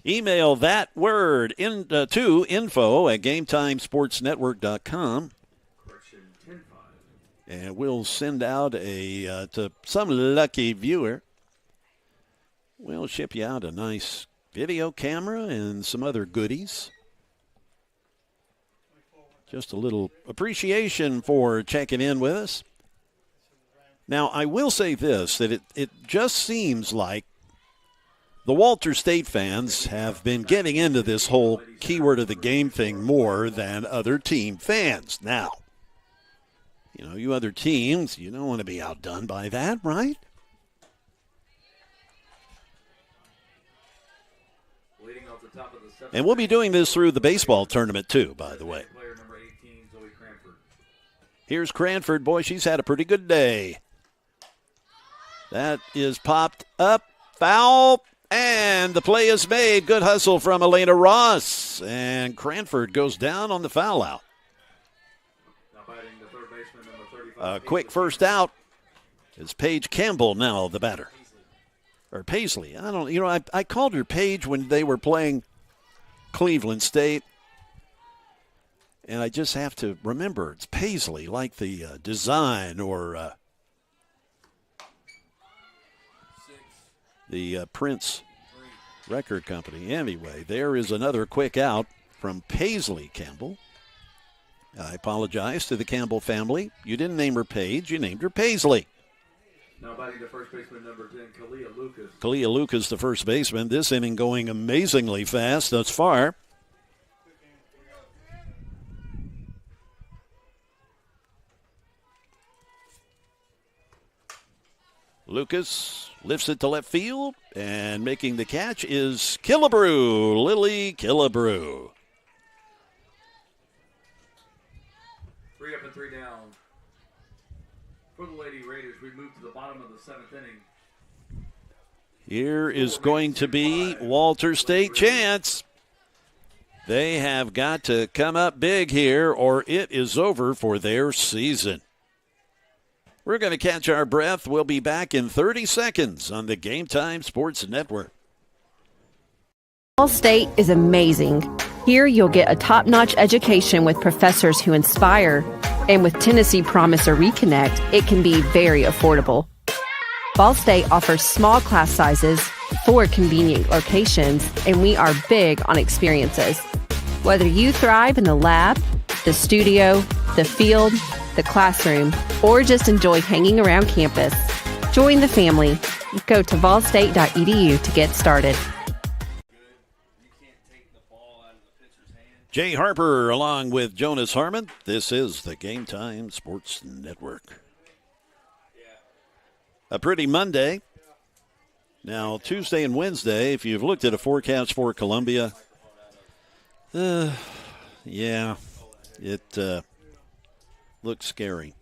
Email that word to info@GameTimeSportsNetwork.com. And we'll send out to some lucky viewer. We'll ship you out a nice video camera and some other goodies. Just a little appreciation for checking in with us. Now, I will say this, that it just seems like the Walter State fans have been getting into this whole keyword of the game thing more than other team fans. Now, you other teams, you don't want to be outdone by that, right? And we'll be doing this through the baseball tournament, too, by the way. Here's Cranford. Boy, she's had a pretty good day. That is popped up. Foul. And the play is made. Good hustle from Elena Ross. And Cranford goes down on the foul out. A quick first out is Paige Campbell now the batter. Or Paisley. I called her Paige when they were playing Cleveland State. And I just have to remember it's Paisley, like the design or the Prince record company. Anyway, there is another quick out from Paisley Campbell. I apologize to the Campbell family. You didn't name her Paige, you named her Paisley. Now batting the first baseman, number 10, Kalia Lucas. Kalia Lucas, the first baseman. This inning going amazingly fast thus far. Lucas lifts it to left field, and making the catch is Killebrew, Lily Killebrew. 3 up and 3 down. For the Lady Raiders, we move to the bottom of the 7th inning. Here is going to be Walter State chance. They have got to come up big here, or it is over for their season. We're going to catch our breath. We'll be back in 30 seconds on the Game Time Sports Network. Ball State is amazing. Here you'll get a top-notch education with professors who inspire. And with Tennessee Promise or Reconnect, it can be very affordable. Ball State offers small class sizes, 4 convenient locations, and we are big on experiences. Whether you thrive in the lab, the studio, the field, the classroom, or just enjoy hanging around campus, join the family. Go to ballstate.edu to get started. Jay Harper along with Jonas Harmon. This is the Game Time Sports Network. A pretty Monday. Now, Tuesday and Wednesday, if you've looked at a forecast for Columbia, it looks scary.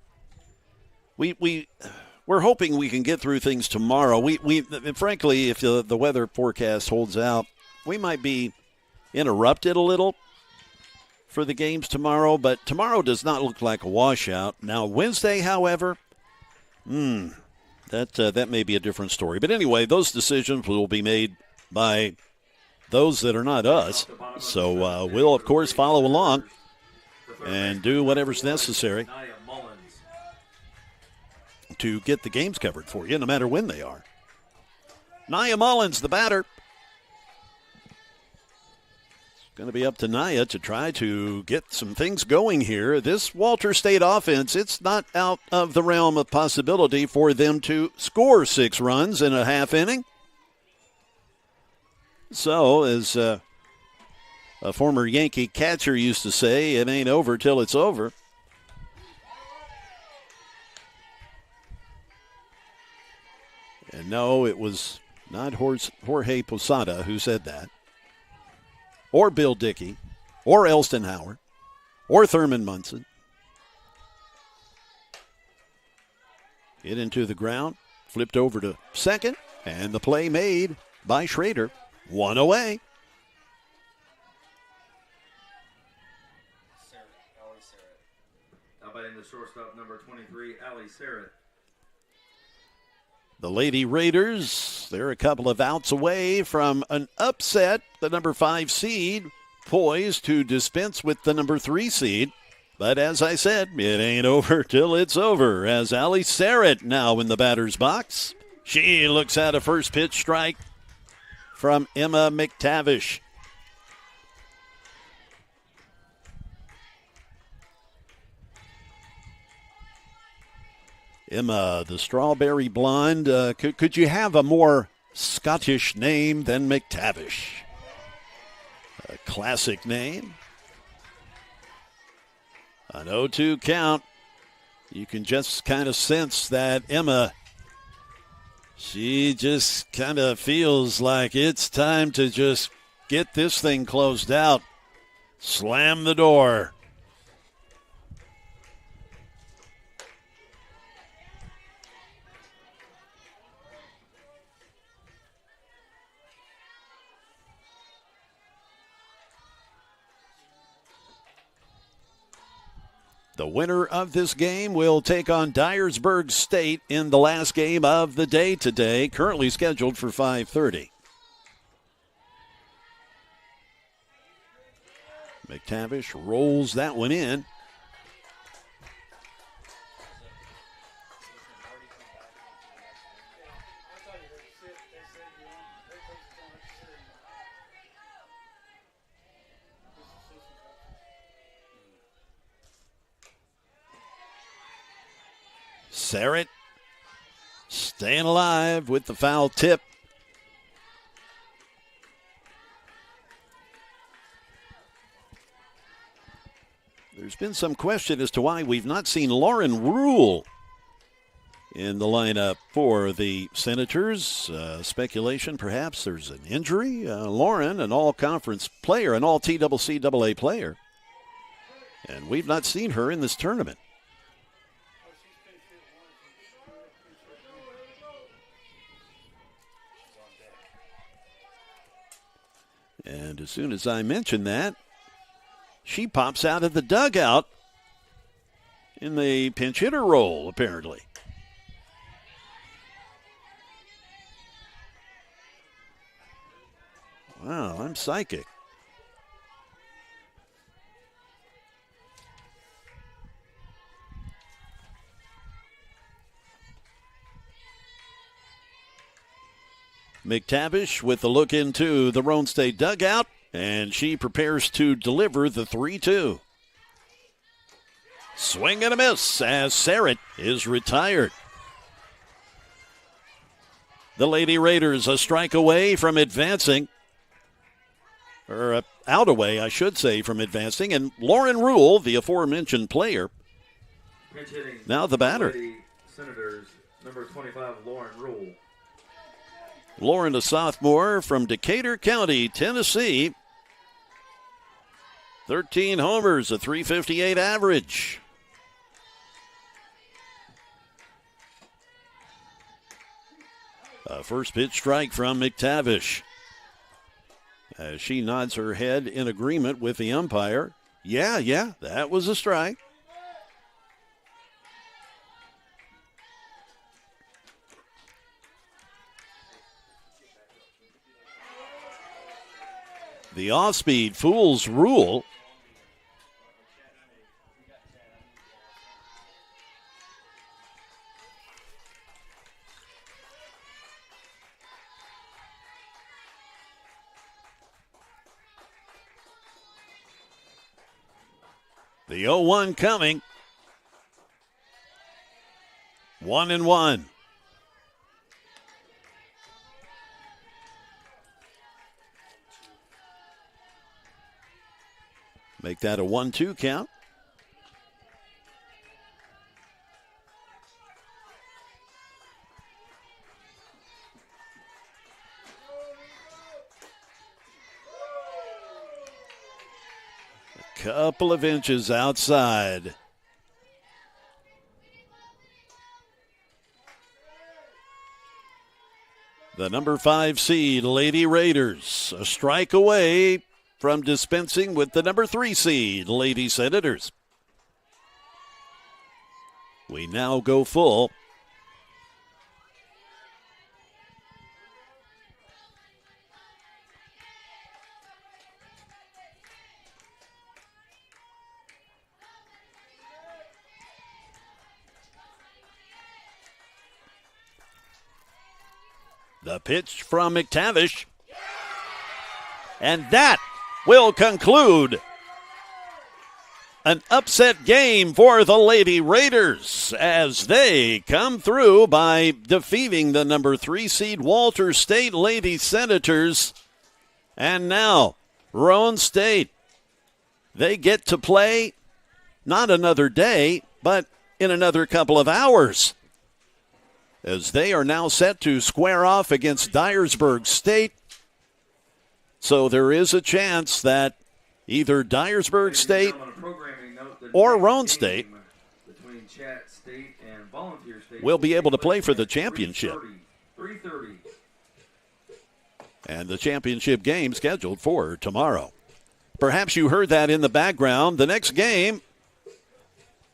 We're hoping we can get through things tomorrow. We frankly, if the weather forecast holds out, we might be interrupted a little for the games tomorrow, but tomorrow does not look like a washout. Now, Wednesday, however, that may be a different story. But anyway, those decisions will be made by those that are not us. So we'll, of course, follow along and do whatever's necessary to get the games covered for you, no matter when they are. Nia Mullins, the batter. Going to be up to Nia to try to get some things going here. This Walter State offense, it's not out of the realm of possibility for them to score 6 runs in a half inning. So, as a former Yankee catcher used to say, it ain't over till it's over. And no, it was not Jorge Posada who said that, or Bill Dickey, or Elston Howard, or Thurman Munson. Hit into the ground, flipped over to second, and the play made by Schrader. 1 away. How about in the shortstop, number 23, Allie Sarrett. The Lady Raiders, they're a couple of outs away from an upset. The number 5 seed poised to dispense with the number 3 seed. But as I said, it ain't over till it's over, as Allie Sarrett now in the batter's box. She looks at a first pitch strike from Emma McTavish. Emma, the strawberry blonde. Could you have a more Scottish name than McTavish? A classic name. An 0-2 count. You can just kind of sense that Emma, she just kind of feels like it's time to just get this thing closed out. Slam the door. The winner of this game will take on Dyersburg State in the last game of the day today, currently scheduled for 5:30. McTavish rolls that one in. Sarrett staying alive with the foul tip. There's been some question as to why we've not seen Lauren Rule in the lineup for the Senators. Speculation, perhaps there's an injury. Lauren, an all-conference player, an all-TCCAA player. And we've not seen her in this tournament. And as soon as I mention that, she pops out of the dugout in the pinch hitter role, apparently. Wow, I'm psychic. McTavish with the look into the Roan State dugout, and she prepares to deliver the 3-2. Swing and a miss as Sarrett is retired. The Lady Raiders a strike away from advancing, or out away, I should say, from advancing, and Lauren Rule, the aforementioned player, now the batter. Lady Senators, number 25, Lauren Rule. Lauren, a sophomore from Decatur County, Tennessee. 13 homers, a .358 average. A first pitch strike from McTavish. As she nods her head in agreement with the umpire. Yeah, that was a strike. The off-speed fools Rule. The 0-1 coming. 1-1. Make that a 1-2 count. A couple of inches outside. The number 5 seed, Lady Raiders, a strike away from dispensing with the number 3 seed, Lady Senators. We now go full. The pitch from McTavish. And that will conclude an upset game for the Lady Raiders as they come through by defeating the number 3 seed Walter State Lady Senators. And now, Roan State, they get to play not another day, but in another couple of hours, as they are now set to square off against Dyersburg State. So there is a chance that either Dyersburg State or Roan State will be able to play for the championship. 3:30. And the championship game scheduled for tomorrow. Perhaps you heard that in the background. The next game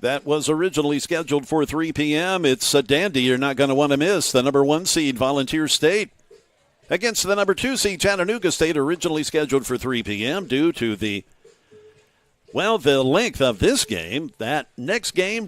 that was originally scheduled for 3 p.m., it's a dandy you're not going to want to miss. The number 1 seed, Volunteer State, against the number 2 seed, Chattanooga State, originally scheduled for 3 p.m. due to the length of this game. That next game